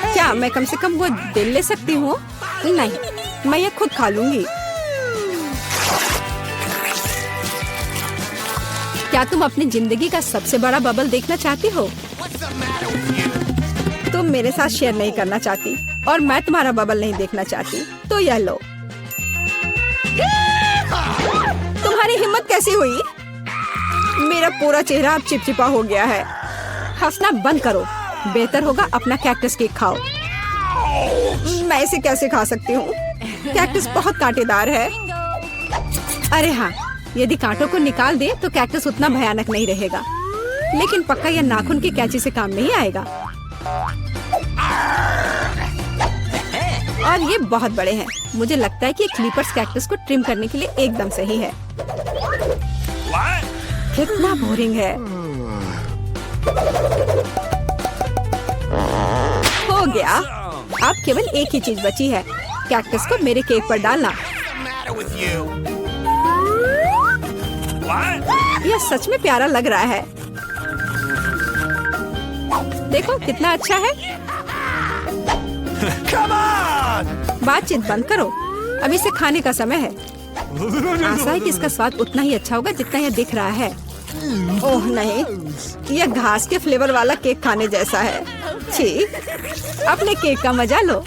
Speaker 1: क्या मैं कम से कम वो दिल ले सकती हूँ? नहीं, मैं ये खुद खा लूंगी। क्या तुम अपनी जिंदगी का सबसे बड़ा बबल देखना चाहती हो? तुम मेरे साथ शेयर नहीं करना चाहती और मैं तुम्हारा बबल नहीं देखना चाहती, तो यह लो। तुम्हारी हिम्मत कैसी हुई? मेरा पूरा चेहरा अब चिपचिपा हो गया है। हंसना बंद करो। बेहतर होगा अपना कैक्टस केक खाओ। मैं इसे कैसे खा सकती हूँ? कैक्टस बहुत कांटेदार है। अरे हाँ, यदि कांटों को निकाल दे तो कैक्टस उतना भयानक नहीं रहेगा, लेकिन पक्का यह नाखून की कैंची से काम नहीं आएगा। और ये बहुत बड़े हैं। मुझे लगता है कि क्लिपर्स कैक्टस को ट्रिम करने के लिए एकदम सही है।
Speaker 3: What?
Speaker 1: कितना बोरिंग है। हो गया। अब केवल एक ही चीज बची है, कैक्टस को मेरे केक पर डालना।
Speaker 3: Matter with you? What?
Speaker 1: यह सच में प्यारा लग रहा है। देखो कितना अच्छा है।
Speaker 3: Come on!
Speaker 1: बातचीत बंद करो, अब इसे खाने का समय है। आशा है कि इसका स्वाद उतना ही अच्छा होगा जितना यह दिख रहा है। ओह नहीं, यह घास के फ्लेवर वाला केक खाने जैसा है। छी, अपने केक का मजा लो।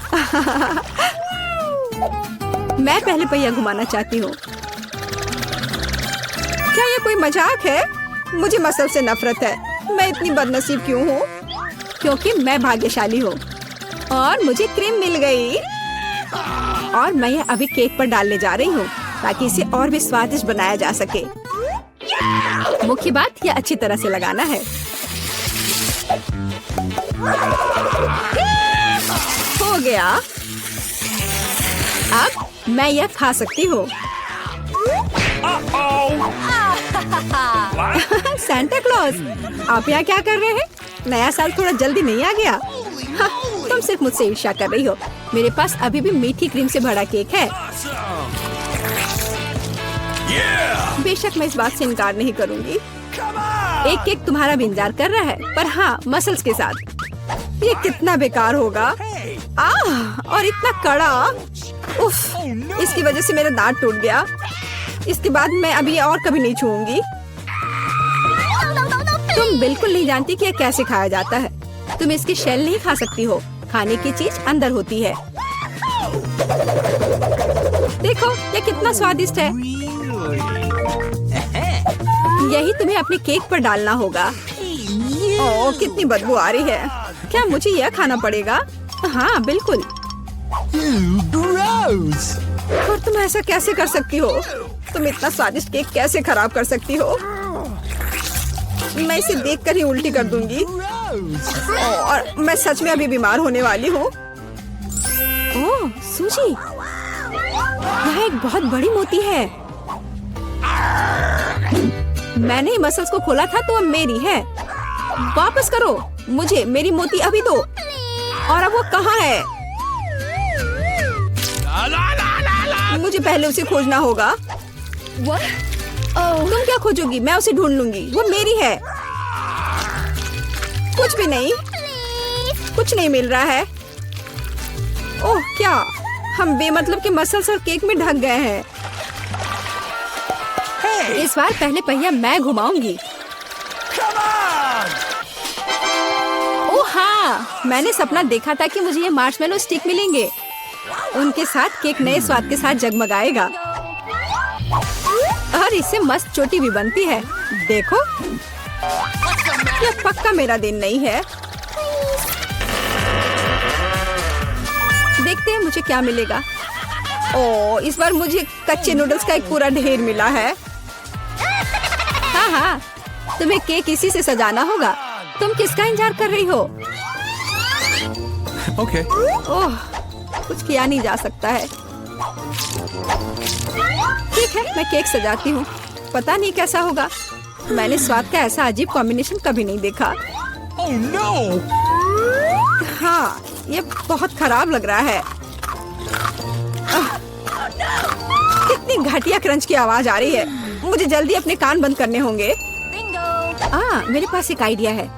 Speaker 1: मैं पहले पहिया घुमाना चाहती हूँ। क्या ये कोई मजाक है? मुझे मसल से नफरत है। मैं इतनी बदनसीब क्यों हूँ? क्योंकि मैं भाग्यशाली हूँ और मुझे क्रीम मिल गई। और मैं यह अभी केक पर डालने जा रही हूँ ताकि इसे और भी स्वादिष्ट बनाया जा सके। मुख्य बात यह अच्छी तरह से लगाना है। हो गया। अब मैं यह खा सकती हूँ। सांता क्लॉज, आप यहाँ क्या कर रहे हैं? नया साल थोड़ा जल्दी नहीं आ गया? हाँ, तुम सिर्फ मुझसे ईर्ष्या कर रही हो। मेरे पास अभी भी मीठी क्रीम से भरा केक है। बेशक मैं इस बात से इनकार नहीं करूंगी। एक केक तुम्हारा भी इंतजार कर रहा है, पर हाँ, मसल्स के साथ। ये कितना बेकार होगा। और इतना कड़ा। उफ, इसकी वजह से मेरा दांत टूट गया। इसके बाद मैं अभी और कभी नहीं छूऊंगी। तुम बिल्कुल नहीं जानती कि यह कैसे खाया जाता है। तुम इसकी शेल नहीं खा सकती हो। खाने की चीज अंदर होती है। देखो ये कितना स्वादिष्ट है। यही तुम्हें अपने केक पर डालना होगा। ओह, कितनी बदबू आ रही है। क्या मुझे यह खाना पड़ेगा? हाँ बिल्कुल। और तुम ऐसा कैसे कर सकती हो? तुम इतना स्वादिष्ट केक कैसे खराब कर सकती हो? मैं इसे देखकर ही उल्टी कर दूंगी। और मैं सच में अभी बीमार होने वाली हूँ। ओह सूजी, यह एक बहुत बड़ी मोती है। मैंने ही मसल्स को खोला था तो अब मेरी है। वापस करो मुझे मेरी मोती अभी दो। और अब वो कहाँ है? मुझे पहले उसे खोजना होगा। तुम क्या खोजोगी? मैं उसे ढूंढ लूंगी। वो मेरी है। कुछ भी नहीं, कुछ नहीं मिल रहा है। ओह क्या, हम बेमतलब के मसल्स और केक में ढक गए हैं। इस बार पहले पहिया मैं घुमाऊंगी। ओह हाँ, मैंने सपना देखा था कि मुझे ये मार्शमेलो स्टिक मिलेंगे। उनके साथ केक नए स्वाद के साथ जगमगाएगा और इससे मस्त चोटी भी बनती है। देखो, यह पक्का मेरा दिन नहीं है। देखते हैं मुझे क्या मिलेगा। ओह, इस बार मुझे कच्चे नूडल्स का एक पूरा ढेर मिला है। हाँ हाँ, तुम्हें केक इसी से सजाना होगा। तुम किसका इंतजार कर रही हो?
Speaker 3: Okay.
Speaker 1: ओह, कुछ किया नहीं जा सकता है। ठीक है, मैं केक सजाती हूँ। पता नहीं कैसा होगा। मैंने स्वाद का ऐसा अजीब कॉम्बिनेशन कभी नहीं देखा।
Speaker 3: Oh no!
Speaker 1: हाँ, ये बहुत खराब लग रहा है। कितनी घटिया क्रंच की आवाज आ रही है। मुझे जल्दी अपने कान बंद करने होंगे। मेरे पास एक आइडिया है।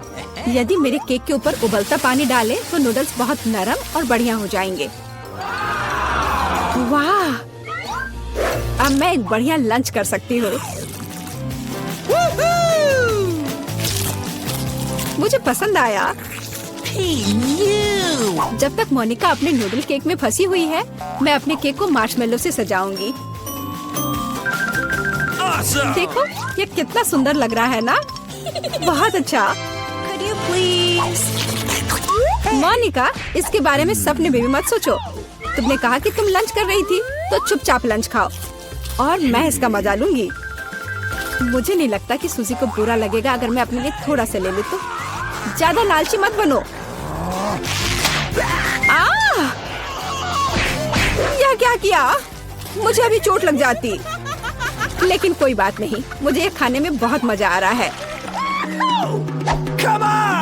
Speaker 1: यदि मेरे केक के ऊपर उबलता पानी डालें तो नूडल्स बहुत नरम और बढ़िया हो जाएंगे। वाह! अब मैं एक बढ़िया लंच कर सकती हूँ। मुझे पसंद आया। जब तक मोनिका अपने नूडल केक में फंसी हुई है, मैं अपने केक को मार्शमेलो से सजाऊंगी।
Speaker 3: Awesome!
Speaker 1: देखो, ये कितना सुंदर लग रहा है ना? बहुत अच्छा। मोनिका, इसके बारे में सपने में भी मत सोचो। तुमने कहा कि तुम लंच कर रही थी, तो चुपचाप लंच खाओ और मैं इसका मजा लूंगी। मुझे नहीं लगता कि सूजी को बुरा लगेगा अगर मैं अपने लिए थोड़ा सा ले लूं तो। ज्यादा लालची मत बनो। यह क्या किया? मुझे अभी चोट लग जाती। लेकिन कोई बात नहीं, मुझे ये खाने में बहुत मजा आ रहा है।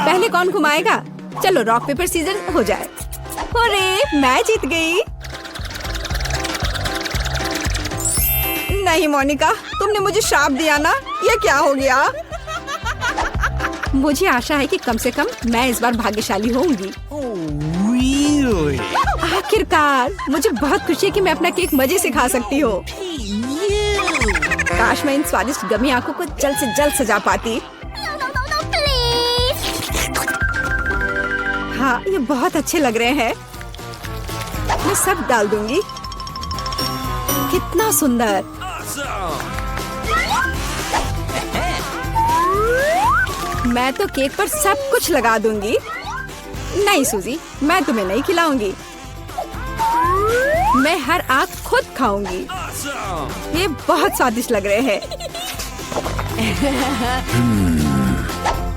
Speaker 1: पहले कौन घुमाएगा? चलो रॉक पेपर सीजर हो जाए। अरे मैं जीत गई। नहीं मोनिका, तुमने मुझे श्राप दिया ना। ये क्या हो गया? मुझे आशा है कि कम से कम मैं इस बार भाग्यशाली होंगी।
Speaker 3: Really?
Speaker 1: आखिरकार मुझे बहुत खुशी है कि मैं अपना केक मजे से खा सकती हूँ। काश मैं इन स्वादिष्ट गमी आंखों को जल्द से जल्द सजा पाती। हाँ, ये बहुत अच्छे लग रहे हैं। मैं सब डाल दूंगी। कितना सुंदर।
Speaker 3: Awesome!
Speaker 1: मैं तो केक पर सब कुछ लगा दूंगी। नहीं सूजी, मैं तुम्हें नहीं खिलाऊंगी। मैं हर आंख खुद खाऊंगी।
Speaker 3: Awesome!
Speaker 1: ये बहुत स्वादिष्ट लग रहे हैं।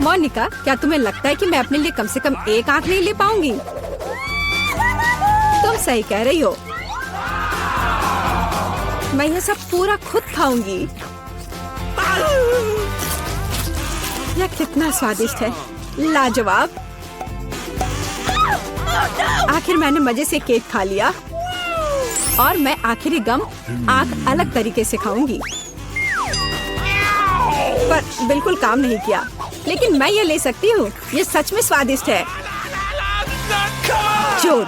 Speaker 1: मोनिका, क्या तुम्हें लगता है कि मैं अपने लिए कम से कम एक आंख नहीं ले पाऊंगी? तुम सही कह रही हो। मैं ये सब पूरा खुद खाऊंगी। यह कितना स्वादिष्ट है, लाजवाब। आखिर मैंने मजे से केक खा लिया और मैं आखिरी गम आंख अलग तरीके से खाऊंगी। पर बिल्कुल काम नहीं किया। लेकिन मैं ये ले सकती हूँ। ये सच में स्वादिष्ट है। चोर,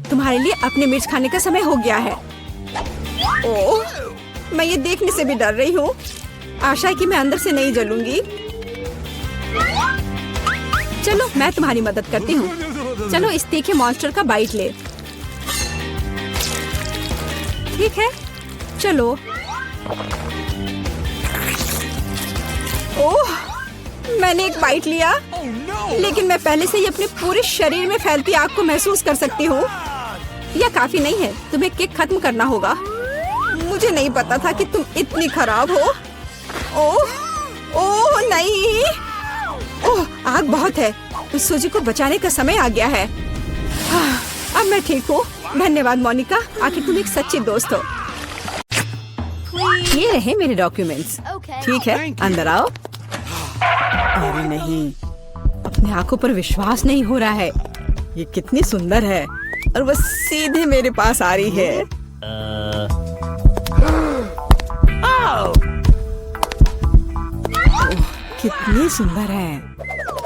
Speaker 1: तुम्हारे लिए अपने मिर्च खाने का समय हो गया है। ओह, मैं ये देखने से भी डर रही हूँ। आशा है कि मैं अंदर से नहीं जलूंगी। चलो मैं तुम्हारी मदद करती हूँ। चलो इस तीखे मॉन्स्टर का बाइट ले। ठीक है, चलो। ओह, मैंने एक बाइट लिया, लेकिन मैं पहले से ही अपने पूरे शरीर में फैलती आग को महसूस कर सकती हूँ। यह काफी नहीं है, तुम्हें केक खत्म करना होगा। मुझे नहीं पता था कि तुम इतनी खराब हो। ओह, ओह नहीं। ओह, आग बहुत है। इस सूजी को बचाने का समय आ गया है। अब मैं ठीक हूँ। धन्यवाद मोनिका, आखिर तुम एक सच्ची दोस्त हो। ये रहे मेरे डॉक्यूमेंट्स। ठीक है, अंदर आओ। अरे नहीं, अपने आंखों पर विश्वास नहीं हो रहा है। ये कितनी सुंदर है और बस सीधे मेरे पास आ रही है। कितनी सुंदर है।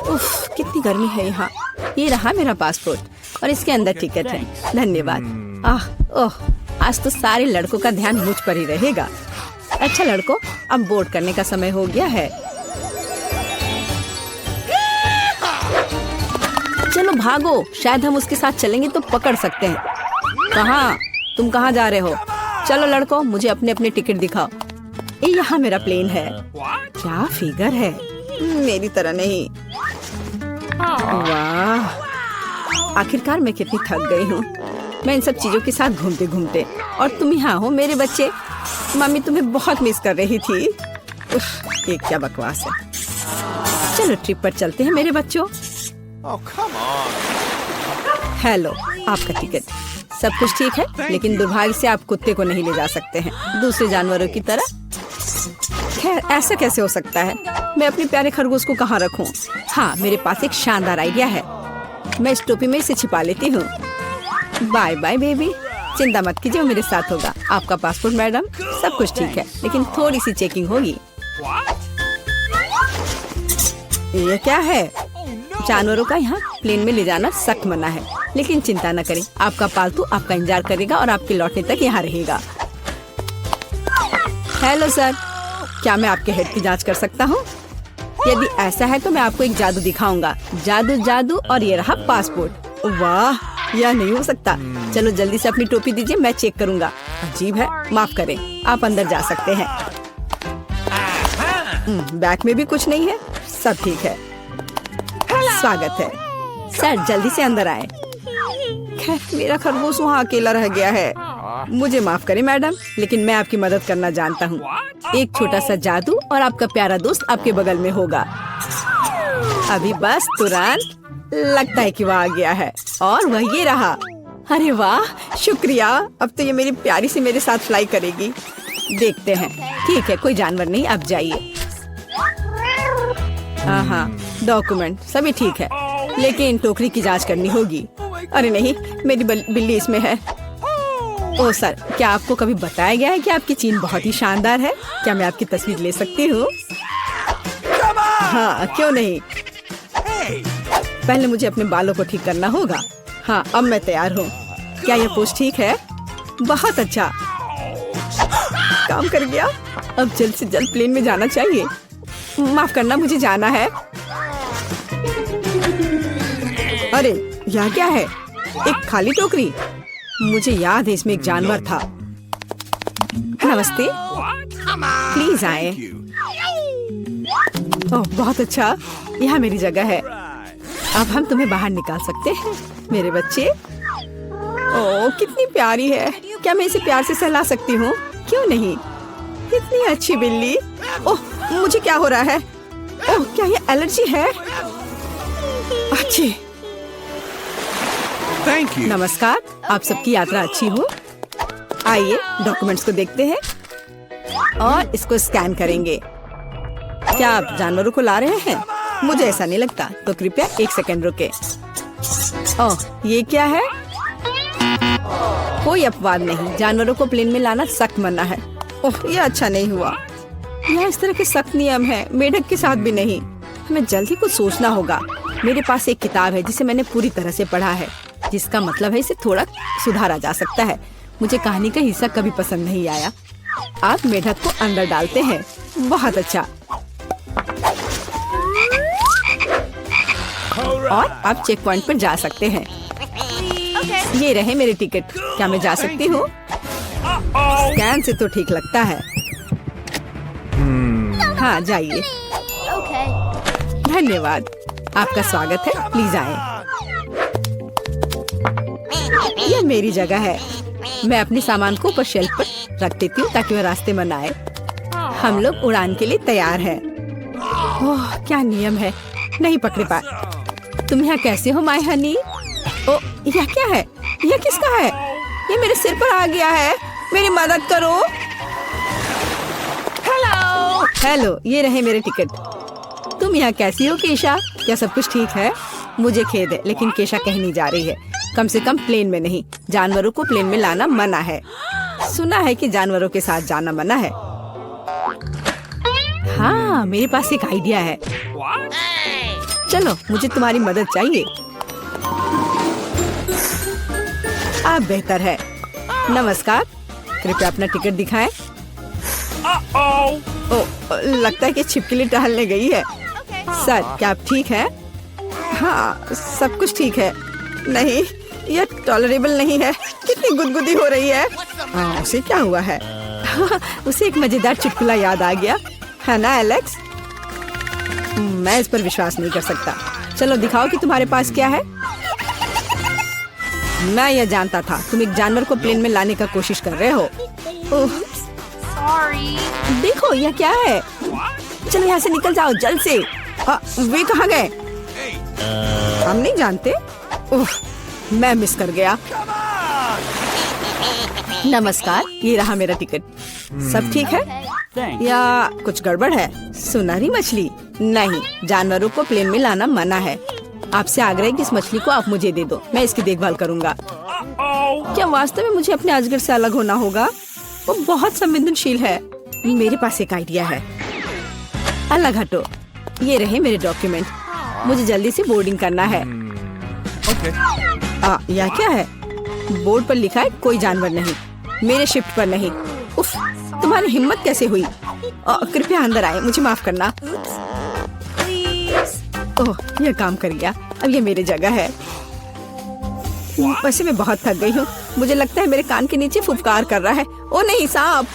Speaker 1: उफ, कितनी गर्मी है यहाँ। ये रहा मेरा पासपोर्ट और इसके अंदर टिकट है। धन्यवाद। ओह, आज तो सारे लड़कों का ध्यान मुझ पर ही रहेगा। अच्छा लड़कों, अब बोर्ड करने का समय हो गया है। चलो भागो, शायद हम उसके साथ चलेंगे तो पकड़ सकते हैं। कहाँ? तुम कहाँ जा रहे हो? चलो लड़कों, मुझे अपने अपने टिकट दिखाओ। ये यहाँ मेरा प्लेन है। क्या फिगर है, मेरी तरह नहीं। वाह, आखिरकार मैं कितनी थक गई हूँ। मैं इन सब चीजों के साथ घूमते घूमते, और तुम यहाँ हो मेरे बच्चे। मम्मी तुम्हें बहुत मिस कर रही थी। उफ, ये क्या बकवास है। चलो ट्रिप पर चलते हैं मेरे बच्चों।
Speaker 3: Oh, come on.
Speaker 1: हेलो, आपका टिकट। सब कुछ ठीक है, लेकिन दुर्भाग्य से आप कुत्ते को नहीं ले जा सकते हैं, दूसरे जानवरों की तरह। खैर, ऐसा कैसे हो सकता है? मैं अपने प्यारे खरगोश को कहाँ रखूं? हाँ, मेरे पास एक शानदार आइडिया है। मैं इस टोपी में इसे छिपा लेती हूँ। बाय बाय बेबी, चिंता मत कीजिए, मेरे साथ होगा। आपका पासपोर्ट मैडम, सब कुछ ठीक है, लेकिन थोड़ी सी चेकिंग होगी। ये क्या है? जानवरों का यहाँ प्लेन में ले जाना सख्त मना है, लेकिन चिंता न करें, आपका पालतू आपका इंतजार करेगा और आपके लौटने तक यहाँ रहेगा। हेलो सर, क्या मैं आपके हेड की जांच कर सकता हूँ? यदि ऐसा है तो मैं आपको एक जादू दिखाऊंगा। जादू जादू, और ये रहा पासपोर्ट। वाह, यह नहीं हो सकता। चलो जल्दी से अपनी टोपी दीजिए, मैं चेक करूंगा। अजीब है, माफ करें, आप अंदर जा सकते हैं। बैग में भी कुछ नहीं है, सब ठीक है। स्वागत है सर, जल्दी से अंदर आए। खैर, मेरा खरगोश वहाँ अकेला रह गया है। मुझे माफ करें मैडम, लेकिन मैं आपकी मदद करना जानता हूँ। एक छोटा सा जादू और आपका प्यारा दोस्त आपके बगल में होगा। अभी बस तुरंत। लगता है कि वह आ गया है, और वह ये रहा। अरे वाह, शुक्रिया। अब तो ये मेरी प्यारी से मेरे साथ फ्लाई करेगी। देखते हैं। ठीक है, कोई जानवर नहीं, अब जाइए। हाँ, डॉक्यूमेंट सभी ठीक है, लेकिन टोकरी की जांच करनी होगी। अरे नहीं, मेरी बिल्ली इसमें है। ओ सर, क्या आपको कभी बताया गया है कि आपकी चीन बहुत ही शानदार है? क्या मैं आपकी तस्वीर ले सकती हूँ? हाँ, क्यों नहीं। पहले मुझे अपने बालों को ठीक करना होगा। हाँ, अब मैं तैयार हूँ। क्या यह पोस्ट ठीक है? बहुत अच्छा, काम कर गया। अब जल्द से जल्द प्लेन में जाना चाहिए। माफ करना, मुझे जाना है। अरे यह क्या है? एक खाली टोकरी। मुझे याद है इसमें एक जानवर था। नमस्ते, प्लीज आए। ओह बहुत अच्छा, यहाँ मेरी जगह है। अब हम तुम्हें बाहर निकाल सकते हैं मेरे बच्चे। ओह कितनी प्यारी है। क्या मैं इसे प्यार से सहला सकती हूँ? क्यों नहीं, इतनी अच्छी बिल्ली। ओह मुझे क्या हो रहा है? ओह क्या ये एलर्जी है? अच्छी।
Speaker 3: Thank you.
Speaker 1: नमस्कार, आप सबकी यात्रा अच्छी हो। आइए डॉक्यूमेंट्स को देखते हैं और इसको स्कैन करेंगे। क्या आप जानवरों को ला रहे हैं? मुझे ऐसा नहीं लगता, तो कृपया 1 सेकंड रुके। ओह ये क्या है? कोई अपवाद नहीं, जानवरों को प्लेन में लाना सख्त मना है। ओह ये अच्छा नहीं हुआ। यहाँ इस तरह के सख्त नियम है, मेढक के साथ भी नहीं। हमें जल्दी कुछ सोचना होगा। मेरे पास एक किताब है जिसे मैंने पूरी तरह से पढ़ा है, जिसका मतलब है इसे थोड़ा सुधारा जा सकता है। मुझे कहानी का हिस्सा कभी पसंद नहीं आया। आप मेढक को अंदर डालते हैं, बहुत अच्छा। और आप चेक पॉइंट पर जा सकते हैं। ये रहे मेरे टिकट। क्या मैं जा सकती हूँ? स्कैन से तो ठीक लगता है। हाँ जाइए। धन्यवाद, आपका स्वागत है, प्लीज आए। यह मेरी जगह है। मैं अपने सामान को ऊपर शेल्फ पर रख देती हूँ ताकि वह रास्ते में न आए। हम लोग उड़ान के लिए तैयार हैं। ओह क्या नियम है, नहीं पकड़े पाए। तुम यहाँ कैसे हो माय हनी? ओ यह क्या है? यह किसका है? ये मेरे सिर पर आ गया है, मेरी मदद करो। हेलो हेलो, ये रहे मेरे टिकट। तुम यहाँ कैसी हो केशा? क्या सब कुछ ठीक है? मुझे खेद है, लेकिन केशा कहीं नहीं जा रही है, कम से कम प्लेन में नहीं। जानवरों को प्लेन में लाना मना है। सुना है कि जानवरों के साथ जाना मना है। हाँ मेरे पास एक आइडिया है। चलो मुझे तुम्हारी मदद चाहिए। आप बेहतर है। नमस्कार, कृपया अपना टिकट दिखाएं। ओ लगता है कि छिपकली टहलने गई है। सर क्या आप ठीक हैं? हाँ सब कुछ ठीक है। नहीं यह टॉलरेबल नहीं है। कितनी गुदगुदी हो रही है। उसे क्या हुआ है? उसे एक मजेदार चुटकुला याद आ गया है ना एलेक्स? मैं इस पर विश्वास नहीं कर सकता। चलो दिखाओ कि तुम्हारे पास क्या है। मैं यह जानता था, तुम एक जानवर को प्लेन में लाने का कोशिश कर रहे हो।
Speaker 4: Sorry.
Speaker 1: देखो यह क्या है। चलो यहाँ से निकल जाओ जल्द से। वे कहाँ गए? हम नहीं जानते। मैं मिस कर गया। नमस्कार, ये रहा मेरा टिकट। सब ठीक है या कुछ गड़बड़ है? सुनहरी मछली नहीं, जानवरों को प्लेन में लाना मना है। आपसे आग्रह है कि इस मछली को आप मुझे दे दो, मैं इसकी देखभाल करूंगा। क्या वास्तव में मुझे अपने अजगर से अलग होना होगा? वो बहुत संवेदनशील है। मेरे पास एक आइडिया है। अलग हटो। ये रहे मेरे डॉक्यूमेंट। मुझे जल्दी से बोर्डिंग करना है। यह क्या है? बोर्ड पर लिखा है कोई जानवर नहीं, मेरे शिफ्ट पर नहीं। उफ, तुम्हारी हिम्मत कैसे हुई? कृपया अंदर आए, मुझे माफ करना। ओह यह काम कर गया। अब ये मेरी जगह है। वैसे मैं बहुत थक गई हूँ। मुझे लगता है मेरे कान के नीचे फुफकार कर रहा है। ओ नहीं सांप।